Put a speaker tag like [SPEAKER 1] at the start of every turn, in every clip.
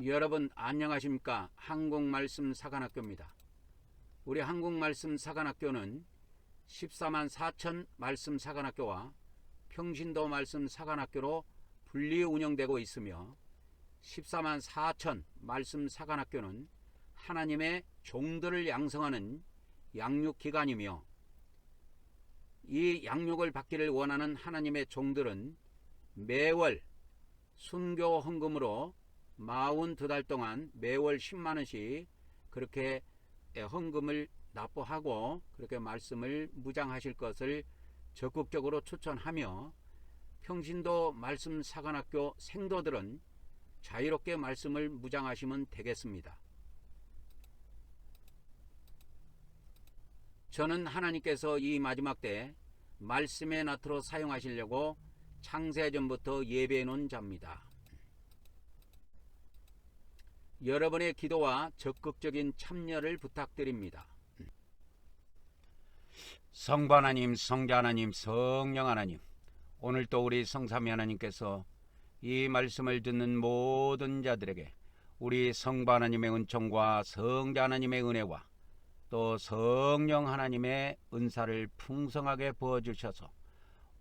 [SPEAKER 1] 여러분 안녕하십니까? 한국말씀 사관학교입니다. 우리 한국말씀 사관학교는 14만 4천 말씀 사관학교와 평신도 말씀 사관학교로 분리 운영되고 있으며 14만 4천 말씀 사관학교는 하나님의 종들을 양성하는 양육기관이며 이 양육을 받기를 원하는 하나님의 종들은 매월 순교 헌금으로 42달 동안 매월 10만원씩 그렇게 헌금을 납부하고 그렇게 말씀을 무장하실 것을 적극적으로 추천하며 평신도 말씀 사관학교 생도들은 자유롭게 말씀을 무장하시면 되겠습니다. 저는 하나님께서 이 마지막 때 말씀의 나트로 사용하시려고 창세전부터 예배해 놓은 자입니다. 여러분의 기도와 적극적인 참여를 부탁드립니다. 성부 하나님, 성자 하나님, 성령 하나님, 오늘 또 우리 성삼위 하나님께서 이 말씀을 듣는 모든 자들에게 우리 성부 하나님의 은총과 성자 하나님의 은혜와 또 성령 하나님의 은사를 풍성하게 부어주셔서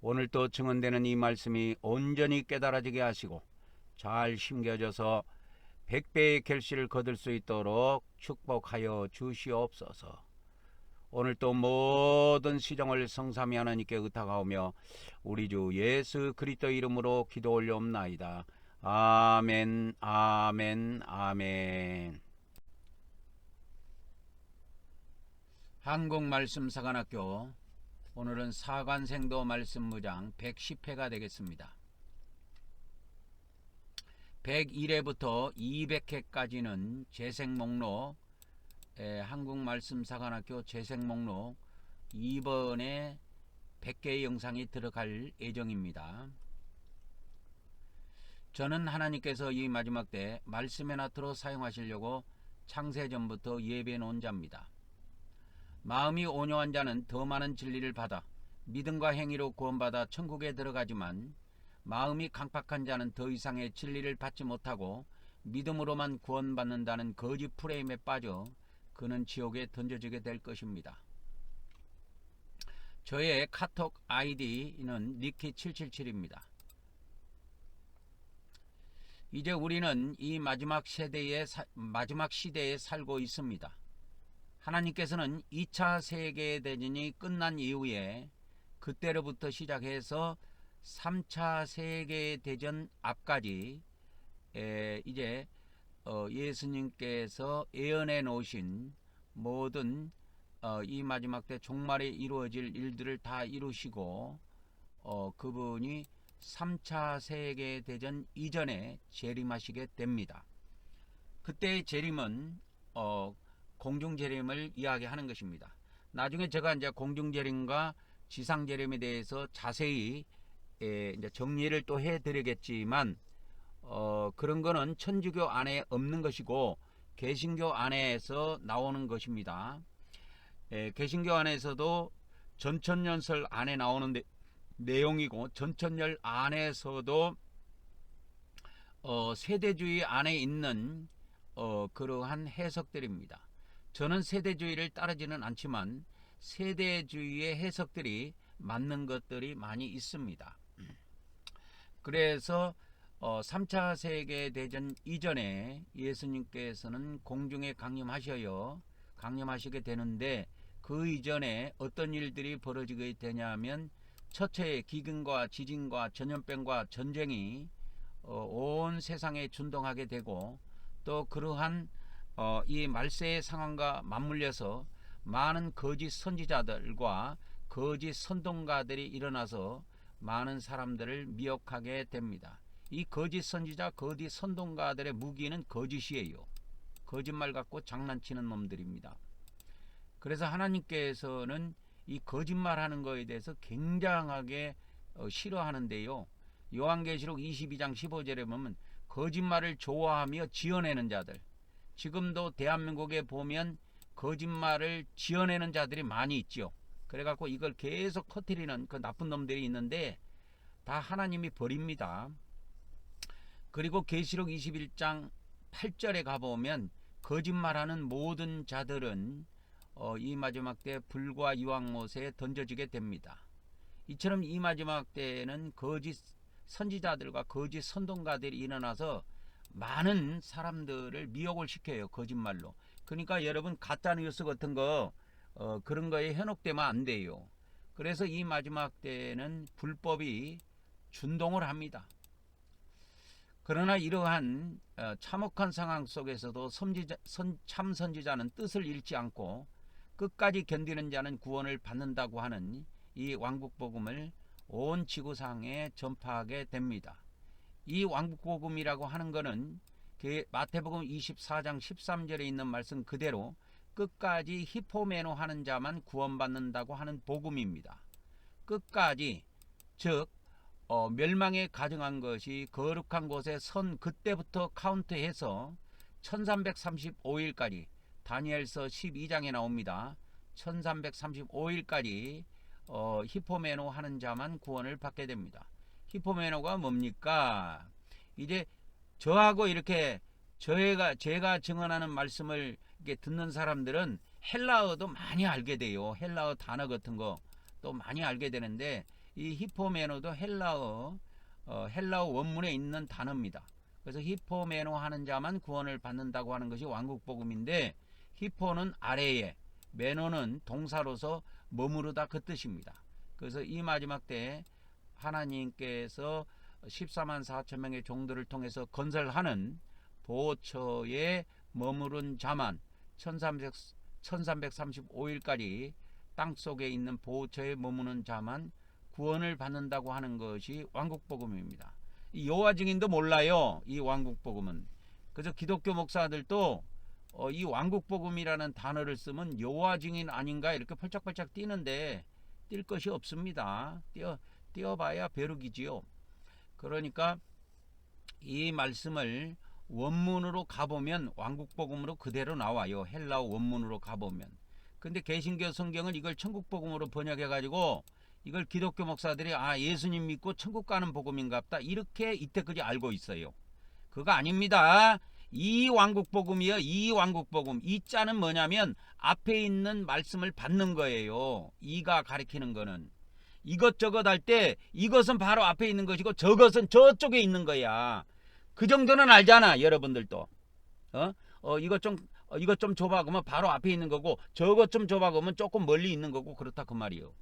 [SPEAKER 1] 오늘 또 증언되는 이 말씀이 온전히 깨달아지게 하시고 잘 심겨져서 100배의 결실을 거둘 수 있도록 축복하여 주시옵소서. 오늘 또 모든 시정을 성삼위 하나님께 의탁하오며 우리 주 예수 그리스도 이름으로 기도 올려옵나이다. 아멘, 아멘, 아멘. 한국말씀사관학교 오늘은 사관생도 말씀무장 110회가 되겠습니다. 101회부터 200회까지는 재생목록 한국말씀사관학교 재생목록 이번에 100개의 영상이 들어갈 예정입니다. 저는 하나님께서 이 마지막 때 말씀의 나트로 사용하시려고 창세전부터 예배해 놓은 자입니다. 마음이 온유한 자는 더 많은 진리를 받아 믿음과 행위로 구원받아 천국에 들어가지만 마음이 강팍한 자는 더 이상의 진리를 받지 못하고 믿음으로만 구원받는다는 거짓 프레임에 빠져 그는 지옥에 던져지게 될 것입니다. 저의 카톡 아이디는 니키777입니다. 이제 우리는 이 마지막 시대에 살고 있습니다. 하나님께서는 2차 세계대전이 끝난 이후에 그때로부터 시작해서 3차 세계대전 앞까지 이제 예수님께서 예언해 놓으신 모든 이 마지막 때 종말에 이루어질 일들을 다 이루시고 그분이 3차 세계대전 이전에 재림하시게 됩니다. 그때의 재림은 공중재림을 이야기하는 것입니다. 나중에 제가 이제 공중재림과 지상재림에 대해서 자세히 이제 정리를 또 해드리겠지만 그런 거는 천주교 안에 없는 것이고 개신교 안에서 나오는 것입니다. 개신교 안에서도 전천년설 안에 나오는 내용이고 전천년 안에서도 세대주의 안에 있는 그러한 해석들입니다. 저는 세대주의를 따르지는 않지만 세대주의의 해석들이 맞는 것들이 많이 있습니다. 그래서 3차 세계대전 이전에 예수님께서는 공중에 강림하시게 되는데 그 이전에 어떤 일들이 벌어지게 되냐면 첫째 기근과 지진과 전염병과 전쟁이 온 세상에 준동하게 되고 또 그러한 이 말세의 상황과 맞물려서 많은 거짓 선지자들과 거짓 선동가들이 일어나서 많은 사람들을 미혹하게 됩니다. 이 거짓 선지자, 거짓 선동가들의 무기는 거짓이에요. 거짓말 갖고 장난치는 놈들입니다. 그래서 하나님께서는 이 거짓말하는 거에 대해서 굉장하게 싫어하는데요. 요한계시록 22장 15절에 보면 거짓말을 좋아하며 지어내는 자들, 지금도 대한민국에 보면 거짓말을 지어내는 자들이 많이 있죠. 그래갖고 이걸 계속 퍼뜨리는 그 나쁜 놈들이 있는데 다 하나님이 버립니다. 그리고 계시록 21장 8절에 가보면 거짓말하는 모든 자들은 이 마지막 때 불과 유황못에 던져지게 됩니다. 이처럼 이 마지막 때에는 거짓 선지자들과 거짓 선동가들이 일어나서 많은 사람들을 미혹을 시켜요. 거짓말로. 그러니까 여러분 가짜뉴스 같은 거 그런 거에 현혹되면 안 돼요. 그래서 이 마지막 때에는 불법이 준동을 합니다. 그러나 이러한 참혹한 상황 속에서도 참 선지자는 뜻을 잃지 않고 끝까지 견디는 자는 구원을 받는다고 하는 이 왕국복음을 온 지구상에 전파하게 됩니다. 이 왕국복음이라고 하는 것은 마태복음 24장 13절에 있는 말씀 그대로 끝까지 히포메노 하는 자만 구원받는다고 하는 복음입니다. 끝까지 즉 멸망에 가증한 것이 거룩한 곳에 선 그때부터 카운트해서 1335일까지 다니엘서 12장에 나옵니다. 1335일까지 히포메노 하는 자만 구원을 받게 됩니다. 히포메노가 뭡니까? 이제 저하고 이렇게 제가 증언하는 말씀을 이렇게 듣는 사람들은 헬라어도 많이 알게 돼요. 헬라어 단어 같은 거 또 많이 알게 되는데 이 히포메노도 헬라어 원문에 있는 단어입니다. 그래서 히포메노 하는 자만 구원을 받는다고 하는 것이 왕국복음인데 히포는 아래에 메노는 동사로서 머무르다 그 뜻입니다. 그래서 이 마지막 때 하나님께서 14만 4천 명의 종들을 통해서 건설하는 보호처에 머무른 자만 1335일까지 땅속에 있는 보호처에 머무는 자만 구원을 받는다고 하는 것이 왕국복음입니다. 이 여호와 증인도 몰라요. 이 왕국복음은. 그래서 기독교 목사들도 이 왕국복음이라는 단어를 쓰면 여호와 증인 아닌가 이렇게 펄쩍펄쩍 뛰는데 뛸 것이 없습니다. 뛰어봐야 벼룩이지요. 그러니까 이 말씀을 원문으로 가보면 왕국복음으로 그대로 나와요. 헬라어 원문으로 가보면. 근데 개신교 성경은 이걸 천국복음으로 번역해 가지고 이걸 기독교 목사들이 예수님 믿고 천국 가는 복음인갑다 이렇게 이때까지 알고 있어요. 그거 아닙니다. 이 왕국복음이요. 이 왕국복음. 이 자는 뭐냐면 앞에 있는 말씀을 받는 거예요. 이가 가리키는 거는 이것저것 할 때 이것은 바로 앞에 있는 것이고 저것은 저쪽에 있는 거야. 그 정도는 알잖아. 여러분들도. 이것 좀 줘봐 그러면 바로 앞에 있는 거고 저것 좀 줘봐 그러면 조금 멀리 있는 거고 그렇다 그 말이에요.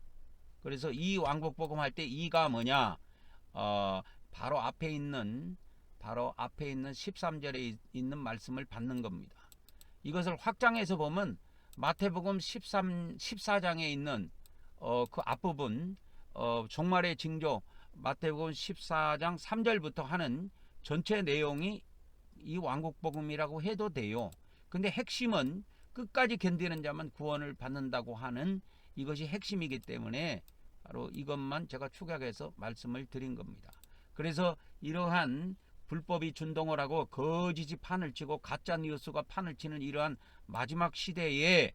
[SPEAKER 1] 그래서 이 왕국복음 할 때 이가 뭐냐? 바로 앞에 있는 13절에 있는 말씀을 받는 겁니다. 이것을 확장해서 보면 마태복음 14장에 있는 그 앞부분 종말의 징조 마태복음 14장 3절부터 하는 전체 내용이 이 왕국복음이라고 해도 돼요. 근데 핵심은 끝까지 견디는 자만 구원을 받는다고 하는 이것이 핵심이기 때문에 바로 이것만 제가 축약해서 말씀을 드린 겁니다. 그래서 이러한 불법이 준동을 하고 거짓이 판을 치고 가짜 뉴스가 판을 치는 이러한 마지막 시대에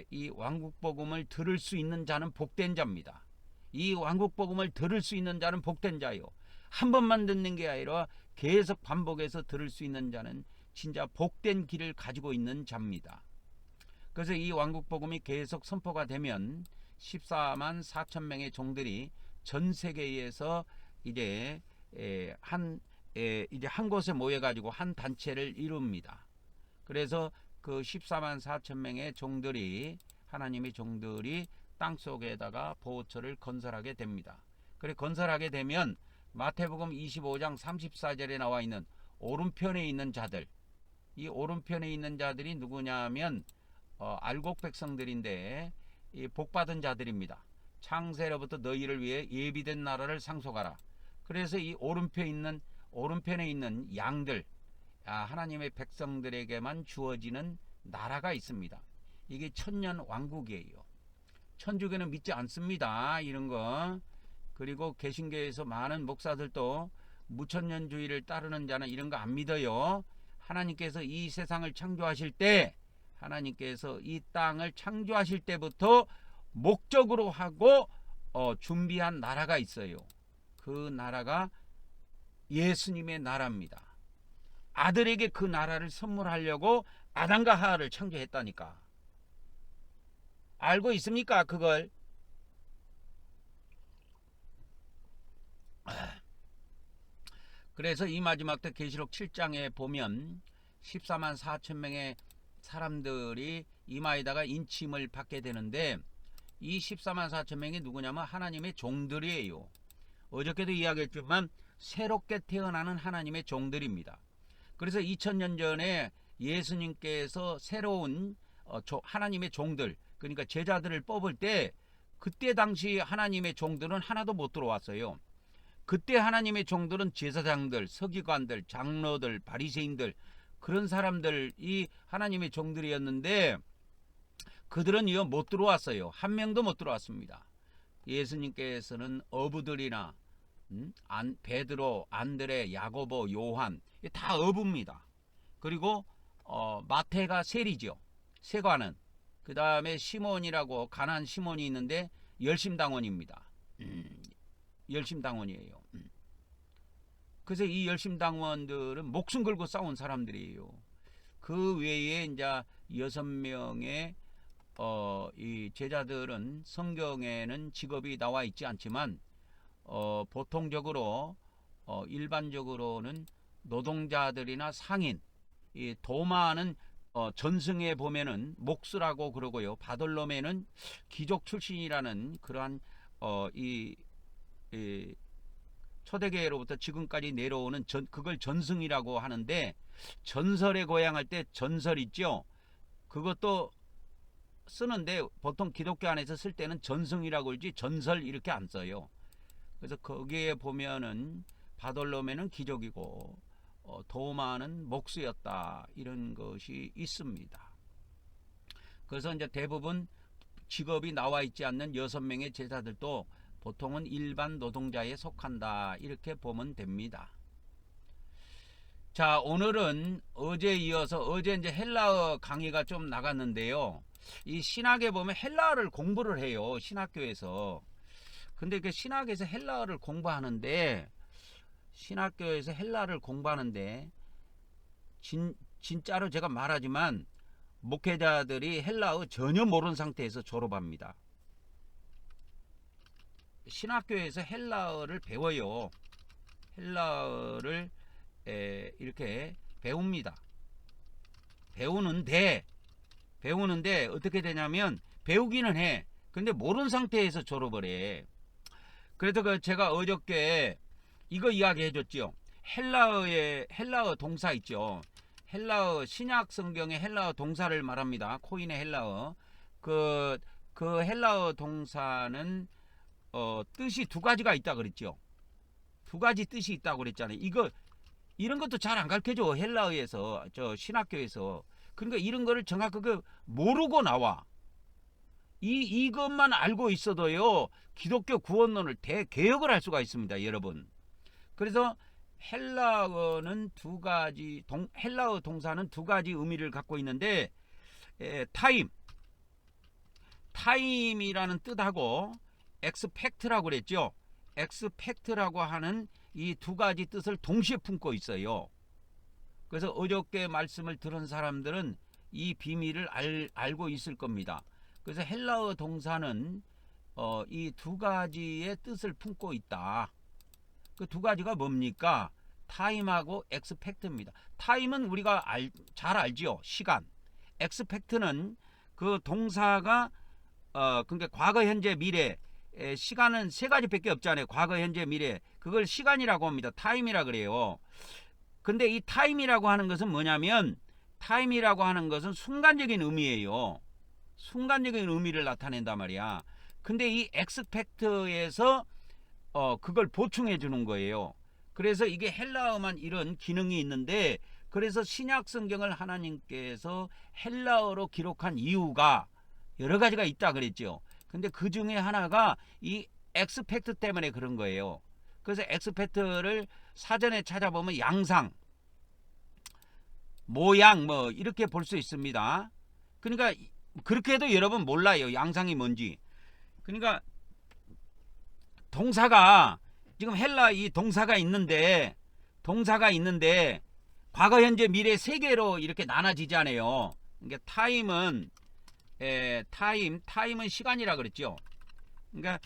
[SPEAKER 1] 이 왕국복음을 들을 수 있는 자는 복된 자입니다. 이 왕국복음을 들을 수 있는 자는 복된 자요. 한 번만 듣는 게 아니라 계속 반복해서 들을 수 있는 자는 진짜 복된 길을 가지고 있는 자입니다. 그래서 이 왕국복음이 계속 선포가 되면 14만 4천 명의 종들이 전 세계에서 이제 한 곳에 모여가지고 한 단체를 이룹니다. 그래서 그 14만 4천 명의 종들이 하나님의 종들이 땅 속에다가 보호처를 건설하게 됩니다. 그래 건설하게 되면 마태복음 25장 34절에 나와 있는 오른편에 있는 자들, 이 오른편에 있는 자들이 누구냐면 알곡 백성들인데 이 복받은 자들입니다. 창세로부터 너희를 위해 예비된 나라를 상속하라. 그래서 이 오른편에 있는 양들, 하나님의 백성들에게만 주어지는 나라가 있습니다. 이게 천년 왕국이에요. 천주교는 믿지 않습니다. 이런 거. 그리고 개신교에서 많은 목사들도 무천년주의를 따르는 자는 이런 거 안 믿어요. 하나님께서 이 세상을 창조하실 때, 하나님께서 이 땅을 창조하실 때부터 목적으로 하고 준비한 나라가 있어요. 그 나라가 예수님의 나라입니다. 아들에게 그 나라를 선물하려고 아담과 하와를 창조했다니까. 알고 있습니까? 그걸. 그래서 이 마지막 때 계시록 7장에 보면 14만 4천 명의 사람들이 이마에다가 인침을 받게 되는데, 이 14만 4천 명이 누구냐면 하나님의 종들이에요. 어저께도 이야기했지만 새롭게 태어나는 하나님의 종들입니다. 그래서 2000년 전에 예수님께서 새로운 하나님의 종들, 그러니까 제자들을 뽑을 때, 그때 당시 하나님의 종들은 하나도 못 들어왔어요. 그때 하나님의 종들은 제사장들, 서기관들, 장로들, 바리새인들, 그런 사람들이 하나님의 종들이었는데, 그들은 이어 못 들어왔어요. 한 명도 못 들어왔습니다. 예수님께서는 어부들이나 베드로, 안드레, 야고보, 요한, 다 어부입니다. 그리고 마태가 세리죠. 세관은. 그 다음에 시몬이라고 가난 시몬이 있는데 열심당원입니다. 열심당원이에요. 그래서 이 열심당원들은 목숨 걸고 싸운 사람들이에요. 그 외에 이제 6명의 이 제자들은 성경에는 직업이 나와 있지 않지만 보통적으로 일반적으로는 노동자들이나 상인, 이 도마는 전승에 보면은 목수라고 그러고요. 바돌로메는 귀족 출신이라는 그러한 이 초대교회로부터 지금까지 내려오는 그걸 전승이라고 하는데, 전설의 고향 할 때 전설 있죠. 그것도 쓰는데 보통 기독교 안에서 쓸 때는 전승이라고 그러지 전설 이렇게 안 써요. 그래서 거기에 보면은 바돌로메는 귀족이고 도마는 목수였다, 이런 것이 있습니다. 그래서 이제 대부분 직업이 나와 있지 않는 6명의 제자들도 보통은 일반 노동자에 속한다, 이렇게 보면 됩니다. 자, 오늘은 어제 이어서, 어제 이제 헬라어 강의가 좀 나갔는데요. 이 신학에 보면 헬라어를 공부를 해요, 신학교에서. 근데 그 신학에서 헬라어를 공부하는데, 진짜로 제가 말하지만 목회자들이 헬라어 전혀 모르는 상태에서 졸업합니다. 신학교에서 헬라어를 배워요. 헬라어를 이렇게 배웁니다. 배우는데 어떻게 되냐면, 배우기는 해. 근데 모르는 상태에서 졸업을 해. 그래서 제가 어저께 이거 이야기 해줬죠. 헬라어 동사 있죠. 헬라어, 신약 성경의 헬라어 동사를 말합니다. 코인의 헬라어. 그 헬라어 동사는 뜻이 두 가지가 있다 그랬죠. 두 가지 뜻이 있다고 그랬잖아요. 이런 것도 잘 안 가르쳐줘, 헬라어에서, 신학교에서. 그러니까 이런 거를 정확하게 모르고 나와. 이것만 알고 있어도요, 기독교 구원론을 대개혁을 할 수가 있습니다, 여러분. 그래서 헬라어는 헬라어 동사는 두 가지 의미를 갖고 있는데, 타임이라는 뜻하고 엑스펙트라고 그랬죠. 엑스펙트라고 하는 이 두 가지 뜻을 동시에 품고 있어요. 그래서 어저께 말씀을 들은 사람들은 이 비밀을 알고 있을 겁니다. 그래서 헬라어 동사는 이 두 가지의 뜻을 품고 있다. 그 두 가지가 뭡니까? 타임하고 엑스펙트입니다. 타임은 우리가 잘 알지요, 시간. 엑스펙트는 그 동사가 그러니까 과거, 현재, 미래, 시간은 세 가지밖에 없잖아요. 과거, 현재, 미래. 그걸 시간이라고 합니다. 타임이라 그래요. 근데 이 타임이라고 하는 것은 뭐냐면, 타임이라고 하는 것은 순간적인 의미예요. 순간적인 의미를 나타낸단 말이야. 근데 이 엑스펙트에서 그걸 보충해 주는 거예요. 그래서 이게 헬라어만 이런 기능이 있는데, 그래서 신약 성경을 하나님께서 헬라어로 기록한 이유가 여러 가지가 있다 그랬죠. 근데 그 중에 하나가 이 엑스펙트 때문에 그런 거예요. 그래서 엑스펙트를 사전에 찾아보면 양상, 모양 뭐 이렇게 볼 수 있습니다. 그러니까 그렇게 해도 여러분 몰라요, 양상이 뭔지. 그러니까 동사가 지금 헬라 이 동사가 있는데 과거, 현재, 미래 세 개로 이렇게 나눠지잖아요. 그러니까 타임은 시간이라 그랬죠. 그러니까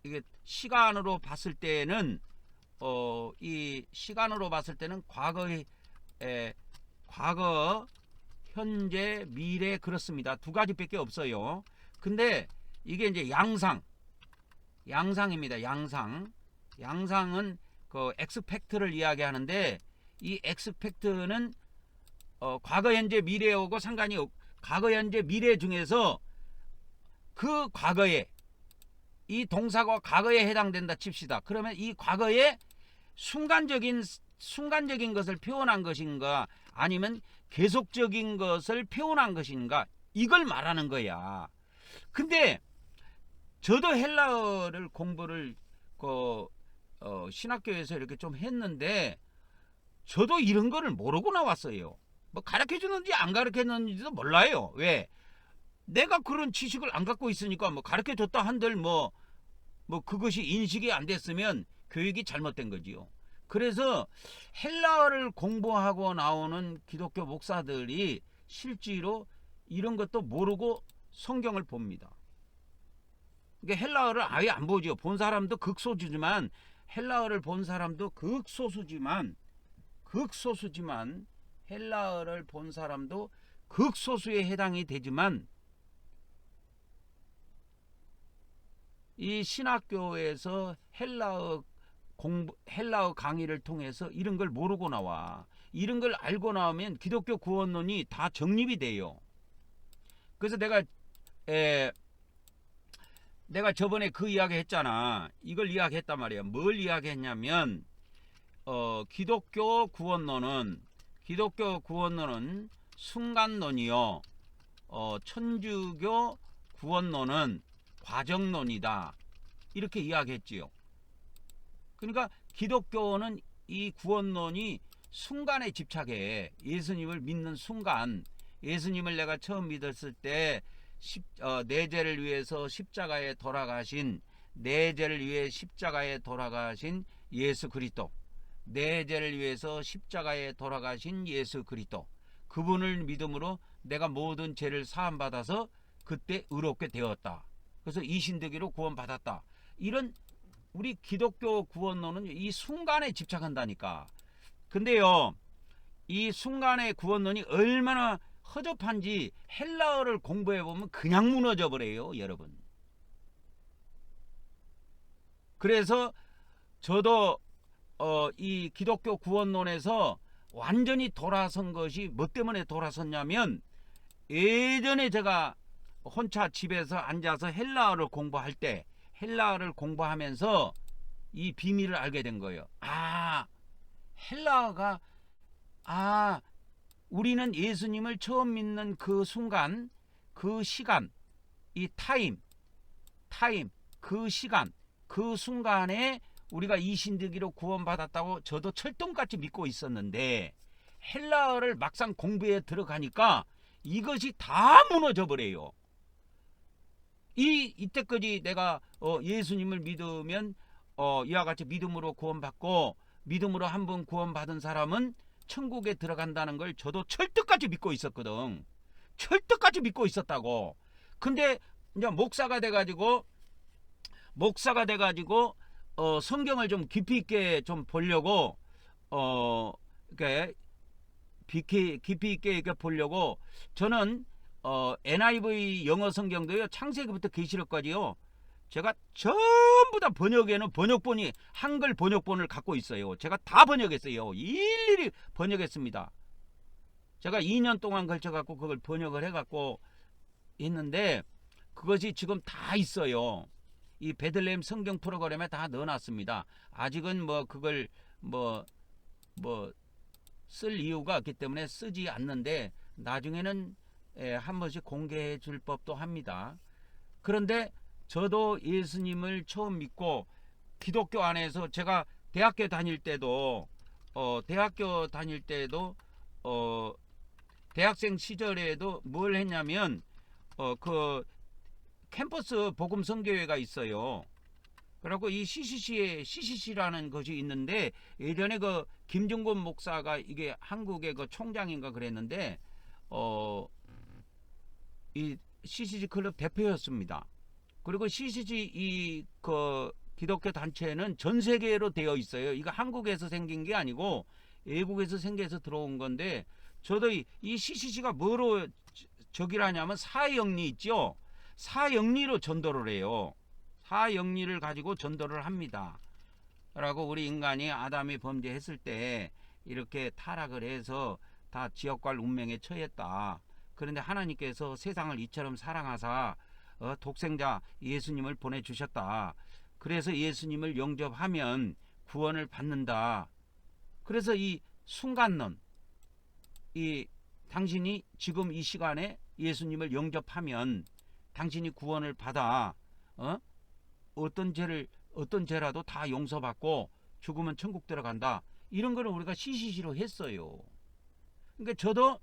[SPEAKER 1] 이게 시간으로 봤을 때는 이 시간으로 봤을 때는 과거, 현재, 미래 그렇습니다. 두 가지밖에 없어요. 근데 이게 이제 양상입니다. 양상은 그 엑스팩트를 이야기하는데 이 엑스팩트는 과거, 현재, 미래하고 상관이 과거, 현재, 미래 중에서 그 과거에 이 동사가 과거에 해당된다 칩시다. 그러면 이 과거에 순간적인 것을 표현한 것인가 아니면 계속적인 것을 표현한 것인가 이걸 말하는 거야. 근데 저도 헬라어를 공부를 신학교에서 이렇게 좀 했는데 저도 이런 거를 모르고 나왔어요. 뭐 가르쳐 주는지 안 가르쳐 줬는지도 몰라요. 왜? 내가 그런 지식을 안 갖고 있으니까 뭐 가르쳐 줬다 한들 뭐 그것이 인식이 안 됐으면 교육이 잘못된 거지요. 그래서 헬라어를 공부하고 나오는 기독교 목사들이 실제로 이런 것도 모르고 성경을 봅니다. 그러니까 헬라어를 아예 안 보죠. 본 사람도 극소수지만 헬라어를 본 사람도 극소수지만 헬라어를 본 사람도 극소수에 해당이 되지만 이 신학교에서 헬라어 강의를 통해서 이런 걸 모르고 나와. 이런 걸 알고 나오면 기독교 구원론이 다 정립이 돼요. 그래서 내가 저번에 그 이야기 했잖아. 이걸 이야기했단 말이야. 뭘 이야기했냐면 기독교 구원론은 순간론이요. 천주교 구원론은 과정론이다. 이렇게 이야기했지요. 그러니까 기독교는 이 구원론이 순간에 집착해. 예수님을 믿는 순간, 예수님을 내가 처음 믿었을 때 내 죄를 위해서 십자가에 돌아가신 예수 그리스도, 내 죄를 위해서 십자가에 돌아가신 예수 그리스도, 그분을 믿음으로 내가 모든 죄를 사함받아서 그때 의롭게 되었다. 그래서 이신되기로 구원받았다. 이런 우리 기독교 구원론은 이 순간에 집착한다니까. 근데요, 이 순간의 구원론이 얼마나 허접한지 헬라어를 공부해보면 그냥 무너져 버려요, 여러분. 그래서 저도 이 기독교 구원론에서 완전히 돌아선 것이 뭐 때문에 돌아섰냐면, 예전에 제가 혼자 집에서 앉아서 헬라어를 공부하면서 이 비밀을 알게 된 거예요. 헬라어가 우리는 예수님을 처음 믿는 그 순간, 그 시간, 이 타임, 그 시간, 그 순간에 우리가 이신되기로 구원받았다고 저도 철동같이 믿고 있었는데, 헬라어를 막상 공부에 들어가니까 이것이 다 무너져 버려요. 이때까지 내가 예수님을 믿으면 이와 같이 믿음으로 구원받고, 믿음으로 한 번 구원받은 사람은 천국에 들어간다는 걸 저도 철떡같이 믿고 있었거든. 철떡같이 믿고 있었다고. 근데 이제 목사가 돼가지고 성경을 좀 깊이 있게 좀 보려고 이렇게 깊이 있게 이렇게 보려고 저는 NIV 영어 성경도요, 창세기부터 계시록까지요, 제가 전부 다 번역에는 번역본이 한글 번역본을 갖고 있어요. 제가 다 번역했어요. 일일이 번역했습니다. 제가 2년 동안 걸쳐 갖고 그걸 번역을 해 갖고 했는데 그것이 지금 다 있어요. 이 베들레헴 성경 프로그램에 다 넣어놨습니다. 아직은 뭐 그걸 쓸 이유가 없기 때문에 쓰지 않는데 나중에는 한 번씩 공개해 줄 법도 합니다. 그런데 저도 예수님을 처음 믿고 기독교 안에서 제가 대학교 다닐 때도 대학생 시절에도 뭘 했냐면 그 캠퍼스 복음 선교회가 있어요. 그리고 이 CCC라는 것이 있는데, 예전에 그 김정곤 목사가 이게 한국의 그 총장인가 그랬는데, 이 CCC 클럽 대표였습니다. 그리고 CCC 이 그 기독교 단체는 전 세계로 되어 있어요. 이거 한국에서 생긴 게 아니고 외국에서 생겨서 들어온 건데, 저도 이 CCC가 뭐로 적이라냐면 사형리 있죠. 사형리로 전도를 해요. 사형리를 가지고 전도를 합니다. 라고 우리 인간이 아담이 범죄했을 때 이렇게 타락을 해서 다 지옥갈 운명에 처했다. 그런데 하나님께서 세상을 이처럼 사랑하사 독생자 예수님을 보내주셨다. 그래서 예수님을 영접하면 구원을 받는다. 그래서 이 순간론, 이 당신이 지금 이 시간에 예수님을 영접하면 당신이 구원을 받아 어떤 죄라도 다 용서받고 죽으면 천국 들어간다. 이런 거를 우리가 CCC로 했어요. 그러니까 저도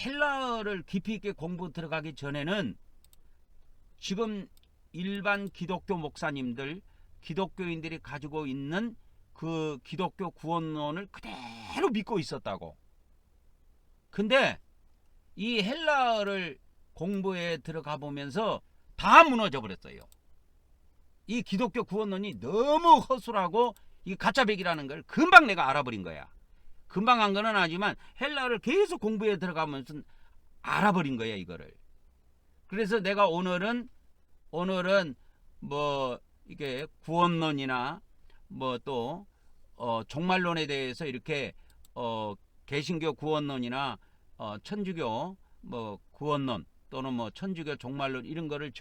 [SPEAKER 1] 헬라어를 깊이 있게 공부 들어가기 전에는 지금 일반 기독교 목사님들, 기독교인들이 가지고 있는 그 기독교 구원론을 그대로 믿고 있었다고. 근데 이 헬라어를 공부에 들어가 보면서 다 무너져 버렸어요. 이 기독교 구원론이 너무 허술하고 이 가짜백이라는 걸 금방 내가 알아버린 거야. 금방 한 거는 아니지만 헬라어를 계속 공부에 들어가면서 알아버린 거야, 이거를. 그래서 내가 오늘은 뭐 이게 구원론이나 뭐 또 종말론에 대해서 이렇게 개신교 구원론이나 천주교 뭐 구원론 또는 뭐 천주교 종말론 이런 거를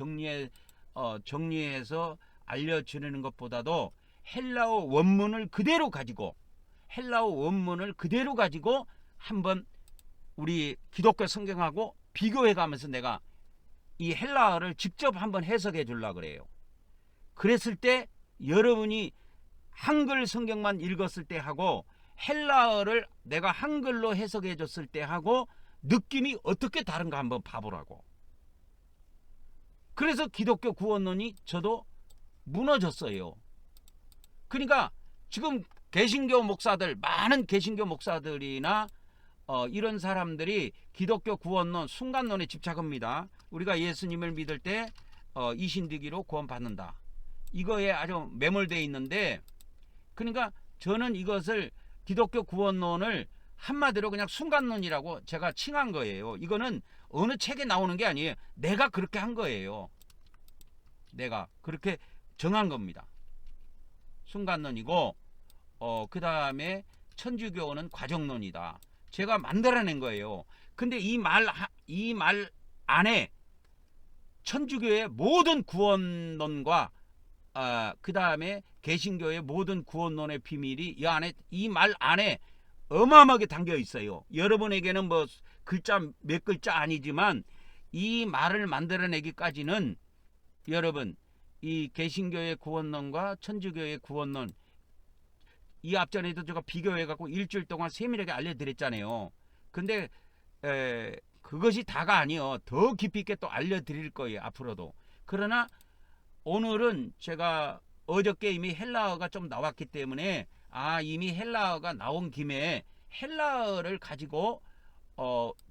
[SPEAKER 1] 정리해서 알려주는 것보다도 헬라어 원문을 그대로 가지고 한번 우리 기독교 성경하고 비교해 가면서 내가 이 헬라어를 직접 한번 해석해 주려고 그래요. 그랬을 때 여러분이 한글 성경만 읽었을 때 하고 헬라어를 내가 한글로 해석해 줬을 때 하고 느낌이 어떻게 다른가 한번 봐보라고. 그래서 기독교 구원론이 저도 무너졌어요. 그러니까 지금 개신교 목사들, 많은 개신교 목사들이나 이런 사람들이 기독교 구원론, 순간론에 집착합니다. 우리가 예수님을 믿을 때 이신득이로 구원받는다. 이거에 아주 매몰되어 있는데, 그러니까 저는 이것을 기독교 구원론을 한마디로 그냥 순간론이라고 제가 칭한 거예요. 이거는 어느 책에 나오는 게 아니에요. 내가 그렇게 한 거예요. 내가 그렇게 정한 겁니다. 순간론이고 그 다음에 천주교는 과정론이다. 제가 만들어낸 거예요. 근데 이 말 안에 천주교의 모든 구원론과 그 다음에 개신교의 모든 구원론의 비밀이 이 말 안에 어마어마하게 담겨 있어요. 여러분에게는 뭐 글자 몇 글자 아니지만 이 말을 만들어내기까지는 여러분 이 개신교의 구원론과 천주교의 구원론 이 앞전에도 제가 비교해 갖고 일주일 동안 세밀하게 알려드렸잖아요. 근데 그것이 다가 아니요. 더 깊이 있게 또 알려드릴 거예요. 앞으로도. 그러나 오늘은 제가 어저께 이미 헬라어가 좀 나왔기 때문에 이미 헬라어가 나온 김에 헬라어를 가지고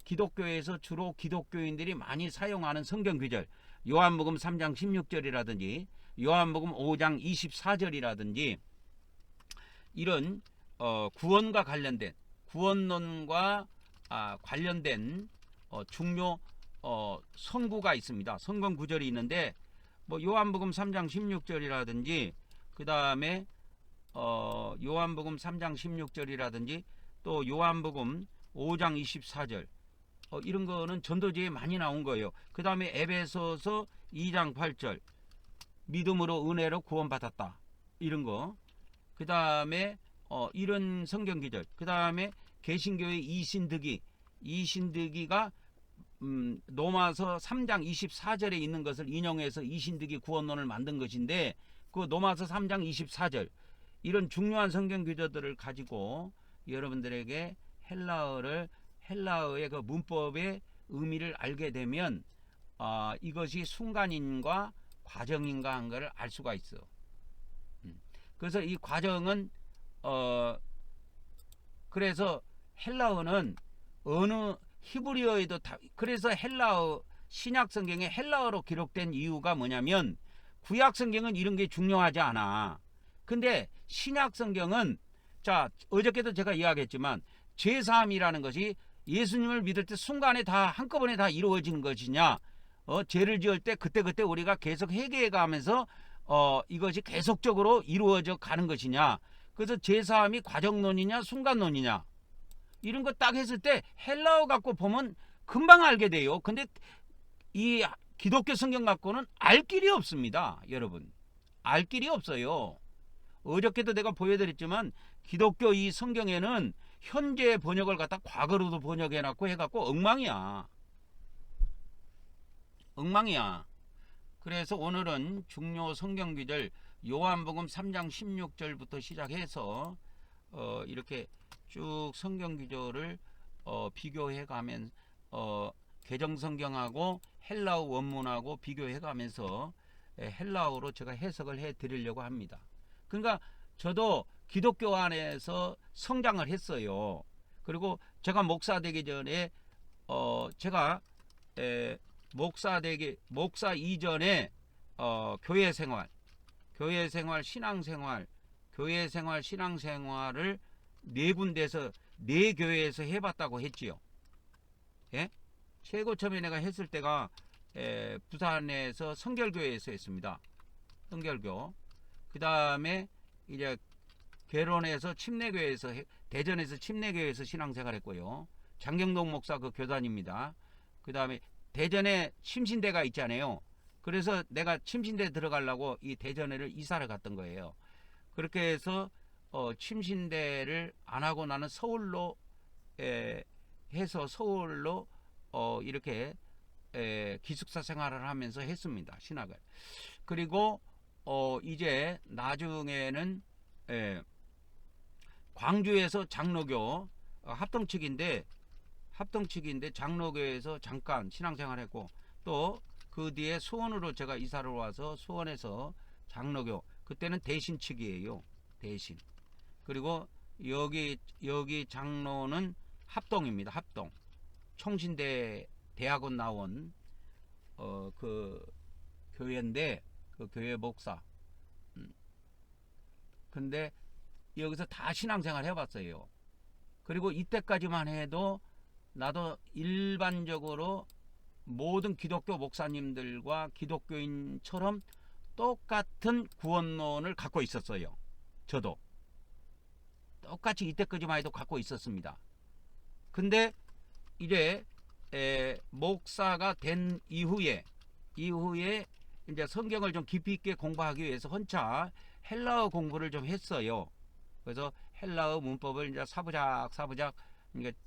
[SPEAKER 1] 기독교에서 주로 기독교인들이 많이 사용하는 성경 구절, 요한복음 3장 16절이라든지 요한복음 5장 24절이라든지 이런 구원과 관련된 구원론과 관련된 중요 성구가 있습니다. 성경 구절이 있는데 뭐 요한복음 3장 16절이라든지 그 다음에 요한복음 3장 16절이라든지 또 요한복음 5장 24절 이런 거는 전도지에 많이 나온 거예요. 그 다음에 에베소서 2장 8절 믿음으로 은혜로 구원받았다 이런 거. 그 다음에 이런 성경 기절. 그 다음에 개신교의 이신득이가 노마서 3장 24절에 있는 것을 인용해서 이신득이 구원론을 만든 것인데 그 노마서 3장 24절 이런 중요한 성경 규절들을 가지고 여러분들에게 헬라어의 그 문법의 의미를 알게 되면 이것이 순간인과 과정인가 한 거를 알 수가 있어. 그래서 이 과정은 그래서 헬라어는 어느 히브리어에도 다, 그래서 헬라어 신약 성경에 헬라어로 기록된 이유가 뭐냐면 구약 성경은 이런 게 중요하지 않아. 근데 신약 성경은, 자, 어저께도 제가 이야기했지만 제사함이라는 것이 예수님을 믿을 때 순간에 다 한꺼번에 다 이루어지는 것이냐, 죄를 지을 때 그때그때 우리가 계속 회개해 가면서 이것이 계속적으로 이루어져 가는 것이냐, 그래서 제사함이 과정론이냐 순간론이냐, 이런 거 딱 했을 때 헬라어 갖고 보면 금방 알게 돼요. 근데 이 기독교 성경 갖고는 알 길이 없습니다. 여러분, 알 길이 없어요. 어저께도 내가 보여드렸지만 기독교 이 성경에는 현재 번역을 갖다 과거로도 번역해놨고 해갖고 엉망이야. 엉망이야. 그래서 오늘은 중요 성경 구절 요한복음 3장 16절부터 시작해서 이렇게 쭉 성경 구절을 비교해 가면 개정 성경하고 헬라어 원문하고 비교해 가면서 헬라어로 제가 해석을 해 드리려고 합니다. 그러니까 저도 기독교 안에서 성장을 했어요. 그리고 제가 목사 되기 전에 제가 목사 이전에 교회 생활, 신앙생활, 신앙생활을 네 군데서, 네 교회에서 해봤다고 했지요. 예? 최고 처음에 내가 했을 때가 부산에서 성결교회에서 했습니다. 성결교. 그 다음에 이제 개론에서 침례교회에서, 대전에서 침례교회에서 신앙생활 했고요. 장경동 목사 그 교단입니다. 그 다음에 대전에 침신대가 있잖아요. 그래서 내가 침신대 들어가려고 이 대전에를 이사를 갔던 거예요. 그렇게 해서 침신대를 안 하고 나는 서울로 해서 서울로 이렇게 기숙사 생활을 하면서 했습니다. 신학을. 그리고 이제 나중에는 광주에서 장로교 합동측인데 장로교에서 잠깐 신앙생활 했고, 또 그 뒤에 수원으로 제가 이사를 와서 수원에서 장로교, 그때는 대신 측이에요. 대신. 그리고 여기 장로는 합동입니다. 합동. 총신대 대학원 나온 그 교회인데 그 교회 목사. 근데 여기서 다 신앙생활 해봤어요. 그리고 이때까지만 해도 나도 일반적으로 모든 기독교 목사님들과 기독교인처럼 똑같은 구원론을 갖고 있었어요. 저도 똑같이 이때까지만 해도 갖고 있었습니다. 근데 이제 목사가 된 이후에 이제 성경을 좀 깊이 있게 공부하기 위해서 혼자 헬라어 공부를 좀 했어요. 그래서 헬라어 문법을 이제 사부작 그러니까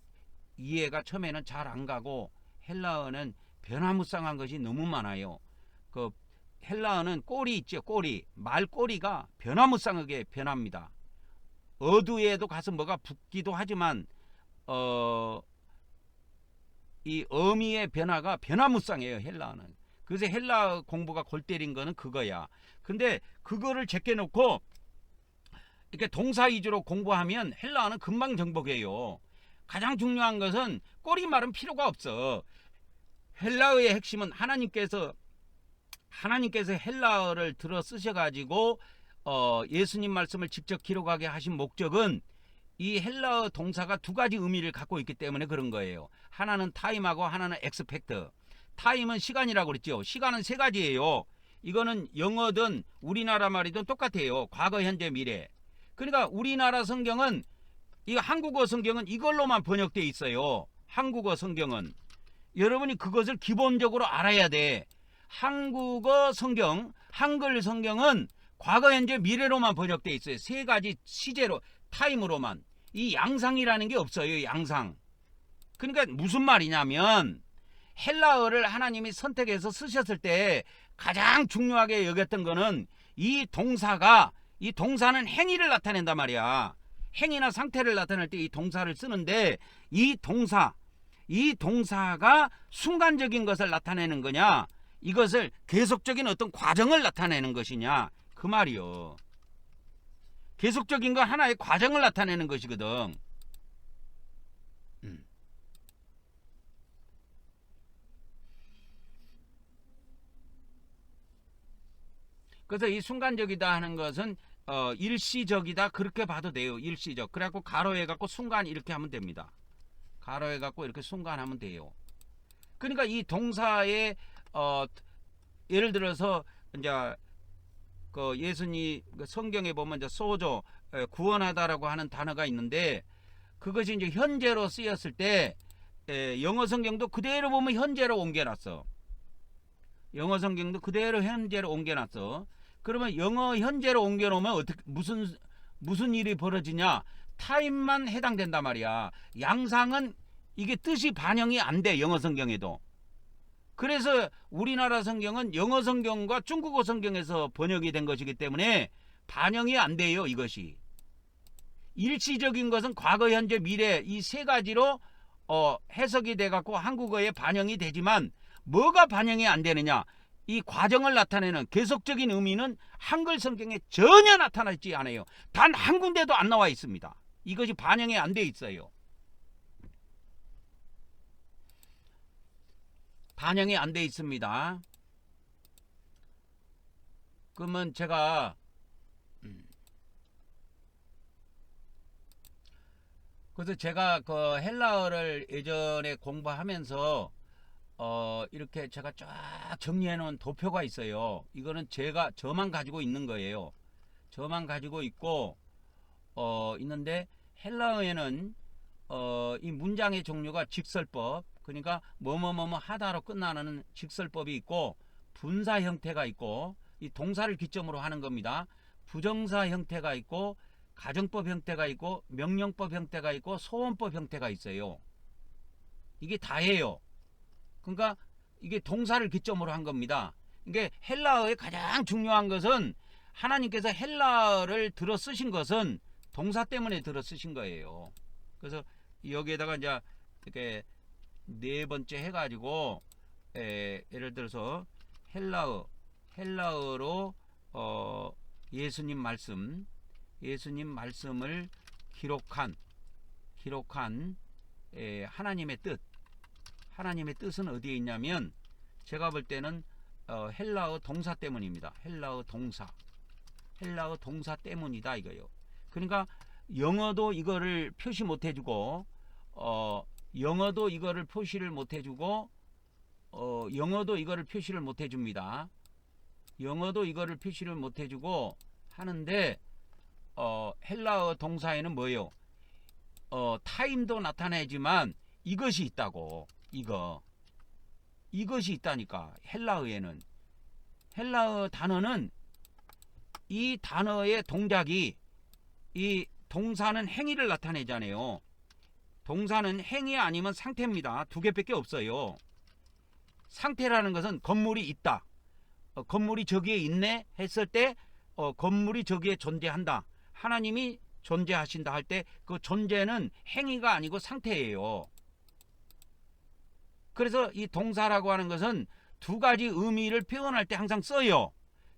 [SPEAKER 1] 이해가 처음에는 잘 안 가고, 헬라어는 변화무쌍한 것이 너무 많아요. 그 헬라어는 꼬리 있죠. 꼬리, 말꼬리가 변화무쌍하게 변합니다. 어두에도 가서 뭐가 붙기도 하지만 이 어미의 변화가 변화무쌍해요. 헬라어는. 그래서 헬라어 공부가 골 때린 거는 그거야. 근데 그거를 제껴놓고 이렇게 동사 위주로 공부하면 헬라어는 금방 정복해요. 가장 중요한 것은 꼬리말은 필요가 없어. 헬라어의 핵심은 하나님께서 헬라어를 들어 쓰셔가지고 예수님 말씀을 직접 기록하게 하신 목적은 이 헬라어 동사가 두 가지 의미를 갖고 있기 때문에 그런 거예요. 하나는 타임하고 하나는 expect. 타임은 시간이라고 그랬죠. 시간은 세 가지예요. 이거는 영어든 우리나라 말이든 똑같아요. 과거, 현재, 미래. 그러니까 우리나라 성경은, 이거 한국어 성경은 이걸로만 번역되어 있어요. 한국어 성경은. 여러분이 그것을 기본적으로 알아야 돼. 한국어 성경, 한글 성경은 과거, 현재, 미래로만 번역되어 있어요. 세 가지 시제로, 타임으로만. 이 양상이라는 게 없어요. 양상. 그러니까 무슨 말이냐면 헬라어를 하나님이 선택해서 쓰셨을 때 가장 중요하게 여겼던 거는 이 동사는 행위를 나타낸단 말이야. 행위나 상태를 나타낼 때 이 동사를 쓰는데, 이 동사가 순간적인 것을 나타내는 거냐, 이것을 계속적인 어떤 과정을 나타내는 것이냐 그 말이요. 계속적인 건 하나의 과정을 나타내는 것이거든. 그래서 이 순간적이다 하는 것은 일시적이다 그렇게 봐도 돼요. 일시적. 그래갖고 가로해 갖고 순간 이렇게 하면 됩니다. 가로해 갖고 이렇게 순간 하면 돼요. 그러니까 이 동사의 예를 들어서 이제 그 예수님 성경에 보면 이제 소조 구원하다라고 하는 단어가 있는데 그것이 이제 현재로 쓰였을 때 영어 성경도 그대로 보면 현재로 옮겨놨어. 영어 성경도 그대로 현재로 옮겨놨어. 그러면 영어 현재로 옮겨놓으면 어떻게 무슨 일이 벌어지냐? 타임만 해당된단 말이야. 양상은 이게 뜻이 반영이 안 돼. 영어 성경에도. 그래서 우리나라 성경은 영어 성경과 중국어 성경에서 번역이 된 것이기 때문에 반영이 안 돼요. 이것이. 일시적인 것은 과거, 현재, 미래 이 세 가지로 해석이 돼 갖고 한국어에 반영이 되지만 뭐가 반영이 안 되느냐? 이 과정을 나타내는 계속적인 의미는 한글 성경에 전혀 나타나지 않아요. 단 한 군데도 안 나와 있습니다. 이것이 반영이 안 돼 있어요. 반영이 안 돼 있습니다. 그러면 제가 그래서 제가 그 헬라어를 예전에 공부하면서 이렇게 제가 쫙 정리해 놓은 도표가 있어요. 이거는 저만 가지고 있는 거예요. 저만 가지고 있고 있는데 헬라어에는 이 문장의 종류가 직설법, 그러니까 뭐뭐뭐뭐 하다로 끝나는 직설법이 있고 분사 형태가 있고 이 동사를 기점으로 하는 겁니다. 부정사 형태가 있고 가정법 형태가 있고 명령법 형태가 있고 소원법 형태가 있어요. 이게 다예요. 그러니까 이게 동사를 기점으로 한 겁니다. 이게 헬라어의 가장 중요한 것은 하나님께서 헬라어를 들어 쓰신 것은 동사 때문에 들어 쓰신 거예요. 그래서 여기에다가 이제 이렇게 네 번째 해가지고 예를 들어서 헬라어로 예수님 말씀을 기록한 하나님의 뜻은 어디에 있냐면 제가 볼 때는 헬라어 동사 때문입니다. 헬라어 동사 때문이다 이거요. 그러니까 영어도 이거를 표시 못 해주고 영어도 이거를 표시를 못 해줍니다. 영어도 이거를 표시를 못 해주고 하는데 헬라어 동사에는 뭐예요? 타임도 나타내지만 이것이 있다고. 이것이 있다니까. 헬라어에는. 헬라어 단어는 이 단어의 동작이 이 동사는 행위를 나타내잖아요. 동사는 행위 아니면 상태입니다. 두 개밖에 없어요. 상태라는 것은 건물이 있다. 건물이 저기에 있네 했을 때 건물이 저기에 존재한다. 하나님이 존재하신다 할 때 그 존재는 행위가 아니고 상태예요. 그래서 이 동사라고 하는 것은 두 가지 의미를 표현할 때 항상 써요.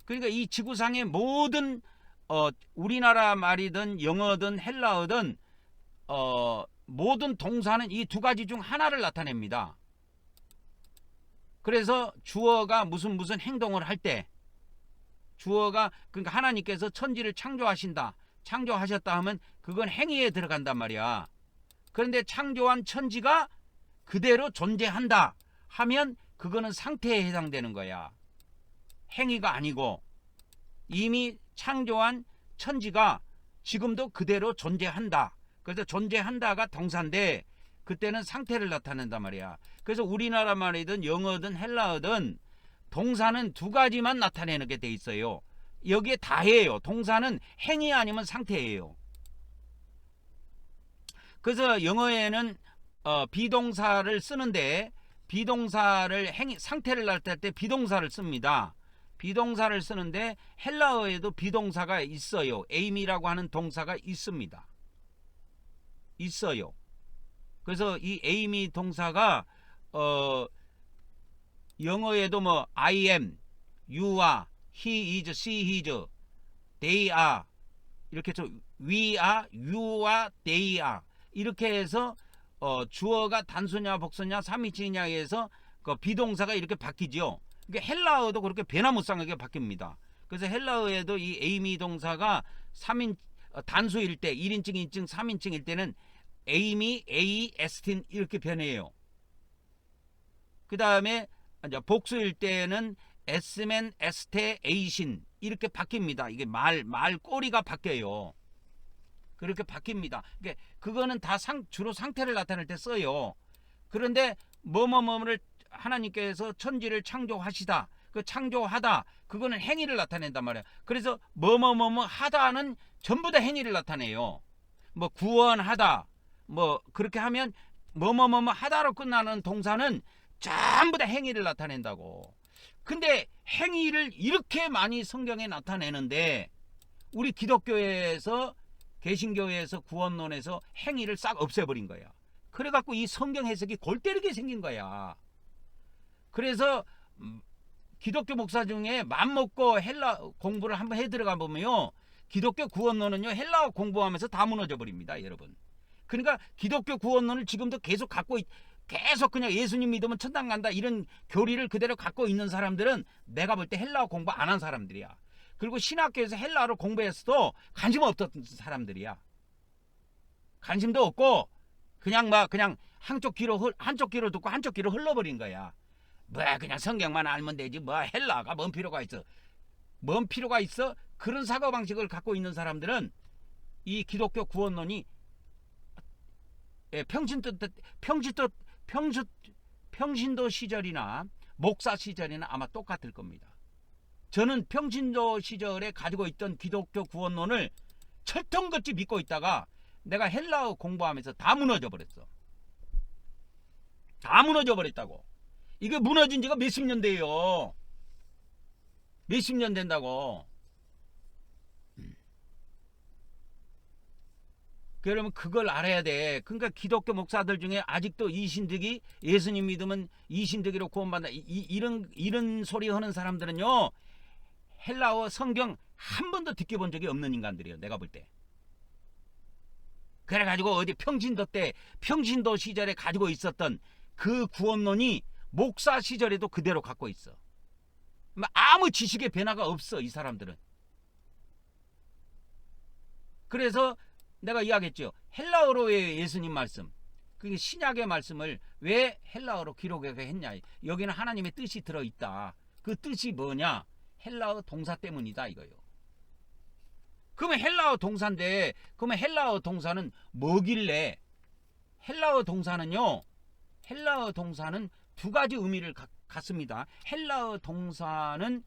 [SPEAKER 1] 그러니까 이 지구상의 모든 우리나라 말이든 영어든 헬라어든 모든 동사는 이 두 가지 중 하나를 나타냅니다. 그래서 주어가 무슨 행동을 할 때 주어가 그러니까 하나님께서 천지를 창조하셨다 하면 그건 행위에 들어간단 말이야. 그런데 창조한 천지가 그대로 존재한다 하면 그거는 상태에 해당되는 거야. 행위가 아니고 이미 창조한 천지가 지금도 그대로 존재한다. 그래서 존재한다가 동사인데 그때는 상태를 나타낸단 말이야. 그래서 우리나라 말이든 영어든 헬라어든 동사는 두 가지만 나타내는 게 돼 있어요. 여기에 다예요. 동사는 행위 아니면 상태예요. 그래서 영어에는 비동사를 쓰는데 비동사를 상태를 나타낼 때 비동사를 씁니다. 비동사를 쓰는데 헬라어에도 비동사가 있어요. 에임이라고 하는 동사가 있습니다. 있어요. 그래서 이 에임이 동사가 영어에도 뭐 I am, you are, he is, she is, they are 이렇게 해서 we are, you are, they are 이렇게 해서 주어가 단수냐 복수냐 3인칭이냐에 의해서 그 비동사가 이렇게 바뀌죠. 그러니까 헬라어도 그렇게 변화무쌍하게 바뀝니다. 그래서 헬라어에도 이 에이미 동사가 3인 단수일 때 1인칭, 2인칭, 3인칭일 때는 에이미, 에이, 에스틴 이렇게 변해요. 그 다음에 복수일 때는 에스맨, 에스테, 에이신 이렇게 바뀝니다. 이게 말 꼬리가 바뀌어요. 그렇게 바뀝니다. 그러니까 그거는 다 주로 상태를 나타낼 때 써요. 그런데 뭐뭐뭐를 하나님께서 천지를 창조하시다. 그 창조하다 그거는 행위를 나타낸단 말이야. 그래서 뭐뭐뭐뭐 하다는 전부 다 행위를 나타내요. 뭐 구원하다 뭐 그렇게 하면 뭐뭐뭐뭐 하다로 끝나는 동사는 전부 다 행위를 나타낸다고. 근데 행위를 이렇게 많이 성경에 나타내는데 우리 기독교에서 개신교에서 구원론에서 행위를 싹 없애버린 거야. 그래갖고 이 성경 해석이 골 때리게 생긴 거야. 그래서 기독교 목사 중에 맘먹고 헬라 공부를 한번 해 들어가 보면요, 기독교 구원론은요 헬라어 공부하면서 다 무너져 버립니다, 여러분. 그러니까 기독교 구원론을 지금도 계속 계속 그냥 예수님 믿으면 천당 간다 이런 교리를 그대로 갖고 있는 사람들은 내가 볼 때 헬라어 공부 안 한 사람들이야. 그리고 신학교에서 헬라어를 공부했어도 관심 없던 사람들이야. 관심도 없고 그냥 한쪽 귀로 듣고 한쪽 귀로 흘러버린 거야. 뭐 그냥 성경만 알면 되지 뭐 헬라가 뭔 필요가 있어. 뭔 필요가 있어? 그런 사고방식을 갖고 있는 사람들은 이 기독교 구원론이 평신도 시절이나 목사 시절이나 아마 똑같을 겁니다. 저는 평신도 시절에 가지고 있던 기독교 구원론을 철통같이 믿고 있다가 내가 헬라어 공부하면서 다 무너져 버렸어. 다 무너져 버렸다고. 이게 무너진 지가 몇십 년 돼요. 몇십 년 된다고. 그러면 그걸 알아야 돼. 그러니까 기독교 목사들 중에 아직도 이신득이 예수님 믿으면 이신득이로 구원받는다 이런 소리 하는 사람들은요 헬라어 성경 한 번도 듣게 본 적이 없는 인간들이에요. 내가 볼 때. 그래가지고 어디 평신도 시절에 가지고 있었던 그 구원론이 목사 시절에도 그대로 갖고 있어. 아무 지식의 변화가 없어 이 사람들은. 그래서 내가 이야기했죠. 헬라어로의 예수님 말씀, 그게 신약의 말씀을 왜 헬라어로 기록하게 했냐. 여기는 하나님의 뜻이 들어있다. 그 뜻이 뭐냐? 헬라어 동사 때문이다 이거요. 그러면 헬라어 동사인데 그러면 헬라어 동사는 뭐길래? 헬라어 동사는 두 가지 의미를 갖습니다. 헬라어 동사는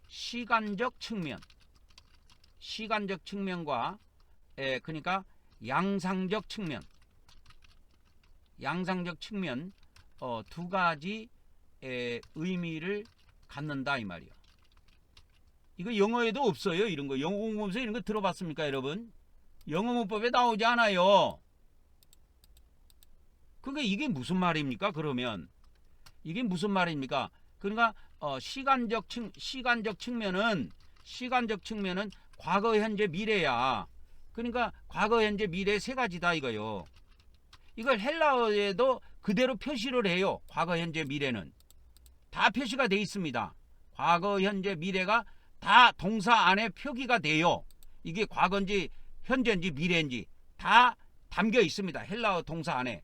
[SPEAKER 1] 시간적 측면과 그러니까 양상적 측면 두 가지 의미를 갖는다 이 말이요. 이거 영어에도 없어요. 이런 거 영어 공부하면서 이런 거 들어봤습니까, 여러분? 영어 문법에 나오지 않아요. 그러니까 이게 무슨 말입니까? 그러면 이게 무슨 말입니까? 그러니까 시간적 측면은 과거, 현재, 미래야. 그러니까 과거, 현재, 미래 세 가지다 이거요. 이걸 헬라어에도 그대로 표시를 해요. 과거, 현재, 미래는 다 표시가 돼 있습니다. 과거, 현재, 미래가 다 동사 안에 표기가 돼요. 이게 과거인지 현재인지 미래인지 다 담겨 있습니다. 헬라어 동사 안에.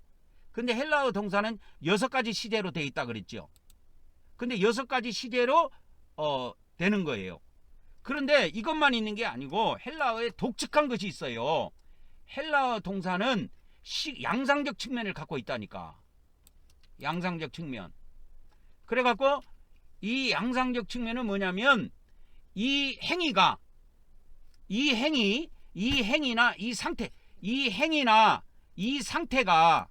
[SPEAKER 1] 근데 헬라어 동사는 6가지 시제로 돼 있다 그랬죠. 근데 6가지 시제로 되는 거예요. 그런데 이것만 있는 게 아니고 헬라어에 독특한 것이 있어요. 헬라어 동사는 양상적 측면을 갖고 있다니까. 양상적 측면. 그래갖고 이 양상적 측면은 뭐냐면 이 행위나 이 상태가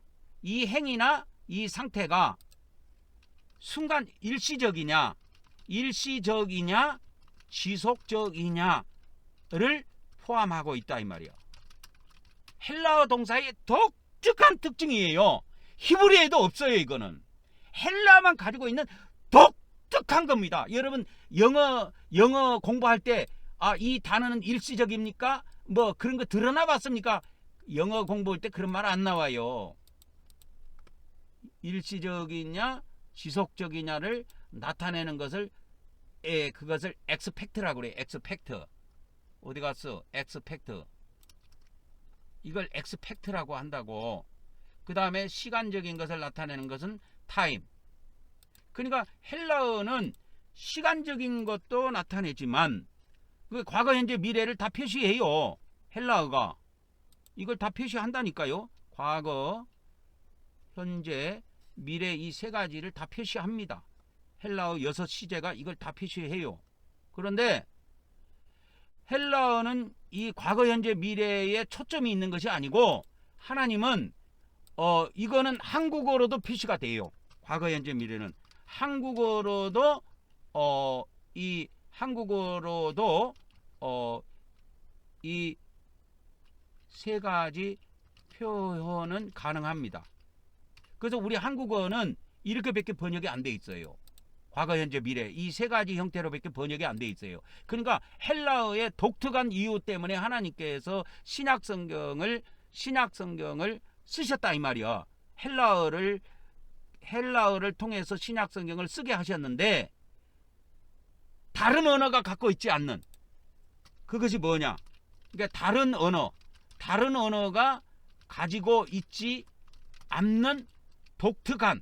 [SPEAKER 1] 순간 일시적이냐 지속적이냐를 포함하고 있다 이 말이야. 헬라어 동사의 독특한 특징이에요. 히브리에도 없어요. 이거는 헬라만 가지고 있는 독특한 겁니다. 여러분 영어 공부할 때 이 단어는 일시적입니까? 뭐 그런 거 드러나 봤습니까? 영어 공부할 때 그런 말 안 나와요. 일시적이냐 지속적이냐를 나타내는 것을 그것을 엑스펙트라고 그래. 엑스펙트. 어디 갔어? 엑스펙트. 이걸 엑스펙트라고 한다고. 그 다음에 시간적인 것을 나타내는 것은 타임. 그러니까 헬라어는 시간적인 것도 나타내지만 그 과거, 현재, 미래를 다 표시해요. 헬라어가. 이걸 다 표시한다니까요. 과거, 현재, 미래 이 세 가지를 다 표시합니다. 헬라어 6시제가 이걸 다 표시해요. 그런데 헬라어는 이 과거, 현재, 미래에 초점이 있는 것이 아니고 하나님은 이거는 한국어로도 표시가 돼요. 과거, 현재, 미래는 한국어로도 이 세 가지 표현은 가능합니다. 그래서 우리 한국어는 이렇게밖에 번역이 안 돼 있어요. 과거, 현재, 미래 이 세 가지 형태로밖에 번역이 안 돼 있어요. 그러니까 헬라어의 독특한 이유 때문에 하나님께서 신약 성경을 쓰셨다 이 말이야. 헬라어를 통해서 신약 성경을 쓰게 하셨는데 다른 언어가 갖고 있지 않는 그것이 뭐냐? 그러니까 다른 언어가 가지고 있지 않는 독특한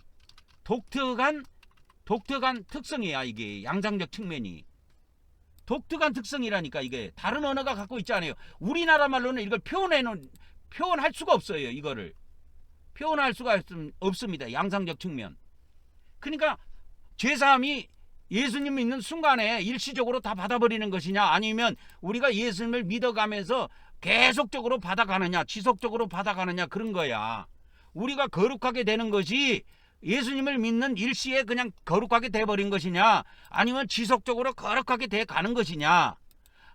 [SPEAKER 1] 특성이야. 이게 양상적 측면이 독특한 특성이라니까. 이게 다른 언어가 갖고 있지 않아요. 우리나라 말로는 이걸 표현할 수가 없어요. 이거를 표현할 수가 없습니다. 양상적 측면. 그러니까 죄사함이 예수님 믿는 순간에 일시적으로 다 받아버리는 것이냐, 아니면 우리가 예수님을 믿어가면서 계속적으로 받아가느냐, 지속적으로 받아가느냐, 그런 거야. 우리가 거룩하게 되는 것이 예수님을 믿는 일시에 그냥 거룩하게 돼버린 것이냐, 아니면 지속적으로 거룩하게 돼 가는 것이냐,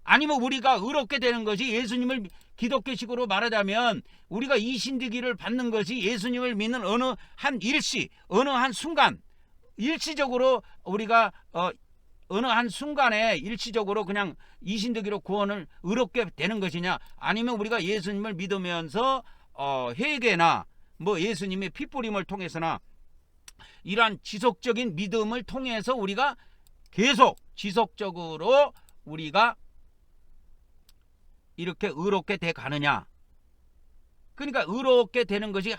[SPEAKER 1] 아니면 우리가 의롭게 되는 것이 예수님을 기독교식으로 말하자면 우리가 이신득기를 받는 것이 예수님을 믿는 어느 한 일시, 어느 한 순간, 일시적으로 우리가 어느 한 순간에 일시적으로 그냥 이신득기로 구원을 의롭게 되는 것이냐, 아니면 우리가 예수님을 믿으면서 회개나 뭐 예수님의 핏부림을 통해서나 이러한 지속적인 믿음을 통해서 우리가 계속 지속적으로 우리가 이렇게 의롭게 돼 가느냐. 그러니까 의롭게 되는 것이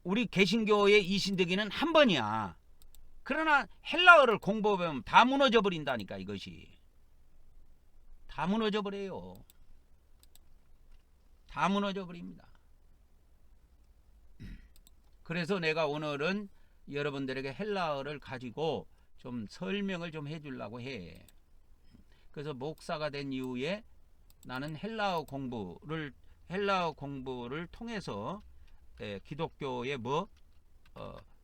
[SPEAKER 1] 우리 개신교의 이신득기는 한 번이야. 그러나 헬라어를 공부하면 다 무너져 버린다니까. 이것이 다 무너져 버려요. 다 무너져 버립니다. 그래서 내가 오늘은 여러분들에게 헬라어를 가지고 좀 설명을 좀 해주려고 해. 그래서 목사가 된 이후에 나는 헬라어 공부를 통해서 기독교의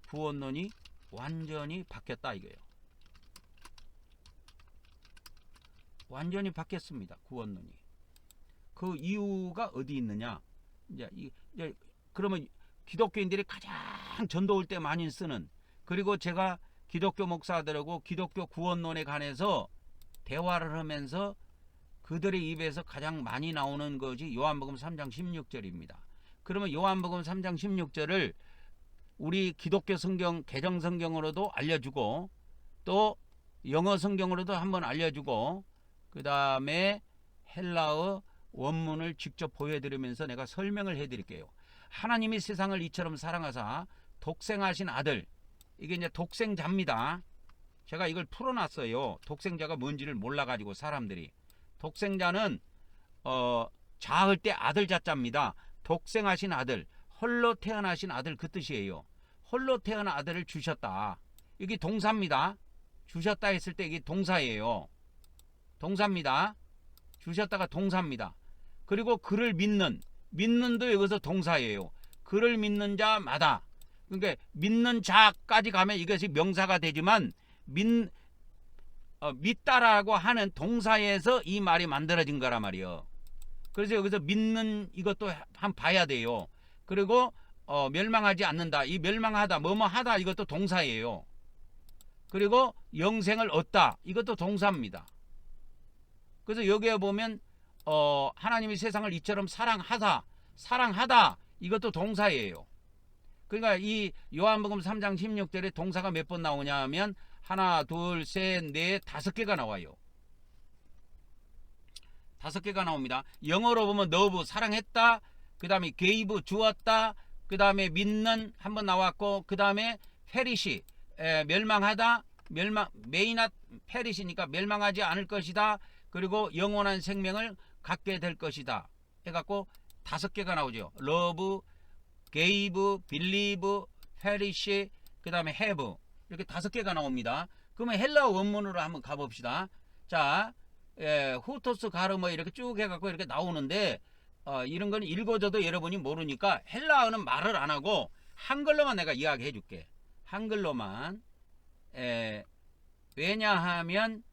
[SPEAKER 1] 구원론이 완전히 바뀌었다 이거예요. 완전히 바뀌었습니다. 구원론이. 그 이유가 어디 있느냐? 이제 그러면 기독교인들이 가장 전도할 때 많이 쓰는, 그리고 제가 기독교 목사들하고 기독교 구원론에 관해서 대화를 하면서 그들의 입에서 가장 많이 나오는 것이 요한복음 3장 16절입니다. 그러면 요한복음 3장 16절을 우리 기독교 성경 개정 성경으로도 알려주고 또 영어 성경으로도 한번 알려주고 그 다음에 헬라어 원문을 직접 보여드리면서 내가 설명을 해드릴게요. 하나님이 세상을 이처럼 사랑하사 독생하신 아들, 이게 이제 독생자입니다. 제가 이걸 풀어놨어요. 독생자가 뭔지를 몰라가지고 사람들이. 독생자는 자할 때 아들 자자입니다. 독생하신 아들, 홀로 태어나신 아들 그 뜻이에요. 홀로 태어난 아들을 주셨다. 이게 동사입니다. 주셨다 했을 때 이게 동사예요. 동사입니다. 주셨다가 동사입니다. 그리고 그를 믿는도 여기서 동사예요. 그를 믿는 자마다. 그러니까 믿는 자까지 가면 이것이 명사가 되지만 믿다라고 하는 동사에서 이 말이 만들어진 거란 말이에요. 그래서 여기서 믿는 이것도 한번 봐야 돼요. 그리고 멸망하지 않는다. 이 멸망하다, 뭐뭐 하다 이것도 동사예요. 그리고 영생을 얻다 이것도 동사입니다. 그래서 여기에 보면 하나님이 세상을 이처럼 사랑하다 이것도 동사예요. 그러니까 이 요한복음 3장 16절에 동사가 몇 번 나오냐 하면 하나, 둘, 셋, 넷, 5개가 나와요. 5개가 나옵니다. 영어로 보면 love 사랑했다, 그 다음에 gave 주었다, 그 다음에 믿는 한번 나왔고, 그 다음에 perish 멸망하다, may not perish니까 멸망하지 않을 것이다, 그리고 영원한 생명을 갖게 될 것이다 해갖고 5개가 나오죠. love, gave, believe, perish, 그 다음에 have 이렇게 5개가 나옵니다. 그러면 헬라어 원문으로 한번 가봅시다. 자, 후토스 가르뭐 이렇게 쭉 해갖고 이렇게 나오는데 이런 건 읽어줘도 여러분이 모르니까 헬라어는 말을 안 하고 한글로만 내가 이야기해 줄게. 한글로만. 왜냐하면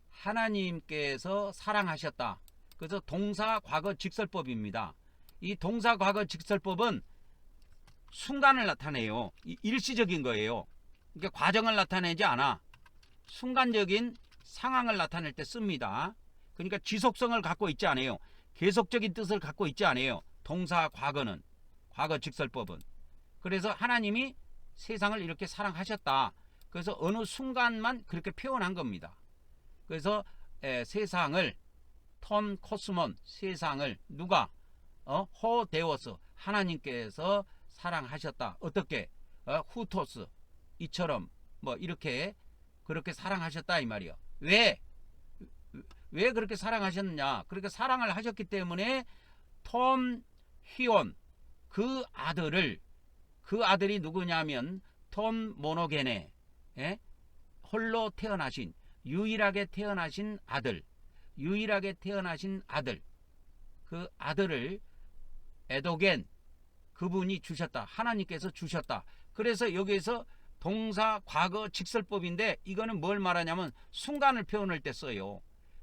[SPEAKER 1] 하나님께서 사랑하셨다. 그래서 동사 과거 직설법입니다. 이 동사 과거 직설법은 순간을 나타내요. 일시적인 거예요. 그러니까 과정을 나타내지 않아. 순간적인 상황을 나타낼 때 씁니다. 그러니까 지속성을 갖고 있지 않아요. 계속적인 뜻을 갖고 있지 않아요. 동사 과거는, 과거 직설법은. 그래서 하나님이 세상을 이렇게 사랑하셨다. 그래서 어느 순간만 그렇게 표현한 겁니다. 그래서 세상을 톤 코스몬, 세상을 누가 호데오스, 하나님께서 사랑하셨다. 어떻게? 후토스 이처럼 뭐 이렇게 그렇게 사랑하셨다 이 말이요. 왜 그렇게 사랑하셨느냐? 그렇게 사랑을 하셨기 때문에 톰 히온 그 아들이 누구냐면 톰 모노게네, 홀로 태어나신 유일하게 태어나신 아들, 그 아들을 에도겐 그분이 주셨다. 하나님께서 주셨다. 그래서 여기에서 동사 과거 직설법인데 이거는 뭘 말하냐면 순간을 표현할 때 써요.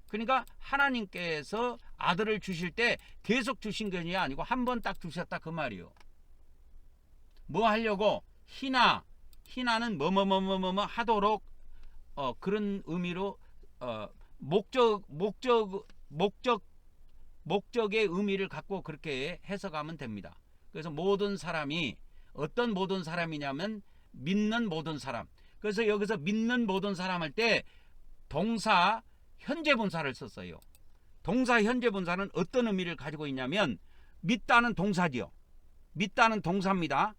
[SPEAKER 1] 그러니까 하나님께서 아들을 주실 때 계속 주신 것이 아니고 한 번 딱 주셨다 그 말이요. 뭐 하려고? 희나는 뭐뭐 하도록 그런 의미로 목적의 의미를 갖고 그렇게 해석하면 됩니다. 그래서 모든 사람이 어떤 모든 사람이냐면 믿는 모든 사람. 그래서 여기서 믿는 모든 사람 할 때 동사 현재 분사를 썼어요. 동사 현재 분사는 어떤 의미를 가지고 있냐면 믿다는 동사지요. 믿다는 동사입니다.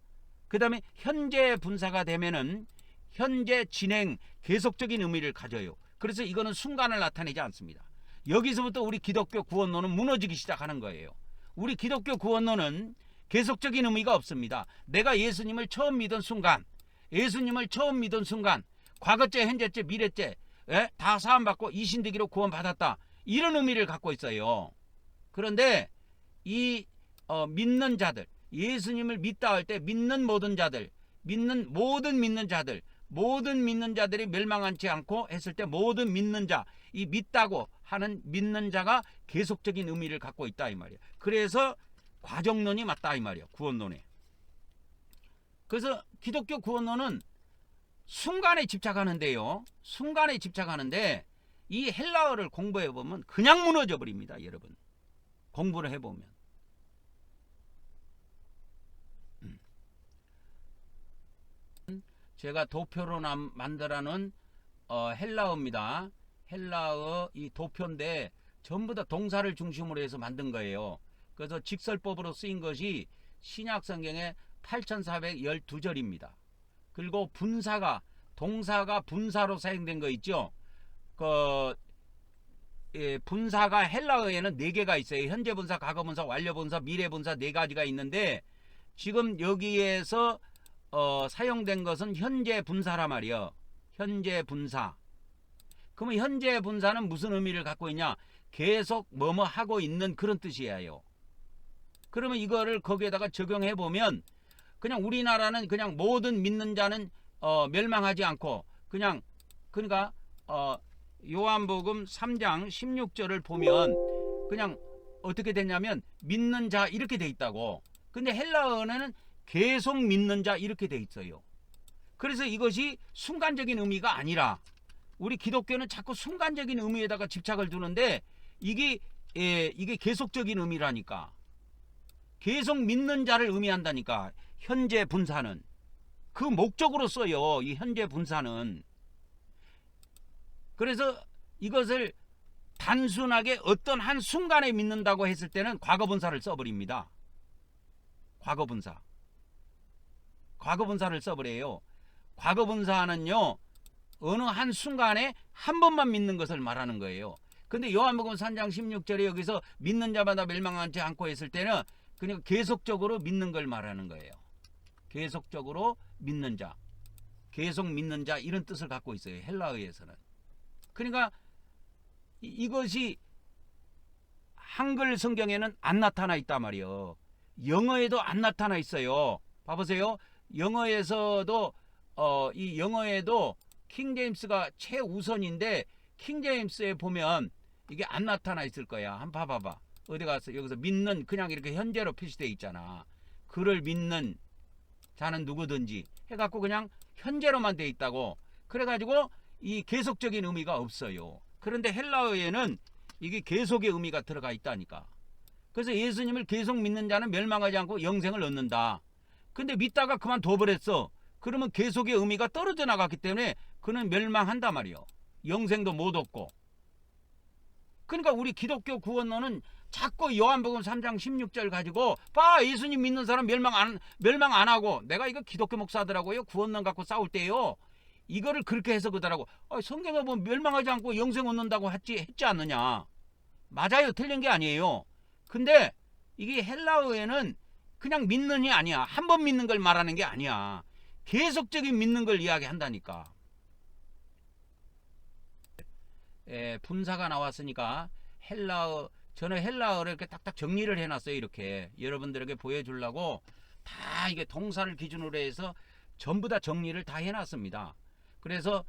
[SPEAKER 1] 그 다음에 현재 분사가 되면은 현재 진행 계속적인 의미를 가져요. 그래서 이거는 순간을 나타내지 않습니다. 여기서부터 우리 기독교 구원론은 무너지기 시작하는 거예요. 우리 기독교 구원론은 계속적인 의미가 없습니다. 내가 예수님을 처음 믿은 순간, 과거째, 현재째, 미래째 다 사함받고 이신되기로 구원받았다. 이런 의미를 갖고 있어요. 그런데 이 믿는 자들, 예수님을 믿다 할 때 믿는 모든 자들, 모든 믿는 자들이 멸망하지 않고 했을 때 모든 믿는 자, 이 믿다고 하는 믿는 자가 계속적인 의미를 갖고 있다 이 말이에요. 그래서 과정론이 맞다 이 말이에요. 구원론에. 그래서 기독교 구원론은 순간에 집착하는데요. 순간에 집착하는데 이 헬라어를 공부해 보면 그냥 무너져 버립니다, 여러분. 공부를 해 보면. 제가 도표로 만들어 놓은 헬라어입니다. 헬라어 이 도표인데 전부 다 동사를 중심으로 해서 만든 거예요. 그래서 직설법으로 쓰인 것이 신약 성경의 8412절입니다. 그리고 동사가 분사로 사용된 거 있죠. 분사가 헬라어에는 4개가 있어요. 현재 분사, 과거 분사, 완료 분사, 미래 분사 4가지가 있는데 지금 여기에서 사용된 것은 현재 분사란 말이에요. 현재 분사. 그러면 현재 분사는 무슨 의미를 갖고 있냐? 계속 뭐뭐 하고 있는 그런 뜻이에요. 그러면 이거를 거기에다가 적용해 보면 그냥 우리나라는 그냥 모든 믿는 자는 멸망하지 않고 그러니까 요한복음 3장 16절을 보면 그냥 어떻게 됐냐면 믿는 자 이렇게 돼 있다고. 근데 헬라어는 계속 믿는 자 이렇게 돼 있어요. 그래서 이것이 순간적인 의미가 아니라 우리 기독교는 자꾸 순간적인 의미에다가 집착을 두는데 이게 계속적인 의미라니까. 계속 믿는 자를 의미한다니까. 현재 분사는 그 목적으로 써요. 이 현재 분사는. 그래서 이것을 단순하게 어떤 한 순간에 믿는다고 했을 때는 과거분사를 써버립니다. 과거분사를 써버려요. 과거분사는요, 어느 한 순간에 한 번만 믿는 것을 말하는 거예요. 근데 요한복음 3장 16절에 여기서 믿는 자마다 멸망하지 않고 했을 때는 그냥 계속적으로 믿는 걸 말하는 거예요. 계속적으로 믿는 자, 계속 믿는 자 이런 뜻을 갖고 있어요. 헬라어에서는. 그러니까 이것이 한글 성경에는 안 나타나 있단 말이에요. 영어에도 안 나타나 있어요. 봐보세요. 영어에서도 이 영어에도 킹제임스가 최우선인데 킹제임스에 보면 이게 안 나타나 있을 거야. 한번 봐봐. 어디 가서 여기서 믿는 그냥 이렇게 현재로 표시되어 있잖아. 그를 믿는 자는 누구든지 해갖고 그냥 현재로만 돼 있다고. 그래가지고 이 계속적인 의미가 없어요. 그런데 헬라어에는 이게 계속의 의미가 들어가 있다니까. 그래서 예수님을 계속 믿는 자는 멸망하지 않고 영생을 얻는다. 근데 믿다가 그만둬버렸어. 그러면 계속의 의미가 떨어져 나갔기 때문에 그는 멸망한단 말이요. 영생도 못 얻고. 그러니까 우리 기독교 구원론은 자꾸 요한복음 3장 16절 가지고 봐, 예수님 믿는 사람 멸망 안 하고. 내가 이거 기독교 목사들하고요 구원론 갖고 싸울 때요 이거를 그렇게 해석하더라고. 성경에 보면 멸망하지 않고 영생 얻는다고 했지 않느냐. 맞아요. 틀린 게 아니에요. 근데 이게 헬라어에는 그냥 믿는이 아니야. 한 번 믿는 걸 말하는 게 아니야. 계속적인 믿는 걸 이야기한다니까. 분사가 나왔으니까 헬라어, 저는 헬라어를 이렇게 딱딱 정리를 해놨어요. 이렇게 여러분들에게 보여주려고 다 이게 동사를 기준으로 해서 전부 다 정리를 다 해놨습니다. 그래서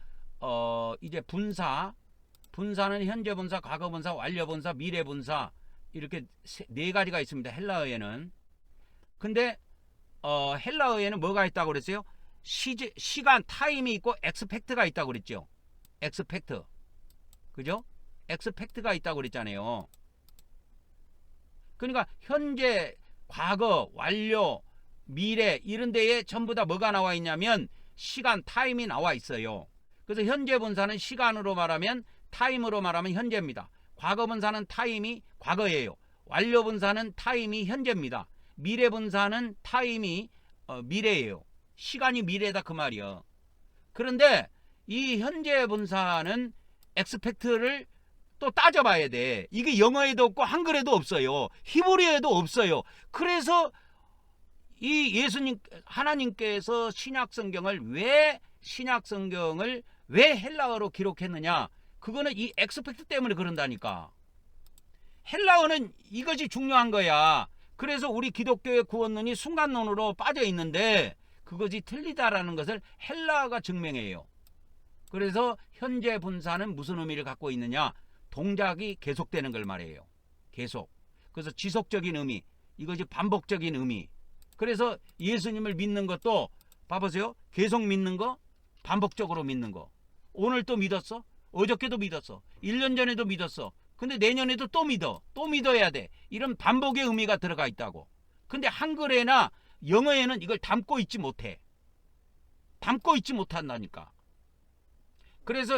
[SPEAKER 1] 이제 분사는 현재 분사, 과거 분사, 완료 분사, 미래 분사 이렇게 네 가지가 있습니다. 헬라어에는. 근데 헬라어에는 뭐가 있다고 그랬어요? 시간, 타임이 있고 엑스펙트가 있다고 그랬죠. 엑스펙트. 그죠? 엑스펙트가 있다고 그랬잖아요. 그러니까 현재, 과거, 완료, 미래 이런 데에 전부 다 뭐가 나와 있냐면 시간, 타임이 나와 있어요. 그래서 현재 분사는 시간으로 말하면, 타임으로 말하면 현재입니다. 과거 분사는 타임이 과거예요. 완료 분사는 타임이 현재입니다. 미래 분사는 타임이 미래예요. 시간이 미래다 그 말이요. 그런데 이 현재 분사는 엑스펙트를 또 따져봐야 돼. 이게 영어에도 없고 한글에도 없어요. 히브리어에도 없어요. 그래서 이 예수님, 하나님께서 신약성경을 왜 헬라어로 기록했느냐? 그거는 이 엑스펙트 때문에 그런다니까. 헬라어는 이것이 중요한 거야. 그래서 우리 기독교의 구원론이 순간론으로 빠져 있는데 그것이 틀리다라는 것을 헬라어가 증명해요. 그래서 현재 분사는 무슨 의미를 갖고 있느냐? 동작이 계속되는 걸 말해요. 계속. 그래서 지속적인 의미, 이것이 반복적인 의미. 그래서 예수님을 믿는 것도 봐보세요. 계속 믿는 거, 반복적으로 믿는 거. 오늘 또 믿었어? 어저께도 믿었어. 1년 전에도 믿었어. 근데 내년에도 또 믿어. 또 믿어야 돼. 이런 반복의 의미가 들어가 있다고. 근데 한글에나 영어에는 이걸 담고 있지 못해. 담고 있지 못한다니까. 그래서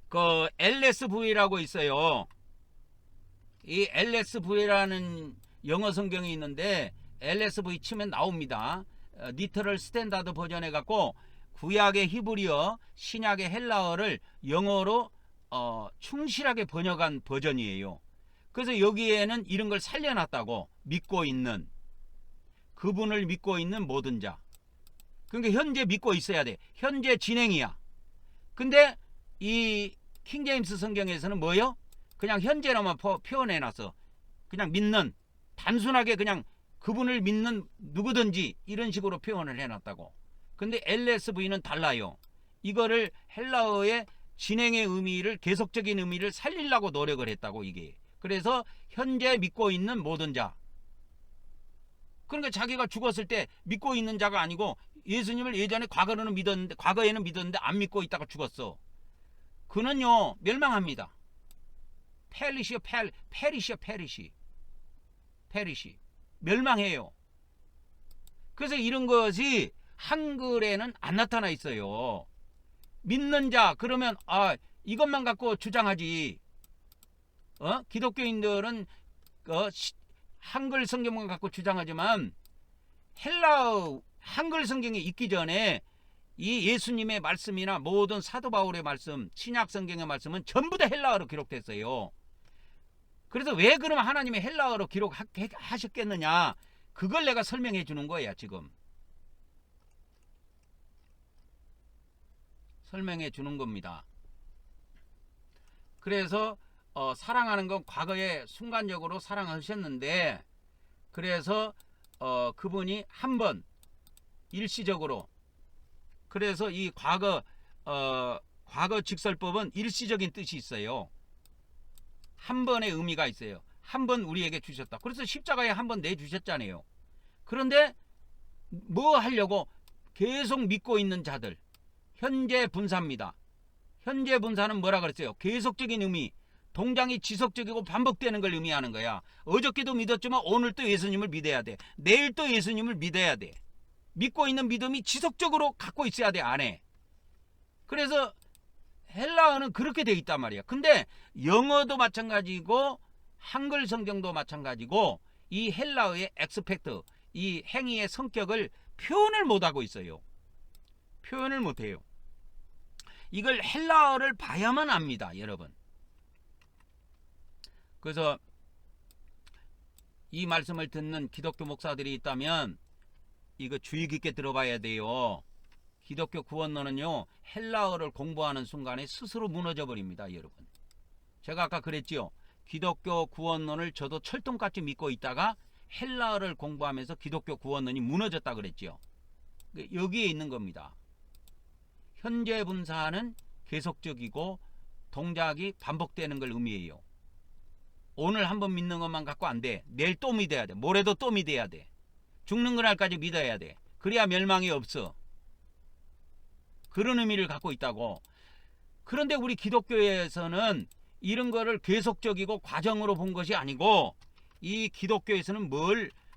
[SPEAKER 1] 그 LSV라고 있어요. 이 LSV라는 영어 성경이 있는데 LSV 치면 나옵니다. 리터럴 스탠다드 버전 해갖고 구약의 히브리어, 신약의 헬라어를 영어로 충실하게 번역한 버전이에요. 그래서 여기에는 이런 걸 살려놨다고. 믿고 있는, 그분을 믿고 있는 모든 자. 그러니까 현재 믿고 있어야 돼. 현재 진행이야. 근데 이 킹제임스 성경에서는 뭐요? 그냥 현재로만 표현해놨어. 그냥 믿는, 단순하게 그냥 그분을 믿는 누구든지 이런 식으로 표현을 해놨다고. 근데 LSV는 달라요. 이거를 헬라어의 진행의 의미를, 계속적인 의미를 살리려고 노력을 했다고. 이게 그래서 현재 믿고 있는 모든 자, 그러니까 자기가 죽었을 때 믿고 있는 자가 아니고 예수님을 예전에 과거에는 믿었는데 안 믿고 있다가 죽었어. 그는요 멸망합니다. 페리시 멸망해요. 그래서 이런 것이 한글에는 안 나타나 있어요. 믿는 자 그러면 이것만 갖고 주장하지. 기독교인들은 한글 성경만 갖고 주장하지만 헬라어 한글 성경이 있기 전에 이 예수님의 말씀이나 모든 사도 바울의 말씀, 신약 성경의 말씀은 전부 다 헬라어로 기록됐어요. 그래서 왜 그러면 하나님이 헬라어로 기록하셨겠느냐? 그걸 내가 설명해 주는 거야, 지금. 설명해 주는 겁니다. 그래서 사랑하는 건 과거에 순간적으로 사랑하셨는데, 그래서 그분이 한 번 일시적으로, 그래서 이 과거 직설법은 일시적인 뜻이 있어요. 한 번의 의미가 있어요. 한 번 우리에게 주셨다. 그래서 십자가에 한 번 내주셨잖아요. 그런데 뭐 하려고? 계속 믿고 있는 자들, 현재 분사입니다. 현재 분사는 뭐라 그랬어요? 계속적인 의미, 동작이 지속적이고 반복되는 걸 의미하는 거야. 어저께도 믿었지만 오늘 또 예수님을 믿어야 돼. 내일 또 예수님을 믿어야 돼. 믿고 있는 믿음이 지속적으로 갖고 있어야 돼, 안에. 그래서 헬라어는 그렇게 돼 있단 말이야. 근데 영어도 마찬가지고 한글 성경도 마찬가지고 이 헬라어의 엑스펙트, 이 행위의 성격을 표현을 못하고 있어요. 표현을 못해요. 이걸 헬라어를 봐야만 압니다, 여러분. 그래서 이 말씀을 듣는 기독교 목사들이 있다면 이거 주의 깊게 들어봐야 돼요. 기독교 구원론은요, 헬라어를 공부하는 순간에 스스로 무너져 버립니다, 여러분. 제가 아까 그랬지요. 기독교 구원론을 저도 철통같이 믿고 있다가 헬라어를 공부하면서 기독교 구원론이 무너졌다 그랬지요. 여기에 있는 겁니다. 현재 분사는 계속적이고 동작이 반복되는 걸 의미해요. 오늘 한번 믿는 것만 갖고 안 돼. 내일 또 믿어야 돼. 모레도 또 믿어야 돼. 죽는 그날까지 믿어야 돼. 그래야 멸망이 없어. 그런 의미를 갖고 있다고. 그런데 우리 기독교에서는 이런 거를 계속적이고 과정으로 본 것이 아니고, 이 기독교에서는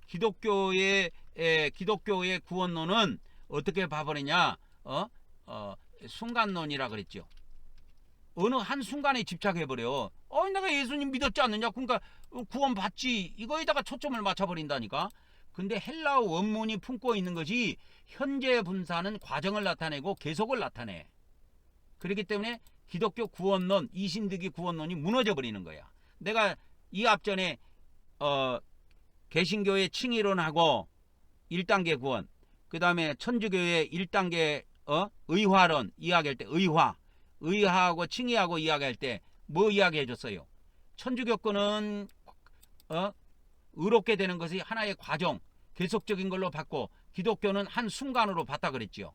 [SPEAKER 1] 기독교의 구원론은 어떻게 봐버리냐? 순간론이라 그랬죠. 어느 한 순간에 집착해버려. 내가 예수님 믿었지 않느냐? 그러니까 구원 받지. 이거에다가 초점을 맞춰버린다니까. 근데 헬라어 원문이 품고 있는 것이 현재 분사는 과정을 나타내고 계속을 나타내. 그렇기 때문에 기독교 구원론, 이신득이 구원론이 무너져 버리는 거야. 내가 이 앞전에 개신교의 칭의론하고 1단계 구원, 그 다음에 천주교의 1단계 의화론 이야기할 때 의화하고 칭의하고 이야기할 때 뭐 이야기해 줬어요? 천주교 거는 의롭게 되는 것이 하나의 과정, 계속적인 걸로 받고, 기독교는 한 순간으로 받다 그랬죠.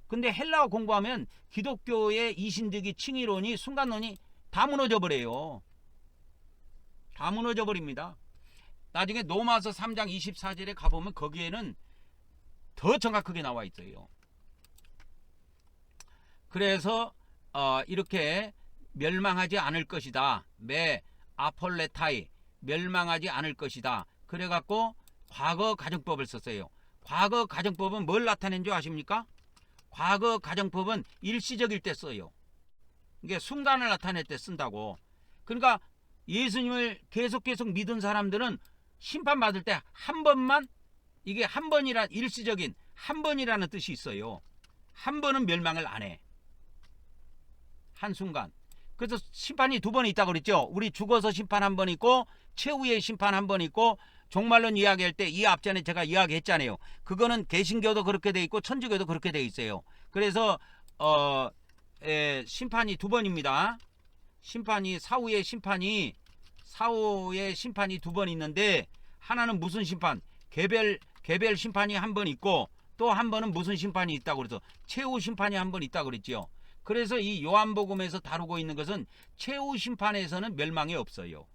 [SPEAKER 1] 근데 헬라어 공부하면 기독교의 이신득이 칭의론이 순간론이 다 무너져 버려요. 다 무너져 버립니다. 나중에 로마서 3장 24절에 가보면 거기에는 더 정확하게 나와 있어요. 그래서 이렇게 멸망하지 않을 것이다. 아폴레타이, 멸망하지 않을 것이다. 그래갖고 과거 가정법을 썼어요. 과거 가정법은 뭘 나타낸 줄 아십니까? 과거 가정법은 일시적일 때 써요. 이게 순간을 나타낼 때 쓴다고. 그러니까 예수님을 계속 믿은 사람들은 심판받을 때 한 번만, 이게 한 번이란 일시적인 한 번이라는 뜻이 있어요. 한 번은 멸망을 안 해. 한순간. 그래서 심판이 두 번 있다고 그랬죠. 우리 죽어서 심판 한 번 있고 최후의 심판 한 번 있고, 종말론 이야기할 때 이 앞전에 제가 이야기했잖아요. 그거는 개신교도 그렇게 돼 있고 천주교도 그렇게 돼 있어요. 그래서 심판이 두 번입니다. 사후의 심판이 두 번 있는데, 하나는 무슨 심판? 개별 심판이 한 번 있고, 또 한 번은 무슨 심판이 있다고 그래서 최후 심판이 한 번 있다고 그랬지요. 그래서 이 요한복음에서 다루고 있는 것은 최후 심판에서는 멸망이 없어요.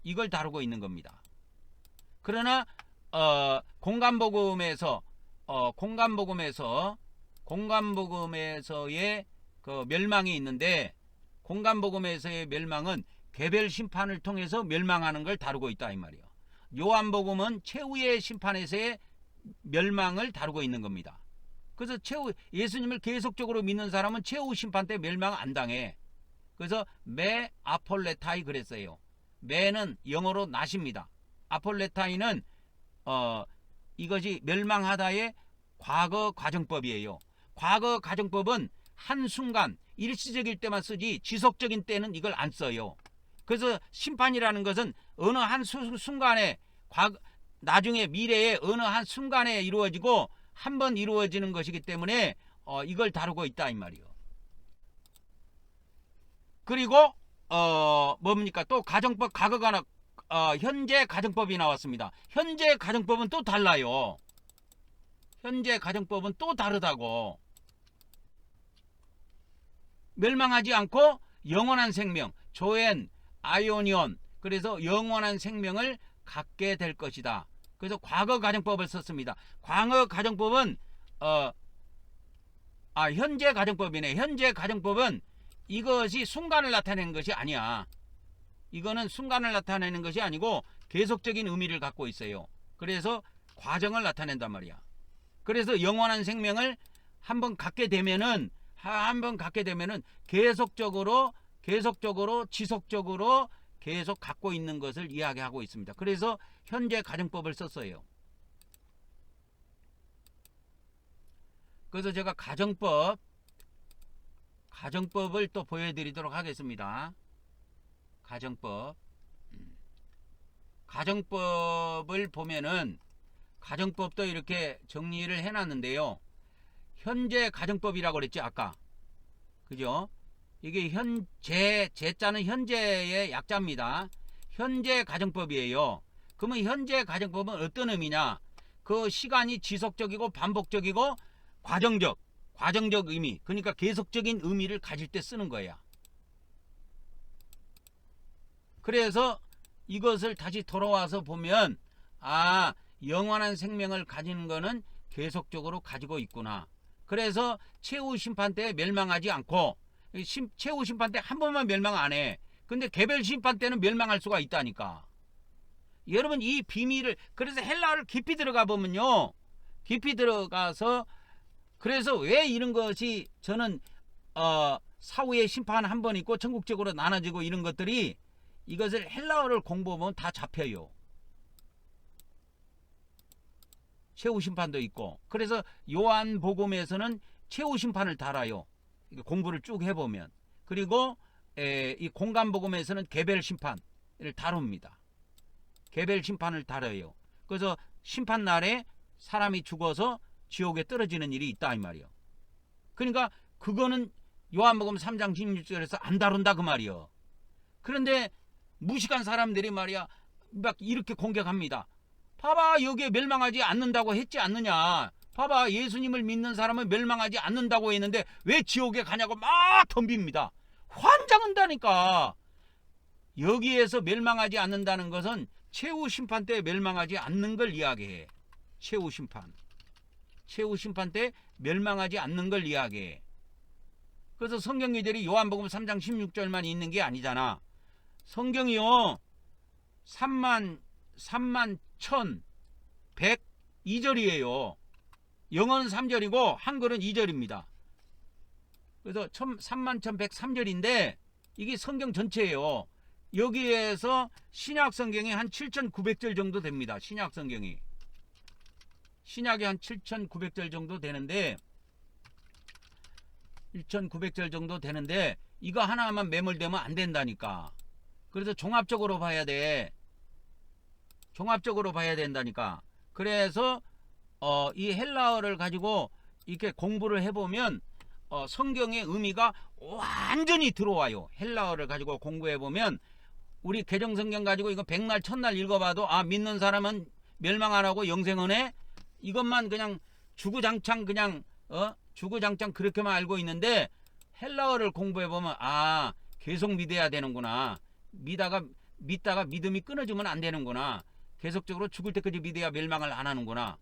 [SPEAKER 1] 이걸 다루고 있는 겁니다. 그러나 공간복음에서의 그 멸망이 있는데, 공간복음에서의 멸망은 개별 심판을 통해서 멸망하는 걸 다루고 있다 이 말이에요. 요한복음은 최후의 심판에서의 멸망을 다루고 있는 겁니다. 그래서 예수님을 계속적으로 믿는 사람은 최후 심판 때 멸망 안 당해. 그래서 메 아폴레타이 그랬어요. 메는 영어로 낫입니다. 아폴레타이는 이것이 멸망하다의 과거 가정법이에요. 과거 가정법은 한순간 일시적일 때만 쓰지 지속적인 때는 이걸 안 써요. 그래서 심판이라는 것은 어느 한 순간에 나중에 미래에 어느 한 순간에 이루어지고 한 번 이루어지는 것이기 때문에 이걸 다루고 있다 이 말이요. 그리고 뭡니까? 또 가정법 현재 가정법이 나왔습니다. 현재 가정법은 또 달라요. 현재 가정법은 또 다르다고. 멸망하지 않고 영원한 생명, 조엔, 아이오니온, 그래서 영원한 생명을 갖게 될 것이다. 그래서 과거 가정법을 썼습니다. 과거 가정법은 현재 가정법이네. 현재 가정법은 이것이 순간을 나타내는 것이 아니야. 이거는 순간을 나타내는 것이 아니고 계속적인 의미를 갖고 있어요. 그래서 과정을 나타낸단 말이야. 그래서 영원한 생명을 한번 갖게 되면은 계속적으로 지속적으로 계속 갖고 있는 것을 이야기하고 있습니다. 그래서 현재 가정법을 썼어요. 그래서 제가 가정법을 또 보여드리도록 하겠습니다. 가정법을 보면은 가정법도 이렇게 정리를 해놨는데요. 현재 가정법이라고 그랬지 아까, 그죠? 이게 제자는 현재의 약자입니다. 현재 가정법이에요. 그러면 현재 가정법은 어떤 의미냐? 그 시간이 지속적이고 반복적이고 과정적 의미, 그러니까 계속적인 의미를 가질 때 쓰는 거야. 그래서 이것을 다시 돌아와서 보면 영원한 생명을 가지는 거는 계속적으로 가지고 있구나. 그래서 최후 심판 때 멸망하지 않고, 최후 심판 때 한 번만 멸망 안 해. 근데 개별 심판 때는 멸망할 수가 있다니까. 여러분 이 비밀을, 그래서 헬라어를 깊이 들어가 보면요, 깊이 들어가서, 그래서 왜 이런 것이 저는 사후에 심판 한 번 있고 전국적으로 나눠지고 이런 것들이, 이것을 헬라어를 공부하면 다 잡혀요. 최후 심판도 있고. 그래서 요한복음에서는 최후 심판을 다뤄요. 공부를 쭉 해보면. 그리고 이 공간복음에서는 개별 심판을 다룹니다. 개별 심판을 다뤄요. 그래서 심판날에 사람이 죽어서 지옥에 떨어지는 일이 있다 이 말이요. 그러니까 그거는 요한복음 3장 16절에서 안 다룬다 그 말이요. 그런데 무식한 사람들이 말이야 막 이렇게 공격합니다. 봐봐, 여기에 멸망하지 않는다고 했지 않느냐. 봐봐, 예수님을 믿는 사람은 멸망하지 않는다고 했는데 왜 지옥에 가냐고 막 덤빕니다. 환장한다니까. 여기에서 멸망하지 않는다는 것은 최후 심판 때 멸망하지 않는 걸 이야기해. 최후 심판 때 멸망하지 않는 걸 이야기해. 그래서 성경기들이 요한복음 3장 16절만 있는 게 아니잖아. 성경이요 31,102절이에요. 영어는 3절이고 한글은 2절입니다. 그래서 31,103절인데 이게 성경 전체예요. 여기에서 신약 성경이 한 7,900절 정도 됩니다. 신약이 한 7,900절 정도 되는데, 1,900절 정도 되는데 이거 하나만 매몰되면 안 된다니까. 그래서 종합적으로 봐야 돼. 종합적으로 봐야 된다니까. 그래서 이 헬라어를 가지고 이렇게 공부를 해보면 성경의 의미가 완전히 들어와요. 헬라어를 가지고 공부해보면, 우리 개정성경 가지고 이거 백날 천날 읽어봐도 믿는 사람은 멸망 안 하고 영생은 해? 이것만 그냥 주구장창 그렇게만 알고 있는데, 헬라어를 공부해보면 계속 믿어야 되는구나. 믿다가 믿음이 끊어지면 안 되는구나. 계속적으로 죽을 때까지 믿어야 멸망을 안 하는구나.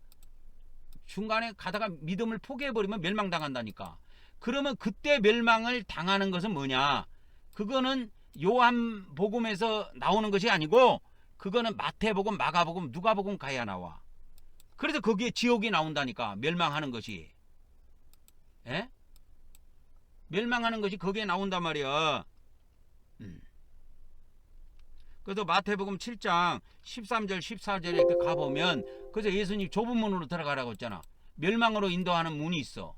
[SPEAKER 1] 중간에 가다가 믿음을 포기해버리면 멸망당한다니까. 그러면 그때 멸망을 당하는 것은 뭐냐? 그거는 요한복음에서 나오는 것이 아니고 그거는 마태복음, 마가복음, 누가복음 가야 나와. 그래서 거기에 지옥이 나온다니까. 멸망하는 것이. 에? 멸망하는 것이 거기에 나온단 말이야. 그래서 마태복음 7장 13절 14절에 이렇게 가보면 그래서 예수님 좁은 문으로 들어가라고 했잖아. 멸망으로 인도하는 문이 있어.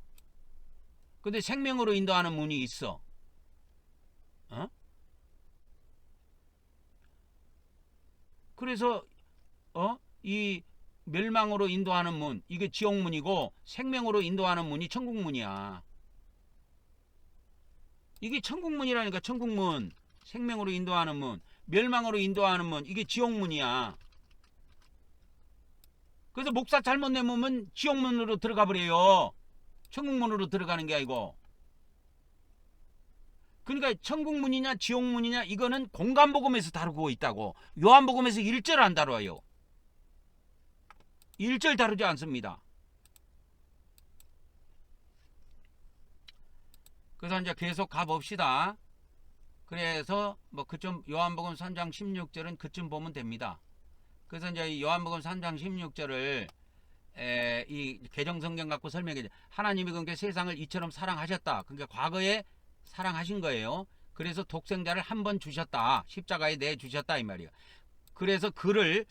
[SPEAKER 1] 근데 생명으로 인도하는 문이 있어. 어? 그래서 이 멸망으로 인도하는 문, 이게 지옥문이고 생명으로 인도하는 문이 천국문이야. 이게 천국문이라니까. 천국문. 생명으로 인도하는 문, 멸망으로 인도하는 문, 이게 지옥문이야. 그래서 목사 잘못 내면 지옥문으로 들어가 버려요. 천국문으로 들어가는 게 아니고. 그러니까 천국문이냐 지옥문이냐 이거는 공간복음에서 다루고 있다고. 요한복음에서 1절 안 다뤄요. 1절 다루지 않습니다. 그래서 이제 계속 가봅시다. 그래서 뭐 그쯤 요한복음 3장 16절은 그쯤 보면 됩니다. 그래서 이제 요한복음 3장 16절을 이 개정성경 갖고 설명해. 하나님이 그러니까 세상을 이처럼 사랑하셨다. 그러니까 과거에 사랑하신 거예요. 그래서 독생자를 한 번 주셨다. 십자가에 내주셨다 이 말이에요. 그래서 그를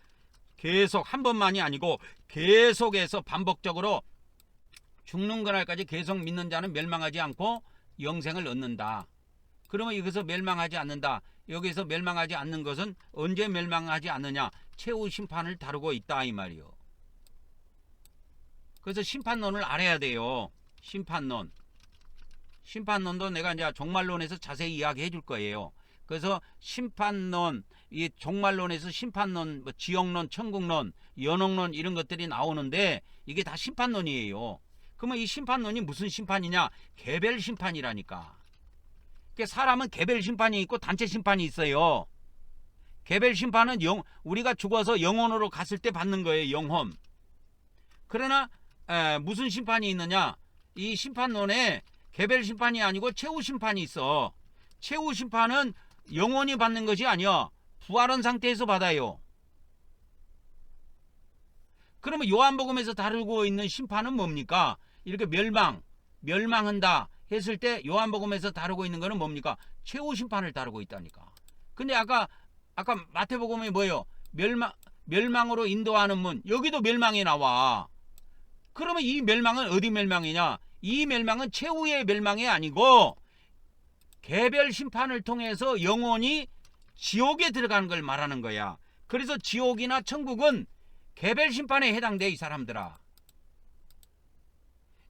[SPEAKER 1] 계속 한 번만이 아니고 계속해서 반복적으로 죽는 그날까지 계속 믿는 자는 멸망하지 않고 영생을 얻는다. 그러면 여기서 멸망하지 않는다. 여기서 멸망하지 않는 것은 언제 멸망하지 않느냐? 최후 심판을 다루고 있다 이 말이요. 그래서 심판론을 알아야 돼요. 심판론. 심판론도 내가 이제 종말론에서 자세히 이야기해 줄 거예요. 그래서 심판론, 이 종말론에서 심판론, 뭐 지옥론, 천국론, 연옥론 이런 것들이 나오는데 이게 다 심판론이에요. 그러면 이 심판론이 무슨 심판이냐? 개별 심판이라니까. 그러니까 사람은 개별 심판이 있고 단체 심판이 있어요. 개별 심판은 우리가 죽어서 영혼으로 갔을 때 받는 거예요. 영혼. 그러나 무슨 심판이 있느냐? 이 심판론에 개별 심판이 아니고 최후 심판이 있어. 최후 심판은 영혼이 받는 것이 아니야. 부활한 상태에서 받아요. 그러면 요한복음에서 다루고 있는 심판은 뭡니까? 이렇게 멸망한다 했을 때 요한복음에서 다루고 있는 거는 뭡니까? 최후 심판을 다루고 있다니까. 근데 아까 마태복음이 뭐예요? 멸망으로 인도하는 문. 여기도 멸망이 나와. 그러면 이 멸망은 어디 멸망이냐? 이 멸망은 최후의 멸망이 아니고 개별 심판을 통해서 영혼이 지옥에 들어가는 걸 말하는 거야. 그래서 지옥이나 천국은 개별 심판에 해당돼 이 사람들아.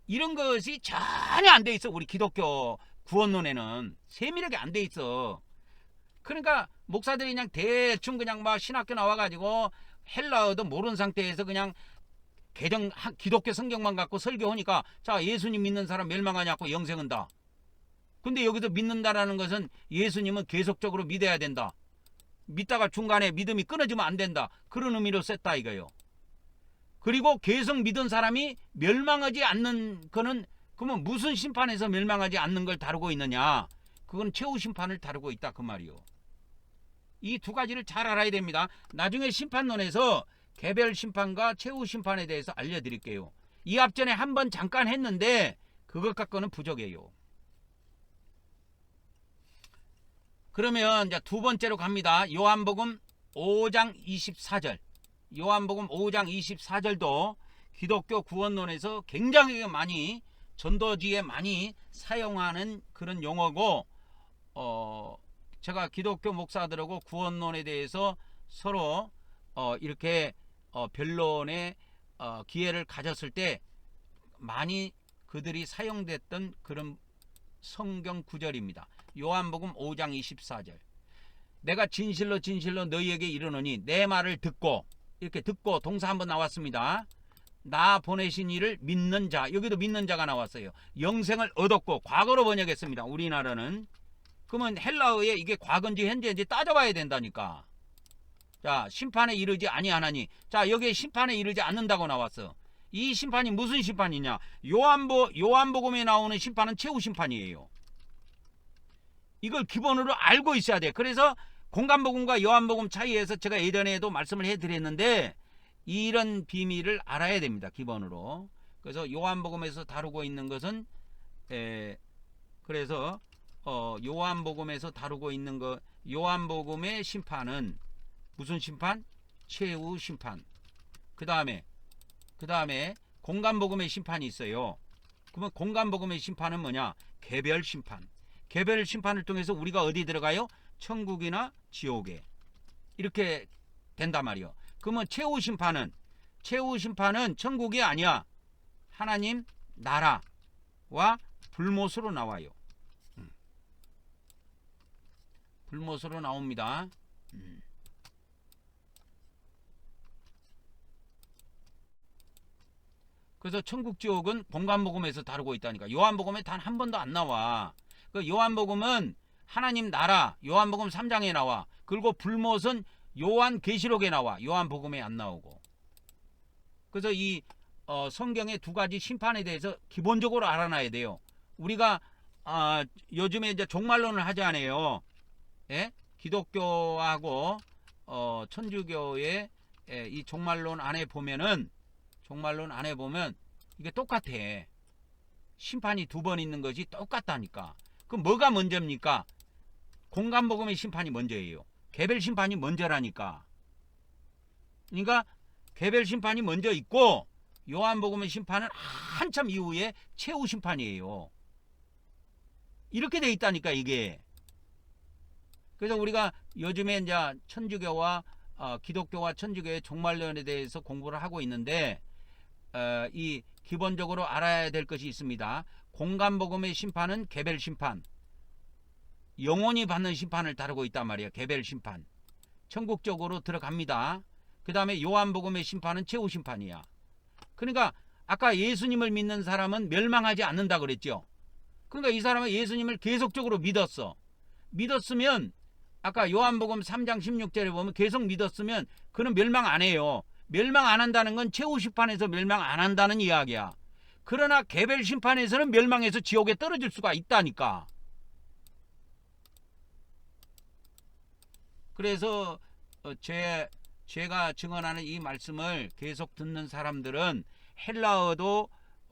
[SPEAKER 1] 이런 것이 전혀 안 돼 있어. 우리 기독교 구원론에는 세밀하게 안 돼 있어. 그러니까 목사들이 그냥 대충 그냥 막 신학교 나와가지고 헬라어도 모르는 상태에서 그냥 기독교 성경만 갖고 설교하니까 자 예수님 믿는 사람 멸망하냐고 영생한다. 근데 여기서 믿는다라는 것은 예수님은 계속적으로 믿어야 된다. 믿다가 중간에 믿음이 끊어지면 안 된다. 그런 의미로 썼다 이거요. 그리고 계속 믿은 사람이 멸망하지 않는 거는 그러면 무슨 심판에서 멸망하지 않는 걸 다루고 있느냐? 그건 최후 심판을 다루고 있다 그 말이요. 이 두 가지를 잘 알아야 됩니다. 나중에 심판론에서 개별 심판과 최후 심판에 대해서 알려드릴게요. 이 앞전에 한번 잠깐 했는데 그것 갖고는 부족해요. 그러면 이제 두 번째로 갑니다. 요한복음 5장 24절. 요한복음 5장 24절도 기독교 구원론에서 굉장히 많이 전도지에 많이 사용하는 그런 용어고 제가 기독교 목사들하고 구원론에 대해서 서로 이렇게 변론의 기회를 가졌을 때 많이 그들이 사용됐던 그런 성경 구절입니다. 요한복음 5장 24절. 내가 진실로 너희에게 이르노니 내 말을 듣고, 이렇게 듣고 동사 한번 나왔습니다. 나 보내신 이를 믿는 자. 여기도 믿는 자가 나왔어요. 영생을 얻었고, 과거로 번역했습니다. 우리나라는. 그러면 헬라어에 이게 과거인지 현재인지 따져봐야 된다니까. 자, 심판에 이르지 아니하나니. 자, 여기에 심판에 이르지 않는다고 나왔어. 이 심판이 무슨 심판이냐? 요한복음에 나오는 심판은 최후 심판이에요. 이걸 기본으로 알고 있어야 돼. 그래서 공간복음과 요한복음 차이에서 제가 예전에도 말씀을 해드렸는데 이런 비밀을 알아야 됩니다. 기본으로. 그래서 요한복음에서 다루고 있는 것은 그래서 요한복음에서 다루고 있는 거, 요한복음의 심판은 무슨 심판? 최후 심판. 그 다음에 공간복음의 심판이 있어요. 그러면 공간복음의 심판은 뭐냐? 개별 심판. 개별 심판을 통해서 우리가 어디 들어가요? 천국이나 지옥에. 이렇게 된단 말이요. 그러면 최후 심판은 천국이 아니야. 하나님 나라와 불못으로 나와요. 불못으로 나옵니다. 그래서 천국 지옥은 공간복음에서 다루고 있다니까. 요한복음에 단 한 번도 안 나와. 그 요한복음은 하나님 나라, 요한복음 3장에 나와. 그리고 불못은 요한계시록에 나와. 요한복음에 안 나오고. 그래서 이 성경의 두 가지 심판에 대해서 기본적으로 알아놔야 돼요. 우리가 요즘에 이제 종말론을 하잖아요. 예? 기독교하고 천주교의 이 종말론 안에 보면 이게 똑같아. 심판이 두 번 있는 것이 똑같다니까. 그럼 뭐가 먼저입니까? 공간복음의 심판이 먼저예요. 개별 심판이 먼저라니까. 그러니까 개별 심판이 먼저 있고 요한복음의 심판은 한참 이후에 최후 심판이에요. 이렇게 돼 있다니까 이게. 그래서 우리가 요즘에 이제 천주교와 기독교와 천주교의 종말론에 대해서 공부를 하고 있는데 이 기본적으로 알아야 될 것이 있습니다. 공간복음의 심판은 개별 심판, 영혼이 받는 심판을 다루고 있단 말이에요. 개별 심판. 천국적으로 들어갑니다. 그 다음에 요한복음의 심판은 최후 심판이야. 그러니까 아까 예수님을 믿는 사람은 멸망하지 않는다 그랬죠. 그러니까 이 사람은 예수님을 계속적으로 믿었으면 아까 요한복음 3장 16절에 보면 계속 믿었으면 그는 멸망 안 해요. 멸망 안 한다는 건 최후 심판에서 멸망 안 한다는 이야기야. 그러나 개별 심판에서는 멸망해서 지옥에 떨어질 수가 있다니까. 그래서 제가 증언하는 이 말씀을 계속 듣는 사람들은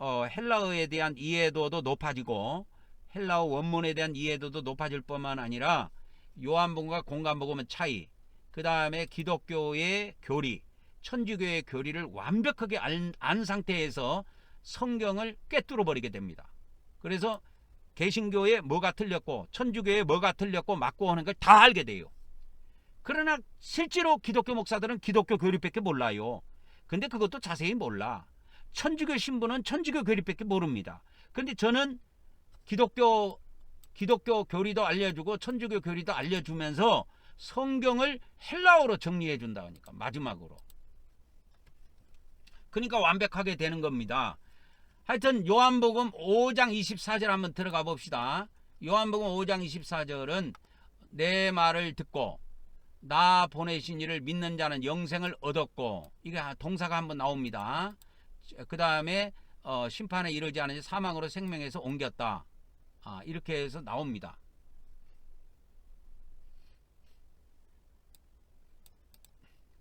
[SPEAKER 1] 헬라어에 대한 이해도도 높아지고 헬라어 원문에 대한 이해도도 높아질 뿐만 아니라 요한복음과 공간복음의 차이, 그 다음에 기독교의 교리, 천주교의 교리를 완벽하게 안 상태에서 성경을 꿰뚫어 버리게 됩니다. 그래서 개신교에 뭐가 틀렸고 천주교에 뭐가 틀렸고 맞고 하는 걸 다 알게 돼요. 그러나 실제로 기독교 목사들은 기독교 교리밖에 몰라요. 근데 그것도 자세히 몰라. 천주교 신부는 천주교 교리밖에 모릅니다. 근데 저는 기독교 교리도 알려주고 천주교 교리도 알려주면서 성경을 헬라어로 정리해 준다니까. 마지막으로. 그러니까 완벽하게 되는 겁니다. 하여튼 요한복음 5장 24절 한번 들어가 봅시다. 요한복음 5장 24절은 내 말을 듣고 나 보내신 이를 믿는 자는 영생을 얻었고, 이게 동사가 한번 나옵니다. 그 다음에 심판에 이르지 않으니 사망으로 생명에서 옮겼다. 이렇게 해서 나옵니다.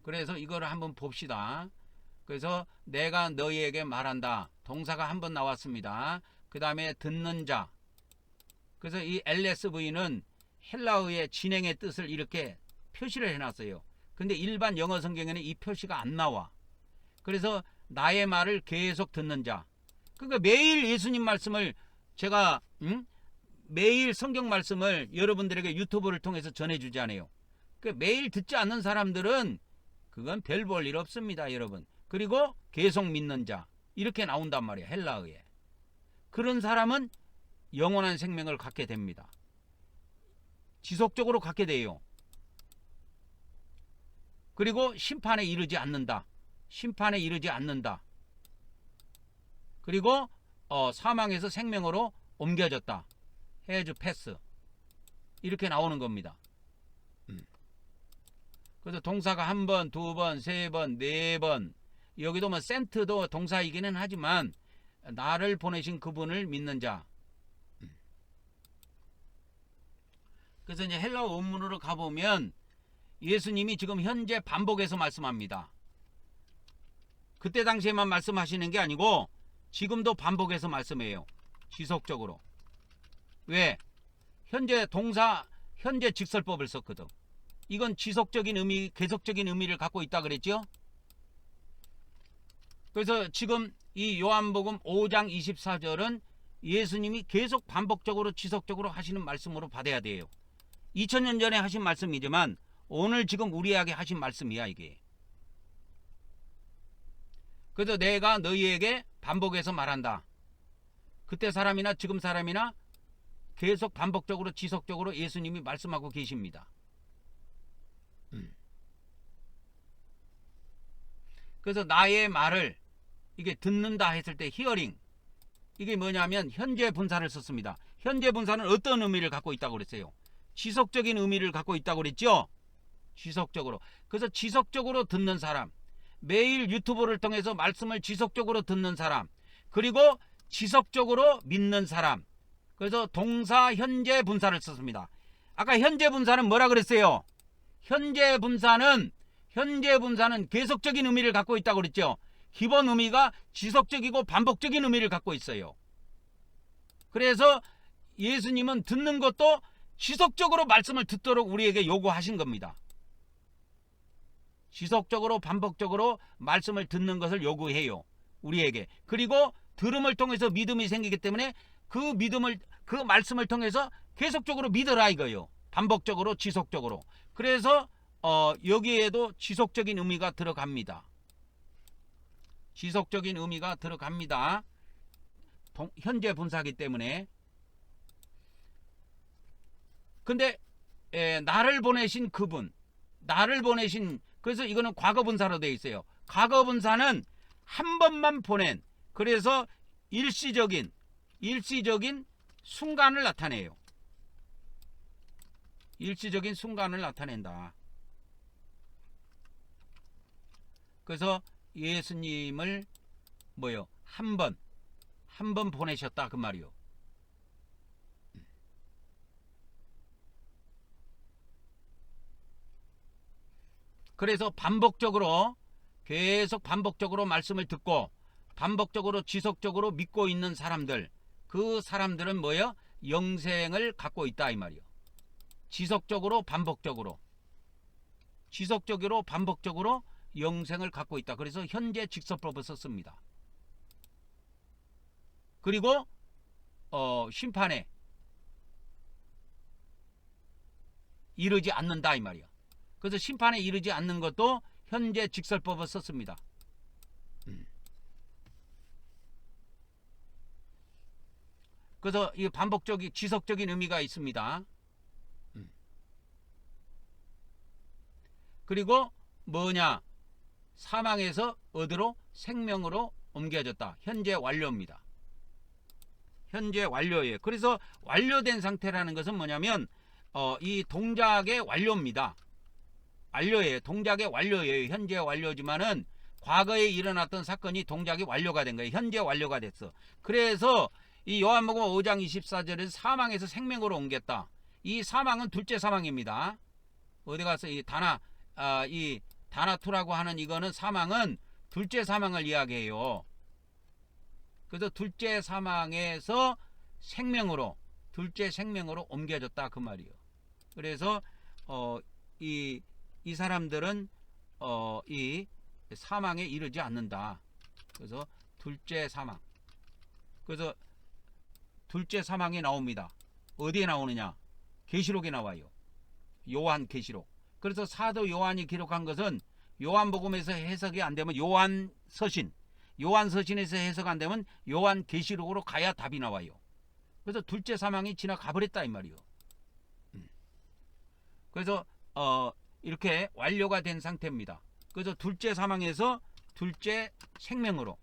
[SPEAKER 1] 그래서 이거를 한번 봅시다. 그래서 내가 너희에게 말한다. 동사가 한번 나왔습니다. 그 다음에 듣는 자. 그래서 이 LSV는 헬라어의 진행의 뜻을 이렇게 표시를 해놨어요. 근데 일반 영어 성경에는 이 표시가 안 나와. 그래서 나의 말을 계속 듣는 자. 그러니까 매일 예수님 말씀을 제가 매일 성경 말씀을 여러분들에게 유튜브를 통해서 전해주잖아요. 그러니까 매일 듣지 않는 사람들은 그건 별 볼 일 없습니다, 여러분. 그리고 계속 믿는 자. 이렇게 나온단 말이에요, 헬라어에. 그런 사람은 영원한 생명을 갖게 됩니다. 지속적으로 갖게 돼요. 그리고 심판에 이르지 않는다. 심판에 이르지 않는다. 그리고 사망에서 생명으로 옮겨졌다. 해즈 패스. 이렇게 나오는 겁니다. 그래서 동사가 한 번, 두 번, 세 번, 네 번. 여기도 뭐 센트도 동사이기는 하지만 나를 보내신 그분을 믿는 자. 그래서 이제 헬라어 원문으로 가보면 예수님이 지금 현재 반복해서 말씀합니다. 그때 당시에만 말씀하시는 게 아니고 지금도 반복해서 말씀해요. 지속적으로. 왜? 현재 동사, 현재 직설법을 썼거든. 이건 지속적인 의미, 계속적인 의미를 갖고 있다 그랬죠? 그래서 지금 이 요한복음 5장 24절은 예수님이 계속 반복적으로 지속적으로 하시는 말씀으로 받아야 돼요. 2000년 전에 하신 말씀이지만 오늘 지금 우리에게 하신 말씀이야 이게. 그래서 내가 너희에게 반복해서 말한다. 그때 사람이나 지금 사람이나 계속 반복적으로 지속적으로 예수님이 말씀하고 계십니다. 그래서 나의 말을 이게 듣는다 했을 때 히어링, 이게 뭐냐면 현재 분사를 썼습니다. 현재 분사는 어떤 의미를 갖고 있다고 그랬어요? 지속적인 의미를 갖고 있다고 그랬죠? 지속적으로. 그래서 지속적으로 듣는 사람, 매일 유튜브를 통해서 말씀을 지속적으로 듣는 사람, 그리고 지속적으로 믿는 사람. 그래서 동사 현재 분사를 썼습니다. 아까 현재 분사는 뭐라 그랬어요? 현재 분사는 계속적인 의미를 갖고 있다고 그랬죠? 기본 의미가 지속적이고 반복적인 의미를 갖고 있어요. 그래서 예수님은 듣는 것도 지속적으로 말씀을 듣도록 우리에게 요구하신 겁니다. 지속적으로 반복적으로 말씀을 듣는 것을 요구해요. 우리에게. 그리고 들음을 통해서 믿음이 생기기 때문에 그 말씀을 통해서 계속적으로 믿으라 이거예요. 반복적으로 지속적으로. 그래서 여기에도 지속적인 의미가 들어갑니다. 지속적인 의미가 들어갑니다. 현재 분사기 때문에. 근데 나를 보내신 그분, 그래서 이거는 과거 분사로 되어 있어요. 과거 분사는 한 번만 보낸, 그래서 일시적인 순간을 나타내요. 일시적인 순간을 나타낸다. 그래서 예수님을 한 번 보내셨다 그 말이요. 그래서 계속 반복적으로 말씀을 듣고 반복적으로 지속적으로 믿고 있는 사람들, 그 사람들은 영생을 갖고 있다 이 말이요. 지속적으로 반복적으로 영생을 갖고 있다. 그래서 현재 직설법을 썼습니다. 그리고 심판에 이르지 않는다 이 말이야. 그래서 심판에 이르지 않는 것도 현재 직설법을 썼습니다. 그래서 이 지속적인 의미가 있습니다. 그리고 사망에서 어디로? 생명으로 옮겨졌다. 현재 완료입니다. 현재 완료예요. 그래서 완료된 상태라는 것은 뭐냐면 이 동작의 완료입니다. 완료예요. 동작의 완료예요. 현재 완료지만은 과거에 일어났던 사건이 동작이 완료가 된 거예요. 현재 완료가 됐어. 그래서 이 요한복음 5장 24절에서 사망에서 생명으로 옮겼다. 이 사망은 둘째 사망입니다. 어디 가서 이 다나투라고 하는 이거는 사망은 둘째 사망을 이야기해요. 그래서 둘째 사망에서 둘째 생명으로 옮겨졌다 그 말이에요. 그래서 이 사람들은 이 사망에 이르지 않는다. 그래서 둘째 사망. 그래서 둘째 사망이 나옵니다. 어디에 나오느냐? 계시록에 나와요. 요한 계시록. 그래서 사도 요한이 기록한 것은 요한복음에서 해석이 안 되면 요한서신에서 해석 안 되면 요한 계시록으로 가야 답이 나와요. 그래서 둘째 사망이 지나가 버렸다 이 말이요. 그래서 이렇게 완료가 된 상태입니다. 그래서 둘째 사망에서 둘째 생명으로.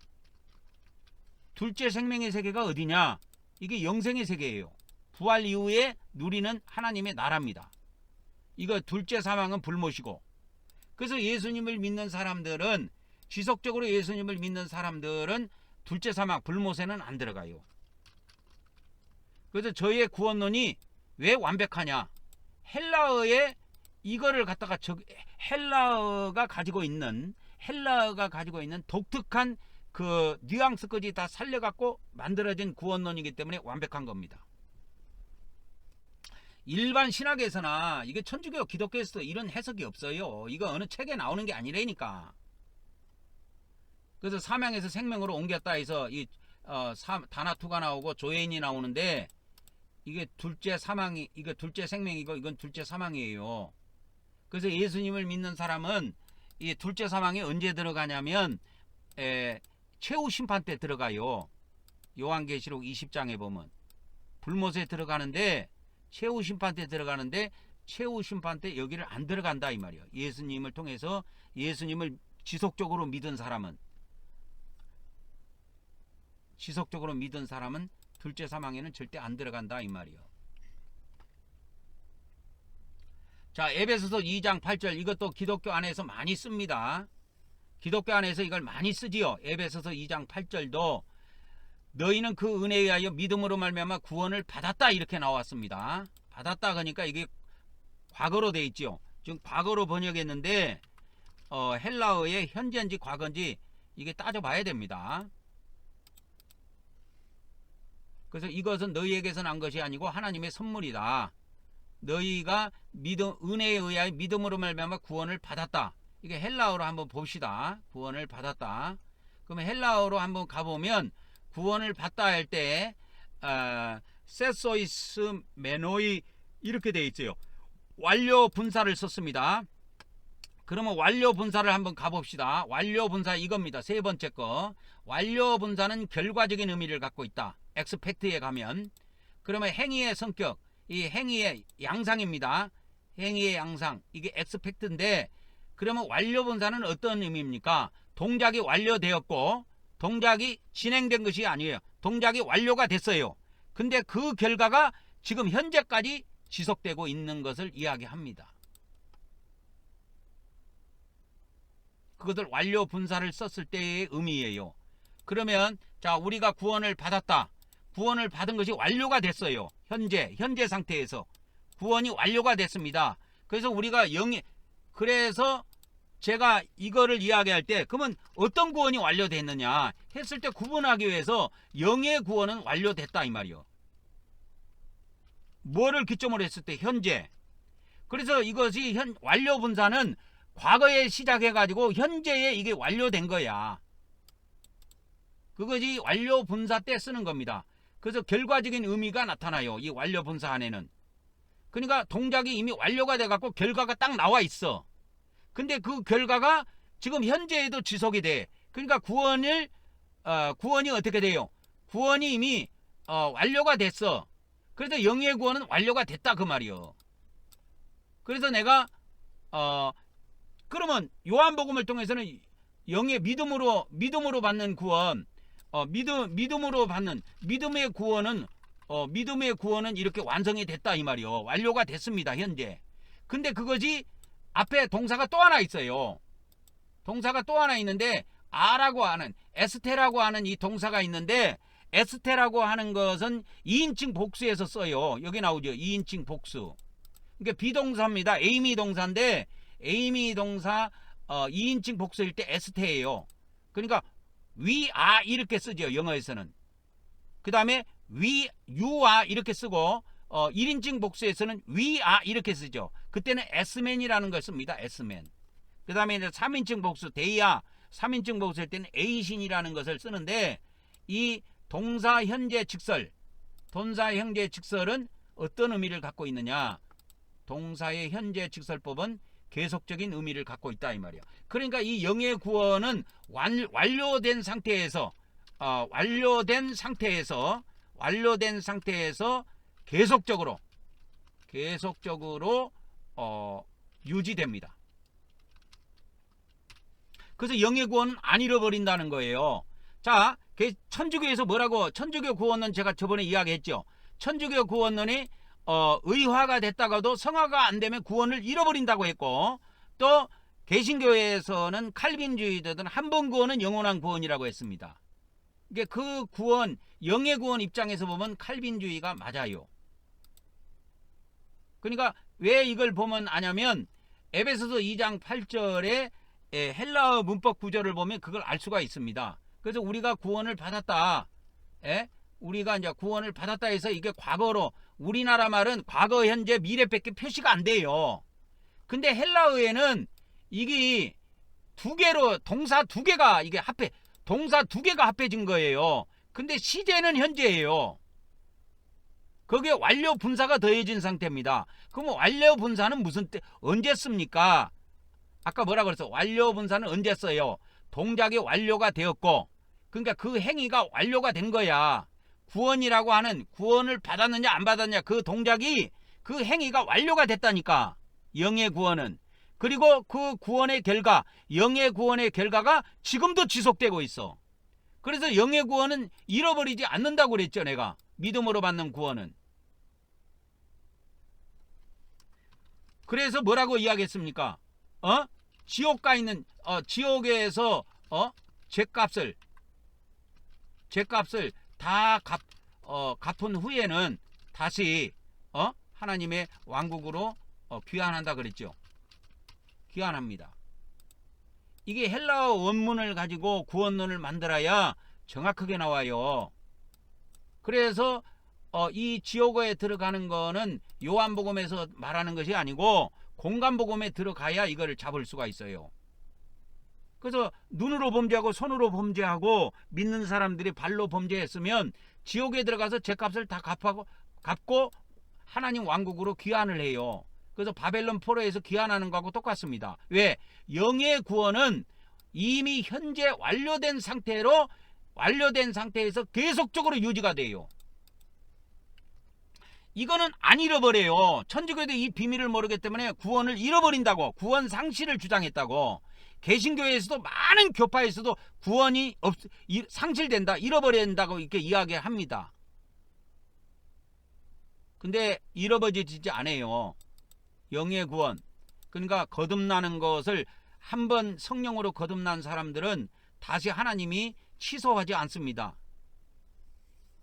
[SPEAKER 1] 둘째 생명의 세계가 어디냐? 이게 영생의 세계예요. 부활 이후에 누리는 하나님의 나라입니다. 이거 둘째 사망은 불못이고, 그래서 예수님을 믿는 사람들은, 지속적으로 예수님을 믿는 사람들은 둘째 사망 불못에는 안 들어가요. 그래서 저의 구원론이 왜 완벽하냐? 헬라어에 이거를 갖다가 헬라어가 가지고 있는 독특한 그 뉘앙스까지 다 살려갖고 만들어진 구원론이기 때문에 완벽한 겁니다. 일반 신학에서나 이게 천주교 기독교에서도 이런 해석이 없어요. 이거 어느 책에 나오는 게 아니라니까. 그래서 사망에서 생명으로 옮겼다 해서 이 다나투가 나오고 조혜인이 나오는데, 이게 둘째 사망이, 이거 둘째 생명이고 이건 둘째 사망이에요. 그래서 예수님을 믿는 사람은 이 둘째 사망이 언제 들어가냐면 최후 심판 때 들어가요. 요한계시록 20장에 보면 불못에 들어가는데, 최후 심판 때 들어가는데, 최후 심판 때 여기를 안 들어간다 이 말이에요. 예수님을 통해서, 예수님을 지속적으로 믿은 사람은 둘째 사망에는 절대 안 들어간다 이 말이에요. 자, 에베소서 2장 8절, 이것도 기독교 안에서 많이 씁니다. 기독교 안에서 이걸 많이 쓰지요. 에베소서 2장 8절도 너희는 그 은혜에 의하여 믿음으로 말미암아 구원을 받았다 이렇게 나왔습니다. 받았다 그러니까 이게 과거로 돼 있죠. 지금 과거로 번역했는데 헬라어의 현재인지 과거인지 이게 따져봐야 됩니다. 그래서 이것은 너희에게서 난 것이 아니고 하나님의 선물이다. 너희가 은혜에 의하여 믿음으로 말미암아 구원을 받았다. 이게 헬라어로 한번 봅시다. 구원을 받았다. 그러면 헬라어로 한번 가보면 구원을 받다 할 때 세소이스 메노이 이렇게 되어 있어요. 완료 분사를 썼습니다. 그러면 완료 분사를 한번 가봅시다. 완료 분사 이겁니다. 세 번째 거. 완료 분사는 결과적인 의미를 갖고 있다. 엑스펙트에 가면. 그러면 행위의 성격, 이 행위의 양상입니다. 행위의 양상, 이게 엑스펙트인데, 그러면 완료 분사는 어떤 의미입니까? 동작이 완료되었고 동작이 진행된 것이 아니에요. 동작이 완료가 됐어요. 근데 그 결과가 지금 현재까지 지속되고 있는 것을 이야기합니다. 그것을 완료 분사를 썼을 때의 의미예요. 그러면 자, 우리가 구원을 받았다. 구원을 받은 것이 완료가 됐어요. 현재 상태에서 구원이 완료가 됐습니다. 그래서 우리가 그래서 제가 이거를 이야기할 때 그러면 어떤 구원이 완료됐느냐 했을 때 구분하기 위해서 영의 구원은 완료됐다 이 말이요. 뭐를 기점으로 했을 때 현재. 그래서 이것이 완료 분사는 과거에 시작해가지고 현재에 이게 완료된 거야. 그것이 완료 분사 때 쓰는 겁니다. 그래서 결과적인 의미가 나타나요. 이 완료 분사 안에는. 그러니까 동작이 이미 완료가 돼갖고 결과가 딱 나와 있어. 근데 그 결과가 지금 현재에도 지속이 돼. 그러니까 구원이 어떻게 돼요? 구원이 이미 완료가 됐어. 그래서 영의 구원은 완료가 됐다 그 말이요. 그래서 내가 그러면 요한복음을 통해서는 영의 믿음으로 받는 구원, 믿음으로 받는 믿음의 구원은 이렇게 완성이 됐다 이 말이요. 완료가 됐습니다 현재. 근데 그것이 앞에 동사가 또 하나 있어요. 동사가 또 하나 있는데 아라고 하는 에스테라고 하는 이 동사가 있는데, 에스테라고 하는 것은 2인칭 복수에서 써요. 여기 나오죠. 2인칭 복수. 그러니까 비동사입니다. 에이미 동사인데 에이미 동사 2인칭 복수일 때 에스테예요. 그러니까 we are 이렇게 쓰죠. 영어에서는. 그 다음에 you are 이렇게 쓰고 1인칭 복수에서는 we are 이렇게 쓰죠. 그때는 sman이라는 걸 씁니다. sman. 그 다음에 이제 3인칭 복수 they are 3인칭 복수일 때는 a신이라는 것을 쓰는데, 이 동사 현재 직설은 어떤 의미를 갖고 있느냐? 동사의 현재 직설법은 계속적인 의미를 갖고 있다 이 말이야. 그러니까 이 영의 구원은 완료된 상태에서 계속적으로 유지됩니다. 그래서 영의 구원은 안 잃어버린다는 거예요. 자, 천주교에서 뭐라고, 천주교 구원론 제가 저번에 이야기했죠. 천주교 구원론이 의화가 됐다가도 성화가 안 되면 구원을 잃어버린다고 했고, 또 개신교에서는 칼빈주의자들은 한 번 구원은 영원한 구원이라고 했습니다. 이게 그 구원, 영의 구원 입장에서 보면 칼빈주의가 맞아요. 그러니까 왜 이걸 보면 아냐면 에베소서 2장 8절에 헬라어 문법 구절을 보면 그걸 알 수가 있습니다. 그래서 우리가 구원을 받았다. 우리가 이제 구원을 받았다 해서 이게 과거로, 우리나라 말은 과거, 현재, 미래밖에 표시가 안 돼요. 근데 헬라어에는 이게 두 개로, 동사 두 개가 이게 동사 두 개가 합해진 거예요. 근데 시제는 현재예요. 거기에 완료 분사가 더해진 상태입니다. 그럼 완료 분사는 언제 씁니까? 아까 뭐라 그랬어? 완료 분사는 언제 써요? 동작이 완료가 되었고, 그러니까 그 행위가 완료가 된 거야. 구원이라고 하는, 구원을 받았느냐 안 받았느냐, 그 동작이, 그 행위가 완료가 됐다니까. 영의 구원은. 그리고 그 구원의 결과, 영의 구원의 결과가 지금도 지속되고 있어. 그래서 영의 구원은 잃어버리지 않는다고 그랬죠, 내가. 믿음으로 받는 구원은. 그래서 뭐라고 이야기했습니까? 지옥 가 있는, 지옥에서 죄값을 다 갚은 후에는 다시 하나님의 왕국으로 귀환한다 그랬죠. 귀환합니다. 이게 헬라어 원문을 가지고 구원론을 만들어야 정확하게 나와요. 그래서 이 지옥에 들어가는 거는 요한복음에서 말하는 것이 아니고 공간복음에 들어가야 이걸 잡을 수가 있어요. 그래서 눈으로 범죄하고 손으로 범죄하고 믿는 사람들이 발로 범죄했으면 지옥에 들어가서 죄값을 다 갚고 하나님 왕국으로 귀환을 해요. 그래서 바벨론 포로에서 귀환하는 거하고 똑같습니다. 왜? 영의 구원은 이미 현재 완료된 상태에서 계속적으로 유지가 돼요. 이거는 안 잃어버려요. 천주교도 이 비밀을 모르기 때문에 구원을 잃어버린다고, 구원 상실을 주장했다고. 개신교에서도 많은 교파에서도 구원이 상실된다, 잃어버린다고 이렇게 이야기합니다. 근데 잃어버리지 않아요. 영의 구원. 그러니까 거듭나는 것을 한번 성령으로 거듭난 사람들은 다시 하나님이 취소하지 않습니다.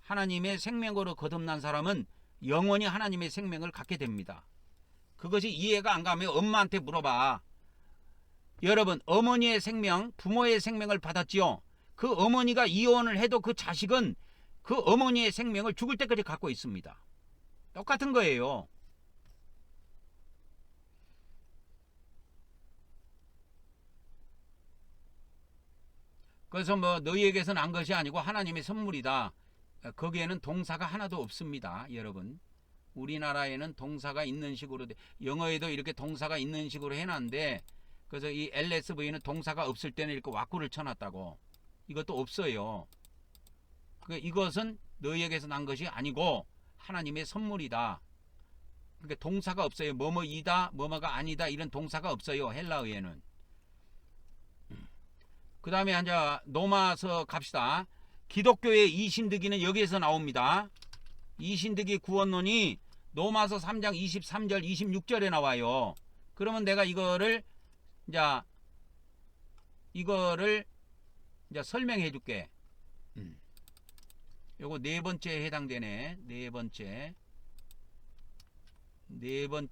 [SPEAKER 1] 하나님의 생명으로 거듭난 사람은 영원히 하나님의 생명을 갖게 됩니다. 그것이 이해가 안 가면 엄마한테 물어봐. 여러분, 어머니의 생명, 부모의 생명을 받았지요. 그 어머니가 이혼을 해도 그 자식은 그 어머니의 생명을 죽을 때까지 갖고 있습니다. 똑같은 거예요. 그래서 뭐 너희에게서 난 것이 아니고 하나님의 선물이다. 거기에는 동사가 하나도 없습니다. 여러분, 우리나라에는 동사가 있는 식으로, 영어에도 이렇게 동사가 있는 식으로 해놨는데, 그래서 이 LSV는 동사가 없을 때는 이렇게 왁구를 쳐놨다고. 이것도 없어요. 이것은 너희에게서 난 것이 아니고 하나님의 선물이다. 그러니까 동사가 없어요. 뭐뭐이다, 뭐뭐가 아니다, 이런 동사가 없어요. 헬라어에는. 그 다음에 이제 로마서 갑시다. 기독교의 이신득이는 여기에서 나옵니다. 이신득이 구원론이 로마서 3장 23절 26절에 나와요. 그러면 내가 이거를 이제 설명해 줄게. 요거 네 번째에 해당되네. 네 번째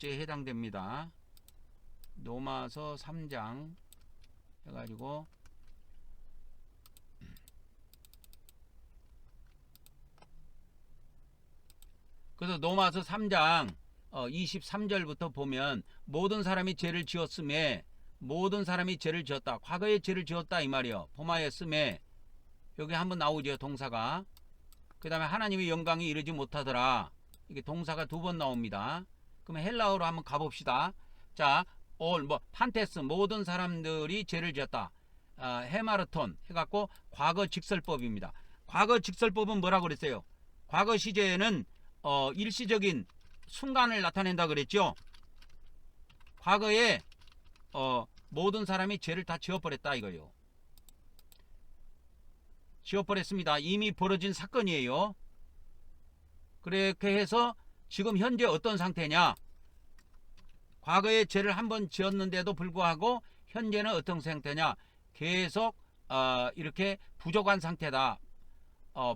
[SPEAKER 1] 해당됩니다. 로마서 3장 해가지고 그래서 로마서 3장 23절부터 보면 모든 사람이 죄를 지었음에, 모든 사람이 죄를 지었다. 과거에 죄를 지었다 이 말이요. 범하였음에, 여기 한번 나오죠, 동사가. 그 다음에 하나님의 영광이 이르지 못하더라. 이게 동사가 두 번 나옵니다. 그러면 헬라어로 한번 가봅시다. 자, 판테스, 모든 사람들이 죄를 지었다. 헤마르톤 해갖고 과거 직설법입니다. 과거 직설법은 뭐라고 그랬어요? 과거 시제에는 일시적인 순간을 나타낸다 그랬죠. 과거에 모든 사람이 죄를 다 지어버렸다 이거예요. 지어버렸습니다. 이미 벌어진 사건이에요. 그렇게 해서 지금 현재 어떤 상태냐? 과거에 죄를 한번 지었는데도 불구하고 현재는 어떤 상태냐? 계속 이렇게 부족한 상태다.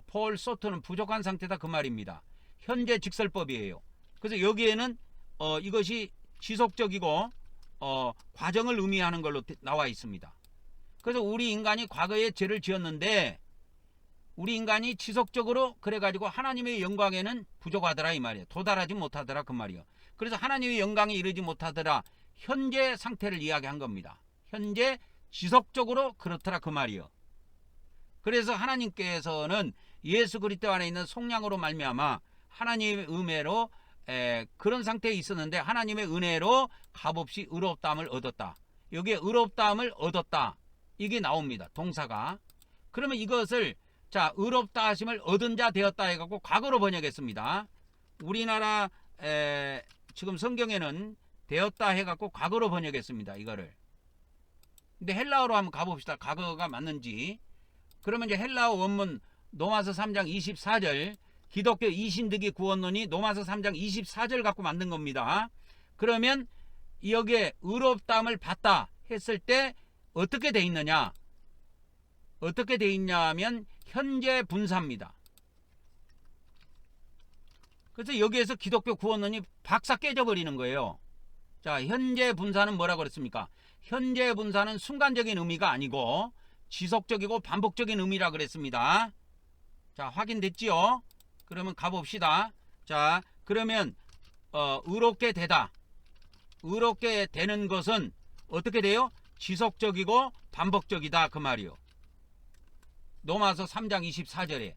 [SPEAKER 1] 폴 소트는 부족한 상태다 그 말입니다. 현재 직설법이에요. 그래서 여기에는 이것이 지속적이고 과정을 의미하는 걸로 나와 있습니다. 그래서 우리 인간이 과거에 죄를 지었는데 우리 인간이 지속적으로 그래가지고 하나님의 영광에는 부족하더라 이 말이에요. 도달하지 못하더라 그 말이에요. 그래서 하나님의 영광에 이르지 못하더라. 현재 상태를 이야기한 겁니다. 현재 지속적으로 그렇더라 그 말이에요. 그래서 하나님께서는 예수 그리스도 안에 있는 속량으로 말미암아 하나님의 은혜로 그런 상태에 있었는데 하나님의 은혜로 값없이 의롭다함을 얻었다. 여기에 의롭다함을 얻었다. 이게 나옵니다. 동사가. 그러면 이것을 자 의롭다 하심을 얻은 자 되었다 해갖고 과거로 번역했습니다. 우리나라 지금 성경에는 되었다 해갖고 과거로 번역했습니다. 이거를. 근데 헬라어로 한번 가봅시다. 과거가 맞는지. 그러면 이제 헬라어 원문 로마서 3장 24절 기독교 이신득이 구원론이 로마서 3장 24절 갖고 만든 겁니다. 그러면 여기에 의롭다함을 받다 했을 때 어떻게 돼 있느냐? 어떻게 돼 있냐면 현재 분사입니다. 그래서 여기에서 기독교 구원론이 박사 깨져버리는 거예요. 자, 현재 분사는 뭐라고 그랬습니까? 현재 분사는 순간적인 의미가 아니고 지속적이고 반복적인 의미라 그랬습니다. 자, 확인됐지요? 그러면 가봅시다. 자, 그러면 의롭게 되다. 의롭게 되는 것은 어떻게 돼요? 지속적이고 반복적이다 그 말이요. 로마서 3장 24절에.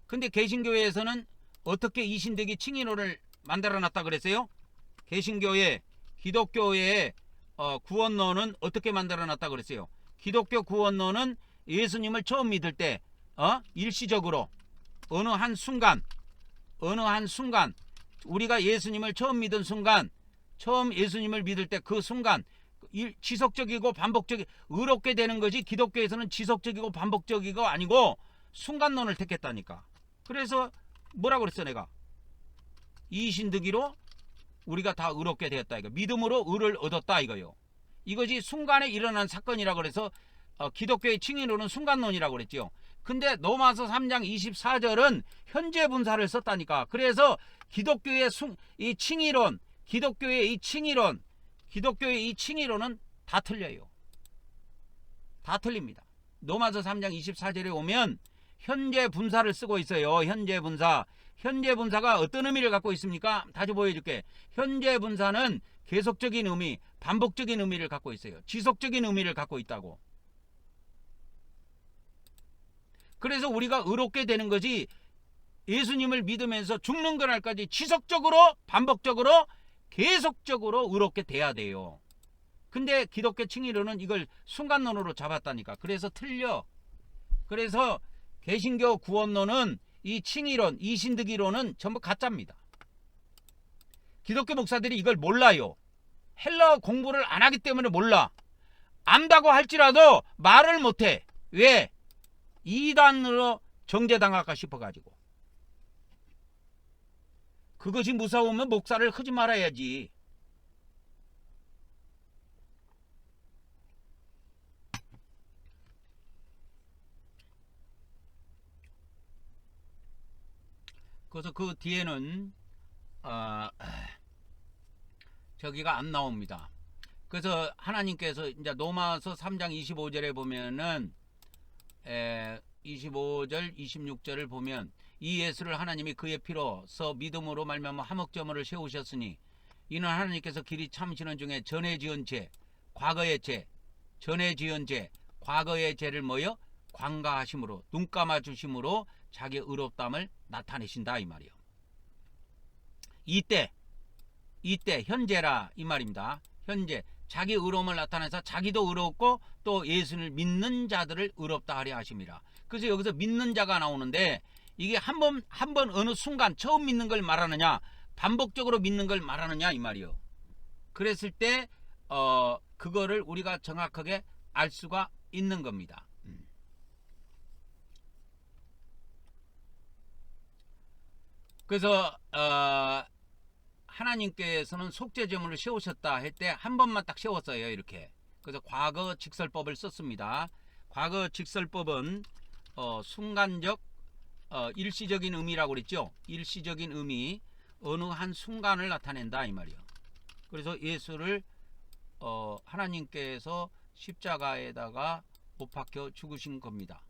[SPEAKER 1] 근데 개신교회에서는 어떻게 이신되기 칭의론을 만들어놨다 그랬어요? 개신교회, 기독교회의 구원론은 어떻게 만들어놨다 그랬어요? 기독교 구원론은 예수님을 처음 믿을 때 일시적으로 어느 한 순간 우리가 예수님을 처음 믿은 순간 처음 예수님을 믿을 때 그 순간 지속적이고 반복적이 의롭게 되는 것이 기독교에서는 지속적이고 반복적이고 아니고 순간론을 택했다니까. 그래서 뭐라고 그랬어 내가? 이신득이로 우리가 다 의롭게 되었다 이거. 믿음으로 의를 얻었다 이거요. 이것이 순간에 일어난 사건이라고 그래서 기독교의 칭의론은 순간론이라고 그랬죠. 근데 로마서 3장 24절은 현재 분사를 썼다니까. 그래서 기독교의 이 칭의론, 기독교의 이 칭의론은 다 틀려요. 다 틀립니다. 로마서 3장 24절에 오면 현재 분사를 쓰고 있어요. 현재 분사. 현재 분사가 어떤 의미를 갖고 있습니까? 다시 보여줄게. 현재 분사는 계속적인 의미, 반복적인 의미를 갖고 있어요. 지속적인 의미를 갖고 있다고. 그래서 우리가 의롭게 되는 것이 예수님을 믿으면서 죽는 그날까지 지속적으로 반복적으로 계속적으로 의롭게 돼야 돼요. 근데 기독교 칭의론은 이걸 순간론으로 잡았다니까. 그래서 틀려. 그래서 개신교 구원론은 이 칭의론, 이신득이론은 전부 가짜입니다. 기독교 목사들이 이걸 몰라요. 헬라어 공부를 안 하기 때문에 몰라. 안다고 할지라도 말을 못해. 왜? 이단으로 정죄당할까 싶어가지고. 그것이 무서우면 목사를 하지 말아야지. 그래서 그 뒤에는 저기가 안 나옵니다. 그래서 하나님께서 이제 로마서 3장 25절에 보면은 25절 26절을 보면 이 예수를 하나님이 그의 피로서 믿음으로 말미암아 화목제물을 세우셨으니 이는 하나님께서 길이 참으시는 중에 전에 지은 죄, 과거의 죄, 전에 지은 죄, 과거의 죄를 뭐요? 관가하심으로 눈 감아 주심으로 자기의 의롭다함을 나타내신다 이 말이요. 이때 현재라 이 말입니다. 현재 자기 의로움을 나타내서 자기도 의롭고 또 예수를 믿는 자들을 의롭다 하려 하심이라. 그래서 여기서 믿는 자가 나오는데 이게 한 번 어느 순간 처음 믿는 걸 말하느냐 반복적으로 믿는 걸 말하느냐 이 말이요. 그랬을 때 그거를 우리가 정확하게 알 수가 있는 겁니다. 그래서 하나님께서는 속죄제물을 세우셨다 할 때 한 번만 딱 세웠어요. 이렇게 그래서 과거 직설법을 썼습니다. 과거 직설법은 순간적 일시적인 의미라고 그랬죠. 일시적인 의미, 어느 한 순간을 나타낸다 이 말이요. 그래서 예수를 하나님께서 십자가에다가 못 박혀 죽으신 겁니다.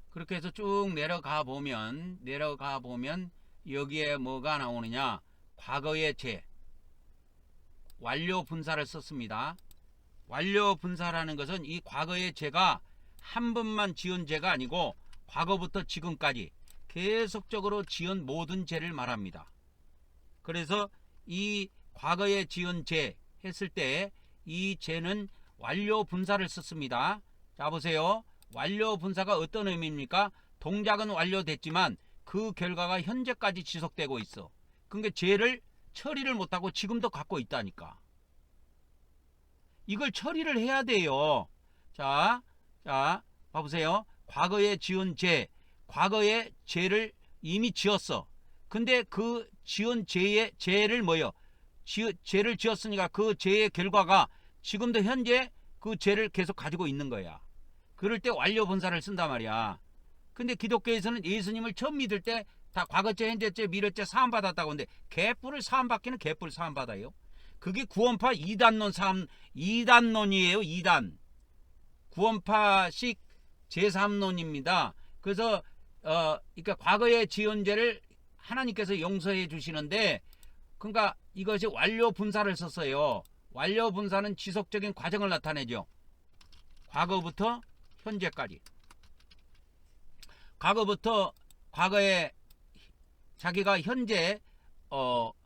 [SPEAKER 1] 그렇게 해서 쭉 내려가 보면 여기에 뭐가 나오느냐, 과거의 죄, 완료 분사를 썼습니다. 완료 분사라는 것은 이 과거의 죄가 한 번만 지은 죄가 아니고 과거부터 지금까지 계속적으로 지은 모든 죄를 말합니다. 그래서 이 과거에 지은 죄 했을 때 이 죄는 완료 분사를 썼습니다. 자 보세요. 완료 분사가 어떤 의미입니까? 동작은 완료됐지만 그 결과가 현재까지 지속되고 있어. 그러니까 죄를 처리를 못하고 지금도 갖고 있다니까. 이걸 처리를 해야 돼요. 자 봐보세요. 과거에 지은 죄, 과거에 죄를 이미 지었어. 근데 그 지은 죄를 뭐요? 죄를 지었으니까 그 죄의 결과가 지금도 현재 그 죄를 계속 가지고 있는 거야. 그럴 때 완료 분사를 쓴단 말이야. 근데 기독교에서는 예수님을 처음 믿을 때 다 과거죄, 현재죄, 미래죄 사함받았다고 하는데 개뿔을 사함받기는 개뿔 사함받아요. 그게 구원파 2단론이에요. 2단. 구원파식 제3론입니다. 그래서 그러니까 과거의 지은 죄를 하나님께서 용서해 주시는데, 그러니까 이것이 완료 분사를 썼어요. 완료 분사는 지속적인 과정을 나타내죠. 과거부터 현재까지. 과거에 자기가 현재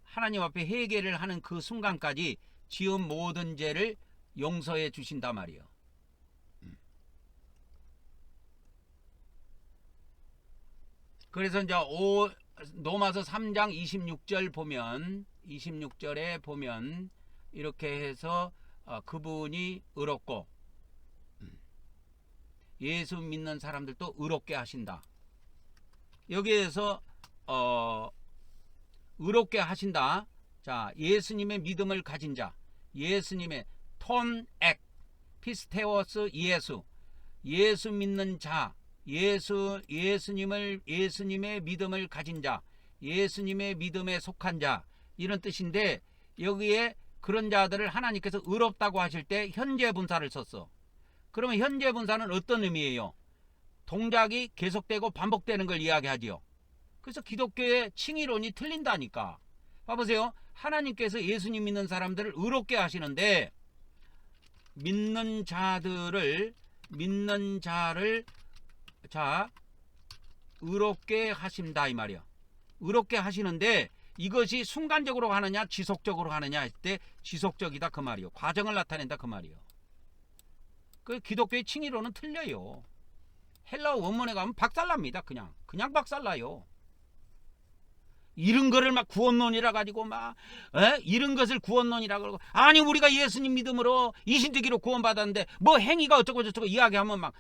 [SPEAKER 1] 하나님 앞에 회개를 하는 그 순간까지 지은 모든 죄를 용서해 주신단 말이에요. 그래서 이제 로마서 3장 26절에 보면 이렇게 해서 그분이 의롭고 예수 믿는 사람들도 의롭게 하신다. 여기에서 의롭게 하신다. 자, 예수님의 믿음을 가진 자, 예수님의 톤액 피스테오스 예수 믿는 자, 예수님의 믿음을 가진 자, 예수님의 믿음에 속한 자, 이런 뜻인데, 여기에 그런 자들을 하나님께서 의롭다고 하실 때 현재 분사를 썼어. 그러면 현재 분사는 어떤 의미예요? 동작이 계속되고 반복되는 걸 이야기하지요. 그래서 기독교의 칭의론이 틀린다니까. 봐보세요. 하나님께서 예수님 믿는 사람들을 의롭게 하시는데, 믿는 자를 의롭게 하신다 이 말이야. 의롭게 하시는데 이것이 순간적으로 하느냐 지속적으로 하느냐 할 때 지속적이다 그 말이요. 과정을 나타낸다 그 말이요. 그 기독교의 칭의론은 틀려요. 헬라어 원문에 가면 박살납니다. 그냥 박살나요. 이런 거를 막 구원론이라 가지고 이런 것을 구원론이라 그러고, 아니 우리가 예수님 믿음으로 이신되기로 구원받았는데 뭐 행위가 어쩌고 저쩌고 이야기하면 막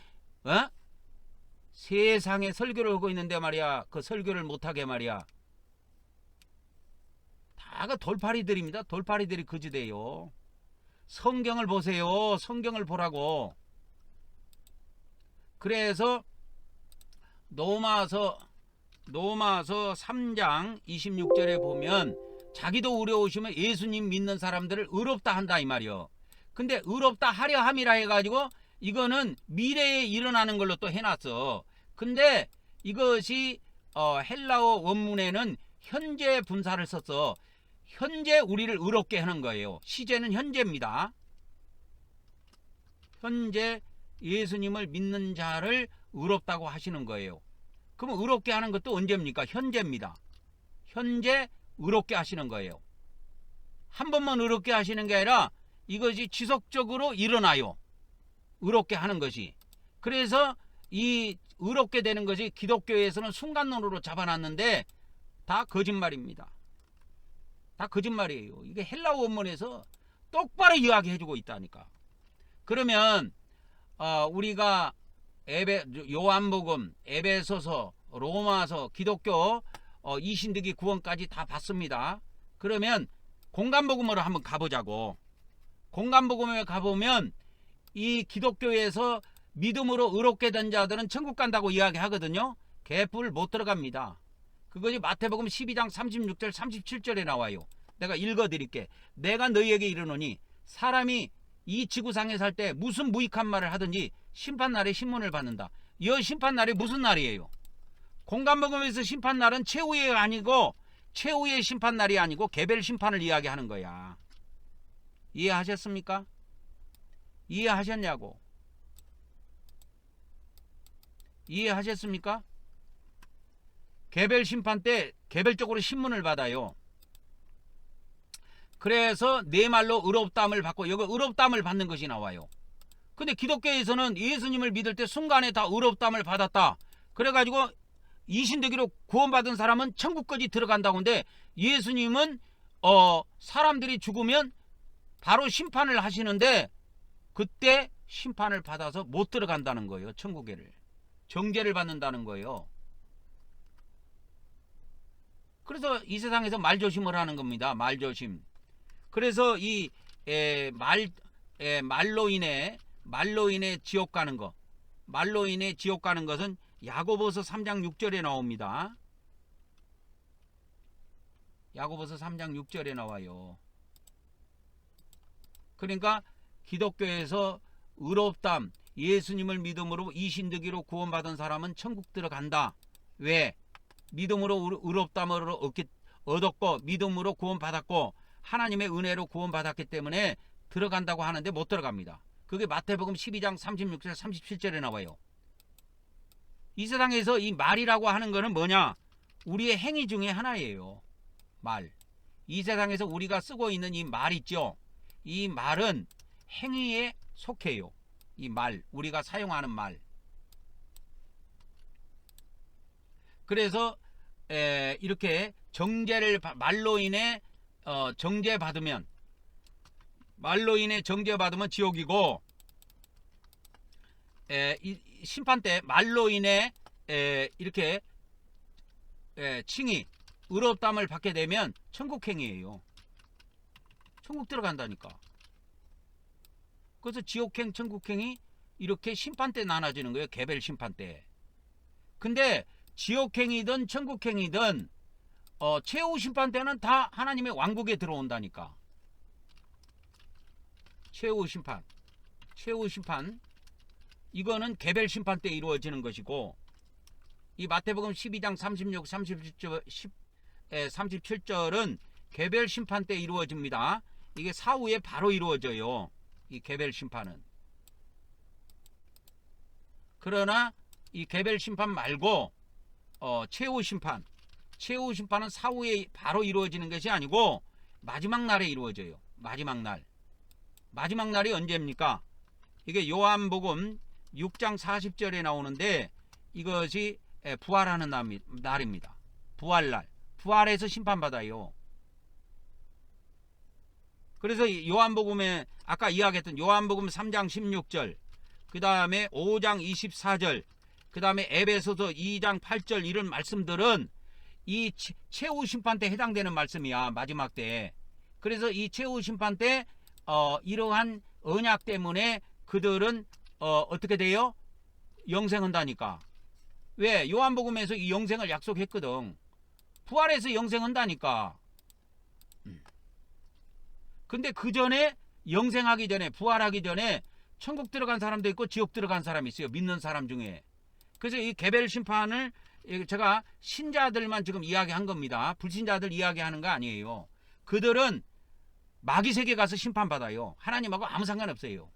[SPEAKER 1] 세상에 설교를 하고 있는데 말이야, 그 설교를 못하게 말이야. 다 그 돌파리들입니다. 돌파리들이 거지돼요. 성경을 보세요. 성경을 보라고. 그래서 로마서 3장 26절에 보면 자기도 어려우시면 예수님 믿는 사람들을 의롭다 한다 이 말이요. 근데 의롭다 하려 함이라 해가지고 이거는 미래에 일어나는 걸로 또 해놨어. 근데 이것이 헬라어 원문에는 현재 분사를 썼어. 현재 우리를 의롭게 하는 거예요. 시제는 현재입니다. 현재 예수님을 믿는 자를 의롭다고 하시는 거예요. 그럼 의롭게 하는 것도 언제입니까? 현재입니다. 현재 의롭게 하시는 거예요. 한 번만 의롭게 하시는 게 아니라 이것이 지속적으로 일어나요. 의롭게 하는 것이. 그래서 이 의롭게 되는 것이 기독교에서는 순간론으로 잡아놨는데 다 거짓말입니다. 다 거짓말이에요. 이게 헬라어 원문에서 똑바로 이야기해주고 있다니까. 그러면 우리가 요한복음, 에베소서, 로마서, 기독교 이신득이 구원까지 다 봤습니다. 그러면 공간복음으로 한번 가보자고. 공간복음에 가보면 이 기독교에서 믿음으로 의롭게 된 자들은 천국 간다고 이야기하거든요. 개뿔 못 들어갑니다. 그것이 마태복음 12장 36절 37절에 나와요. 내가 읽어드릴게. 내가 너희에게 이르노니 사람이 이 지구상에 살 때 무슨 무익한 말을 하든지 심판날에 신문을 받는다. 이 심판날이 무슨 날이에요? 공간복음에서 심판날은 최후의 아니고 최후의 심판날이 아니고 개별 심판을 이야기하는 거야. 이해하셨습니까? 이해하셨냐고. 이해하셨습니까? 개별 심판 때 개별적으로 신문을 받아요. 그래서 내 말로 의롭다함을 받고 여기 의롭다함을 받는 것이 나와요. 근데 기독교에서는 예수님을 믿을 때 순간에 다 의롭다함을 받았다. 그래가지고 이신되기로 구원받은 사람은 천국까지 들어간다고 하는데 예수님은 사람들이 죽으면 바로 심판을 하시는데 그때 심판을 받아서 못 들어간다는 거예요. 천국에를. 정죄를 받는다는 거예요. 그래서 이 세상에서 말조심을 하는 겁니다. 말조심. 그래서 이 말로 인해 지옥 가는 거, 말로 인해 지옥 가는 것은 야고보서 3장 6절에 나옵니다. 야고보서 3장 6절에 나와요. 그러니까 기독교에서 의롭담, 예수님을 믿음으로 이신되기로 구원받은 사람은 천국 들어간다. 왜? 믿음으로 의롭담을 얻었고 믿음으로 구원받았고 하나님의 은혜로 구원받았기 때문에 들어간다고 하는데 못 들어갑니다. 그게 마태복음 12장 36절 37절에 나와요. 이 세상에서 이 말이라고 하는 거는 뭐냐? 우리의 행위 중에 하나예요. 말. 이 세상에서 우리가 쓰고 있는 이 말 있죠? 이 말은 행위에 속해요. 이 말, 우리가 사용하는 말. 그래서 이렇게 정죄를 말로 인해 정죄받으면 지옥이고 심판 때 말로 인해 이렇게 칭의 의롭담을 받게 되면 천국행이에요. 천국 들어간다니까. 그래서 지옥행 천국행이 이렇게 심판 때 나눠지는 거예요. 개별 심판 때. 근데 지옥행이든 천국행이든 최후 심판 때는 다 하나님의 왕국에 들어온다니까. 최후 심판 이거는 개별 심판 때 이루어지는 것이고 이 마태복음 12장 36, 37절은 개별 심판 때 이루어집니다. 이게 사후에 바로 이루어져요. 이 개별 심판은. 그러나 이 개별 심판 말고 최후 심판은 사후에 바로 이루어지는 것이 아니고 마지막 날에 이루어져요. 마지막 날이 언제입니까? 이게 요한복음 6장 40절에 나오는데 이것이 부활하는 날입니다. 부활날. 부활해서 심판받아요. 그래서 요한복음에 아까 이야기했던 요한복음 3장 16절, 그 다음에 5장 24절, 그 다음에 에베소서 2장 8절 이런 말씀들은 이 최후 심판 때 해당되는 말씀이야. 마지막 때. 그래서 이 최후 심판 때 이러한 언약 때문에 그들은 어떻게 돼요? 영생한다니까. 왜? 요한복음에서 이 영생을 약속했거든. 부활해서 영생한다니까. 근데 그 전에 영생하기 전에 부활하기 전에 천국 들어간 사람도 있고 지옥 들어간 사람이 있어요. 믿는 사람 중에. 그래서 이 개별 심판을 제가 신자들만 지금 이야기한 겁니다. 불신자들 이야기하는 거 아니에요. 그들은 마귀 세계 가서 심판받아요. 하나님하고 아무 상관없어요.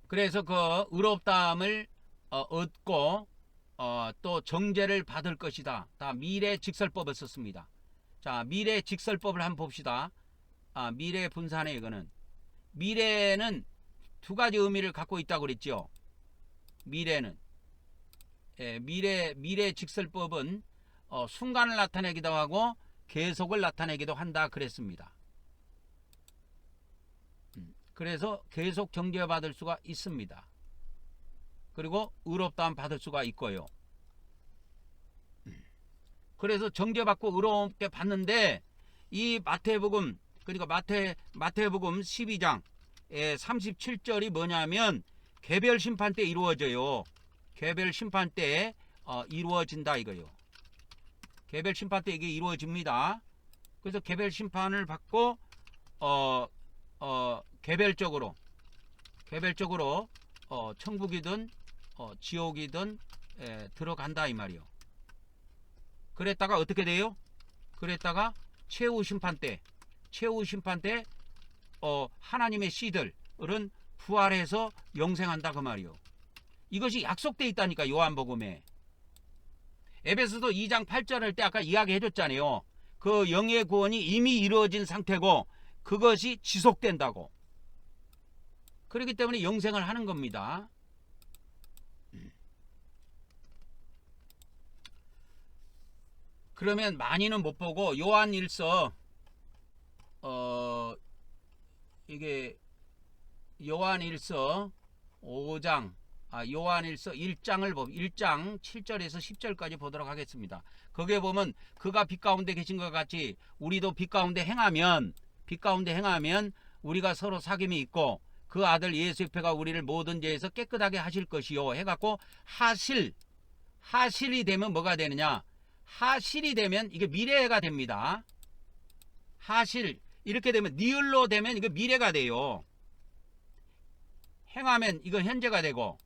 [SPEAKER 1] 그래서 그 의롭다함을 얻고 또 정죄를 받을 것이다. 다 미래 직설법을 썼습니다. 자, 미래 직설법을 한번 봅시다. 미래 분산에 이거는 미래는 두 가지 의미를 갖고 있다고 그랬죠. 미래는 미래 직설법은 순간을 나타내기도 하고 계속을 나타내기도 한다 그랬습니다. 그래서 계속 정죄받을 수가 있습니다. 그리고 의롭다함 받을 수가 있고요. 그래서 정죄받고 의롭게 받는데 이 마태복음, 그러니까 마태복음 12장 37절이 뭐냐면 개별 심판 때 이루어져요. 개별 심판 때 이루어진다 이거요. 개별 심판 때 이게 이루어집니다. 그래서 개별 심판을 받고 개별적으로 천국이든 지옥이든 들어간다 이 말이요. 그랬다가 어떻게 돼요? 그랬다가 최후 심판 때 하나님의 씨들은 부활해서 영생한다 그 말이요. 이것이 약속돼 있다니까 요한복음에. 에베소서 2장 8절을 때 아까 이야기해 줬잖아요. 그 영의 구원이 이미 이루어진 상태고 그것이 지속된다고. 그렇기 때문에 영생을 하는 겁니다. 그러면 많이는 못 보고 요한일서 이게 요한일서 5장 요한일서 1장 7절에서 10절까지 보도록 하겠습니다. 거기에 보면 그가 빛 가운데 계신 것 같이 우리도 빛 가운데 행하면 우리가 서로 사귐이 있고 그 아들 예수의 피가 우리를 모든 죄에서 깨끗하게 하실 것이요 해갖고 하실이 되면 뭐가 되느냐? 하실이 되면 이게 미래가 됩니다. 하실 이렇게 되면 니을로 되면 이거 미래가 돼요. 행하면 이거 현재가 되고,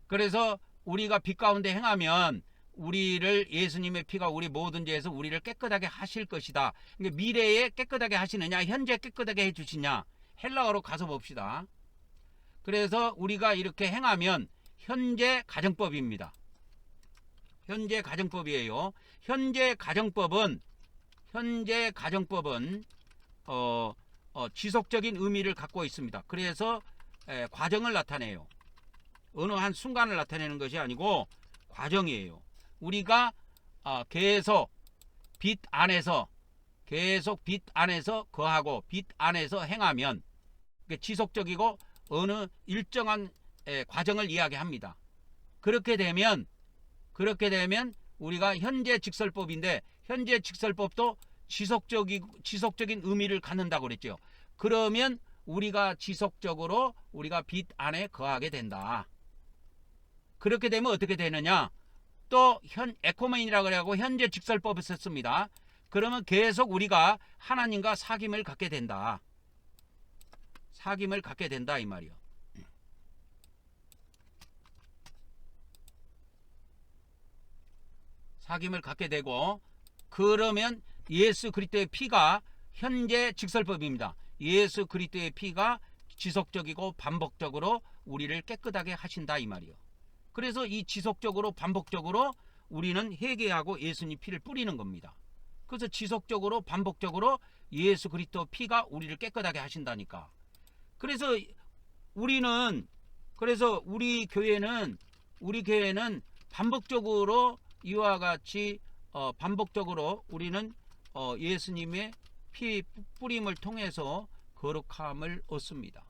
[SPEAKER 1] 그래서 우리가 빛 가운데 행하면 우리를 예수님의 피가 우리 모든 죄에서 우리를 깨끗하게 하실 것이다. 그러니까 미래에 깨끗하게 하시느냐 현재 깨끗하게 해주시냐 헬라어로 가서 봅시다. 그래서 우리가 이렇게 행하면 현재 가정법입니다. 현재 가정법이에요. 현재 가정법은 지속적인 의미를 갖고 있습니다. 그래서 과정을 나타내요. 어느 한 순간을 나타내는 것이 아니고 과정이에요. 우리가 계속 빛 안에서 거하고 빛 안에서 행하면 지속적이고 어느 일정한 과정을 이야기합니다. 그렇게 되면 우리가 현재 직설법인데 현재 직설법도 지속적인 의미를 갖는다고 그랬죠. 그러면 우리가 지속적으로 우리가 빛 안에 거하게 된다. 그렇게 되면 어떻게 되느냐? 또 에코멘이라고 하고 현재 직설법을 썼습니다. 그러면 계속 우리가 하나님과 사귐을 갖게 된다. 사귐을 갖게 된다 이 말이요. 사귐을 갖게 되고, 그러면 예수 그리스도의 피가 현재 직설법입니다. 예수 그리스도의 피가 지속적이고 반복적으로 우리를 깨끗하게 하신다 이 말이요. 그래서 이 지속적으로 반복적으로 우리는 회개하고 예수님 피를 뿌리는 겁니다. 그래서 지속적으로 반복적으로 예수 그리스도 피가 우리를 깨끗하게 하신다니까. 그래서 우리 교회는 반복적으로 이와 같이 반복적으로 우리는 예수님의 피 뿌림을 통해서 거룩함을 얻습니다.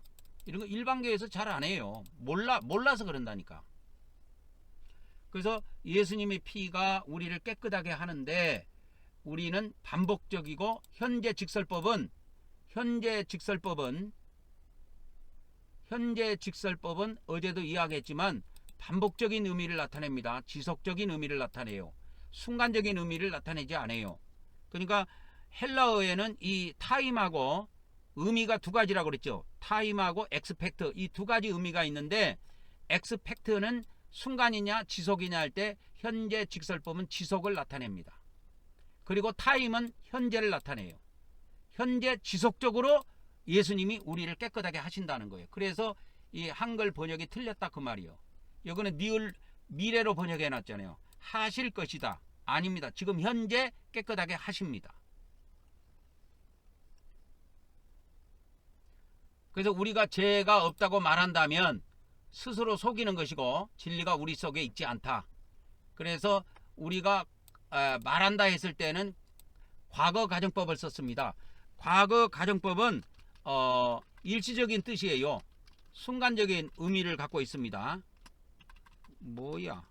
[SPEAKER 1] 이런 거 일반교회에서 잘 안 해요. 몰라서 그런다니까. 그래서 예수님의 피가 우리를 깨끗하게 하는데 우리는 반복적이고 현재 직설법은 어제도 이야기했지만 반복적인 의미를 나타냅니다. 지속적인 의미를 나타내요. 순간적인 의미를 나타내지 않아요. 그러니까 헬라어에는 이 타임하고 의미가 두 가지라고 그랬죠. 타임하고 엑스펙트 이 두 가지 의미가 있는데 엑스펙트는 순간이냐 지속이냐 할 때 현재 직설법은 지속을 나타냅니다. 그리고 타임은 현재를 나타내요. 현재 지속적으로 예수님이 우리를 깨끗하게 하신다는 거예요. 그래서 이 한글 번역이 틀렸다 그 말이요. 여기는 미래로 번역해 놨잖아요. 하실 것이다. 아닙니다. 지금 현재 깨끗하게 하십니다. 그래서 우리가 죄가 없다고 말한다면 스스로 속이는 것이고 진리가 우리 속에 있지 않다. 그래서 우리가 말한다 했을 때는 과거 가정법을 썼습니다. 과거 가정법은 일시적인 뜻이에요. 순간적인 의미를 갖고 있습니다. 뭐야?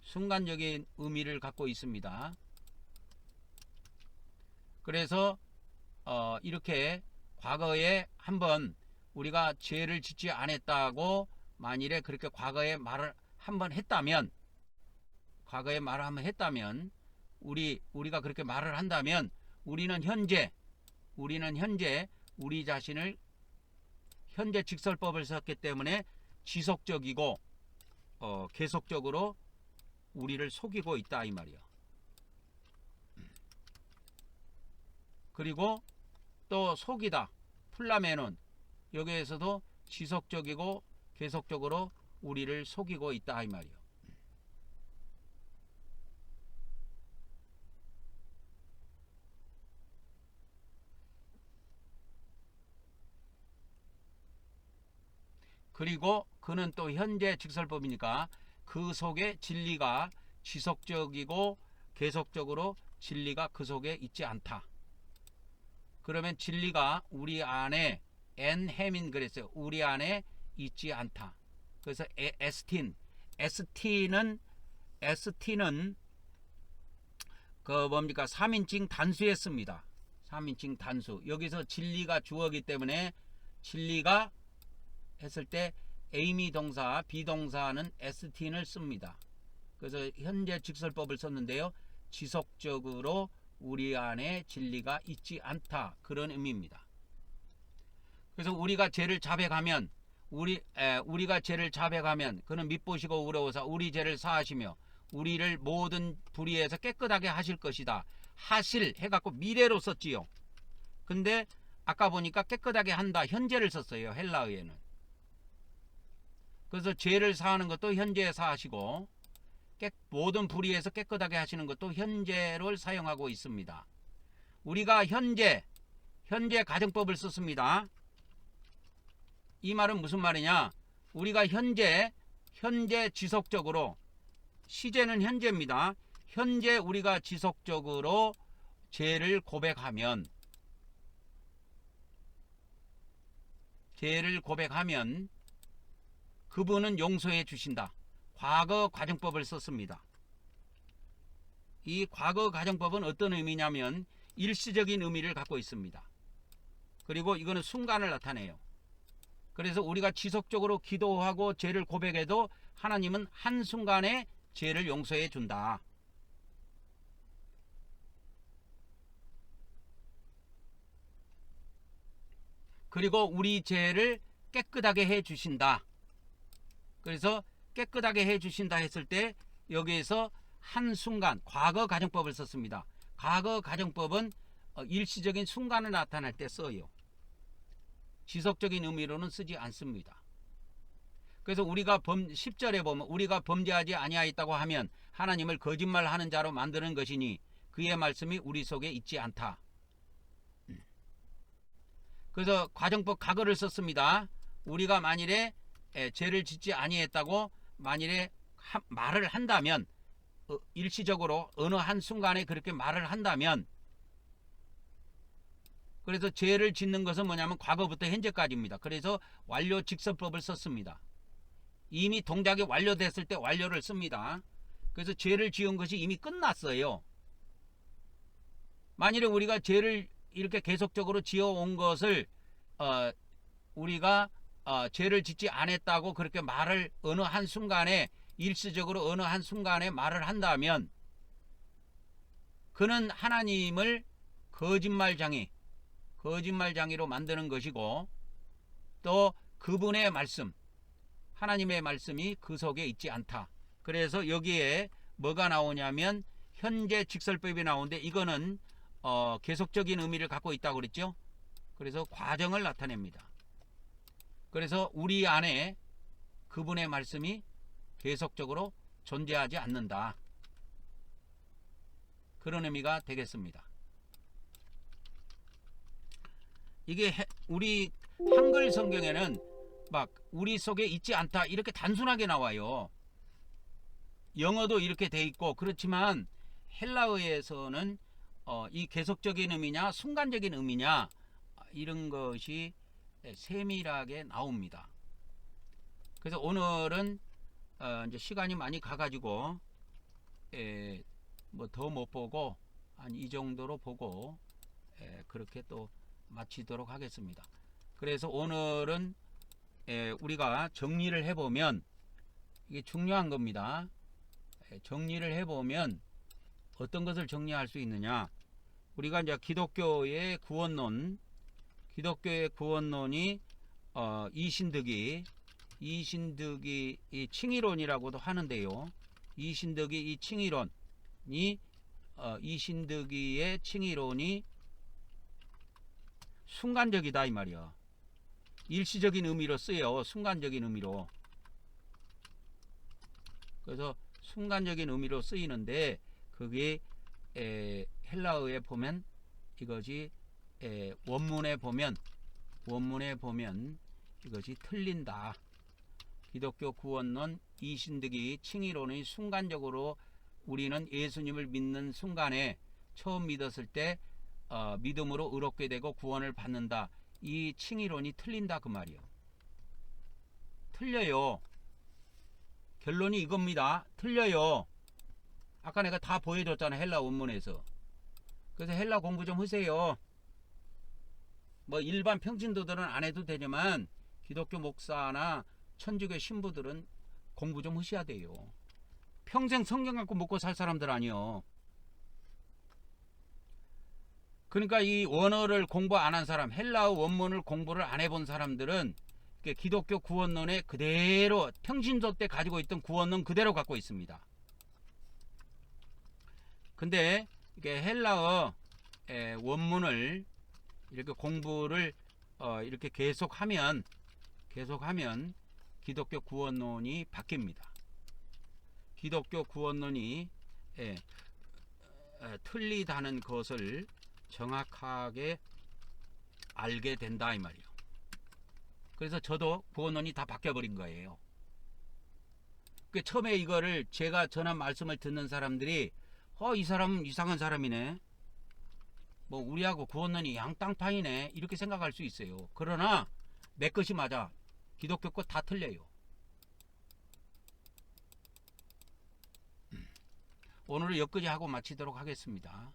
[SPEAKER 1] 순간적인 의미를 갖고 있습니다. 그래서 이렇게 과거에 한번 우리가 죄를 짓지 않았다고 만일에 그렇게 과거에 말을 한번 했다면, 과거에 말을 한번 했다면, 우리가 그렇게 말을 한다면 우리는 현재 우리 자신을 현재 직설법을 썼기 때문에 지속적이고 계속적으로 우리를 속이고 있다 이 말이요. 그리고 또 속이다, 플라메는 여기에서도 지속적이고 계속적으로 우리를 속이고 있다 이 말이요. 그리고 그는 또 현재 직설법이니까 그 속에 진리가 지속적이고 계속적으로 진리가 그 속에 있지 않다. 그러면 진리가 우리 안에 엔헤민 그랬어요. 우리 안에 있지 않다. 그래서 ST는 그 뭡니까? 3인칭 단수에 씁니다. 3인칭 단수. 여기서 진리가 주어기 때문에 진리가 했을 때 에이미 동사, 비동사는 ST를 씁니다. 그래서 현재 직설법을 썼는데요. 지속적으로 우리 안에 진리가 있지 않다. 그런 의미입니다. 그래서 우리가 죄를 자백하면 우리가 죄를 자백하면 그는 밉보시고 의로우사 우리 죄를 사하시며 우리를 모든 불의에서 깨끗하게 하실 것이다. 하실 해갖고 미래로 썼지요. 근데 아까 보니까 깨끗하게 한다. 현재를 썼어요. 헬라어에는. 그래서 죄를 사하는 것도 현재에 사하시고 모든 불의에서 깨끗하게 하시는 것도 현재를 사용하고 있습니다. 우리가 현재 가정법을 썼습니다. 이 말은 무슨 말이냐? 우리가 현재 지속적으로, 시제는 현재입니다. 현재 우리가 지속적으로 죄를 고백하면 그분은 용서해 주신다. 과거 가정법을 썼습니다. 이 과거 가정법은 어떤 의미냐면 일시적인 의미를 갖고 있습니다. 그리고 이거는 순간을 나타내요. 그래서 우리가 지속적으로 기도하고 죄를 고백해도 하나님은 한순간에 죄를 용서해 준다. 그리고 우리 죄를 깨끗하게 해 주신다. 그래서 깨끗하게 해 주신다 했을 때 여기에서 한순간 과거 가정법을 썼습니다. 과거 가정법은 일시적인 순간을 나타낼 때 써요. 지속적인 의미로는 쓰지 않습니다. 그래서 우리가 10절에 보면 우리가 범죄하지 아니하였다고 하면 하나님을 거짓말하는 자로 만드는 것이니 그의 말씀이 우리 속에 있지 않다. 그래서 가정법 과거를 썼습니다. 우리가 만일에 죄를 짓지 아니했다고 만일에 말을 한다면 일시적으로 어느 한순간에 그렇게 말을 한다면 그래서 죄를 짓는 것은 뭐냐면 과거부터 현재까지입니다. 그래서 완료 직설법을 썼습니다. 이미 동작이 완료됐을 때 완료를 씁니다. 그래서 죄를 지은 것이 이미 끝났어요. 만일에 우리가 죄를 이렇게 계속적으로 지어온 것을 우리가 죄를 짓지 않았다고 그렇게 말을 어느 한순간에 일시적으로 어느 한순간에 말을 한다면 그는 하나님을 거짓말장이로 만드는 것이고 또 그분의 말씀 하나님의 말씀이 그 속에 있지 않다. 그래서 여기에 뭐가 나오냐면 현재 직설법이 나오는데 이거는 계속적인 의미를 갖고 있다고 그랬죠. 그래서 과정을 나타냅니다. 그래서 우리 안에 그분의 말씀이 계속적으로 존재하지 않는다. 그런 의미가 되겠습니다. 이게 우리 한글 성경에는 막 우리 속에 있지 않다 이렇게 단순하게 나와요. 영어도 이렇게 돼 있고 그렇지만 헬라어에서는 이 계속적인 의미냐 순간적인 의미냐 이런 것이 세밀하게 나옵니다. 그래서 오늘은 이제 시간이 많이 가가지고 뭐 더 못 보고 한 이 정도로 보고 그렇게 또 마치도록 하겠습니다. 그래서 오늘은 우리가 정리를 해보면 이게 중요한 겁니다. 정리를 해보면 어떤 것을 정리할 수 있느냐, 우리가 이제 기독교의 구원론이 이신득이 이 칭의론이라고도 하는데요. 이신득이 이 칭의론이 이신득이의 칭의론이 순간적이다 이 말이야. 일시적인 의미로 쓰여. 순간적인 의미로. 그래서 순간적인 의미로 쓰이는데 그게 헬라어에 보면 이것이 원문에 보면 이것이 틀린다. 기독교 구원론 이신득이 칭의론의 순간적으로 우리는 예수님을 믿는 순간에 처음 믿었을 때 믿음으로 의롭게 되고 구원을 받는다. 이 칭의론이 틀린다 그 말이요. 틀려요. 결론이 이겁니다. 틀려요. 아까 내가 다 보여줬잖아. 헬라 원문에서. 그래서 헬라 공부 좀 하세요. 뭐 일반 평신도들은 안 해도 되지만 기독교 목사나 천주교 신부들은 공부 좀 하셔야 돼요. 평생 성경 갖고 먹고 살 사람들 아니요. 그러니까 이 원어를 공부 안 한 사람, 헬라어 원문을 공부를 안 해본 사람들은 기독교 구원론에 그대로 평신도 때 가지고 있던 구원론 그대로 갖고 있습니다. 근데 이게 헬라어 원문을 이렇게 공부를 이렇게 계속하면 기독교 구원론이 바뀝니다. 기독교 구원론이 틀리다는 것을 정확하게 알게 된다 이 말이에요. 그래서 저도 구원론이 다 바뀌어버린 거예요. 처음에 이거를 제가 전한 말씀을 듣는 사람들이 이 사람은 이상한 사람이네, 뭐 우리하고 구원론이 양땅파이네 이렇게 생각할 수 있어요. 그러나 내 것이 맞아. 기독교 것 다 틀려요. 오늘은 여기까지 하고 마치도록 하겠습니다.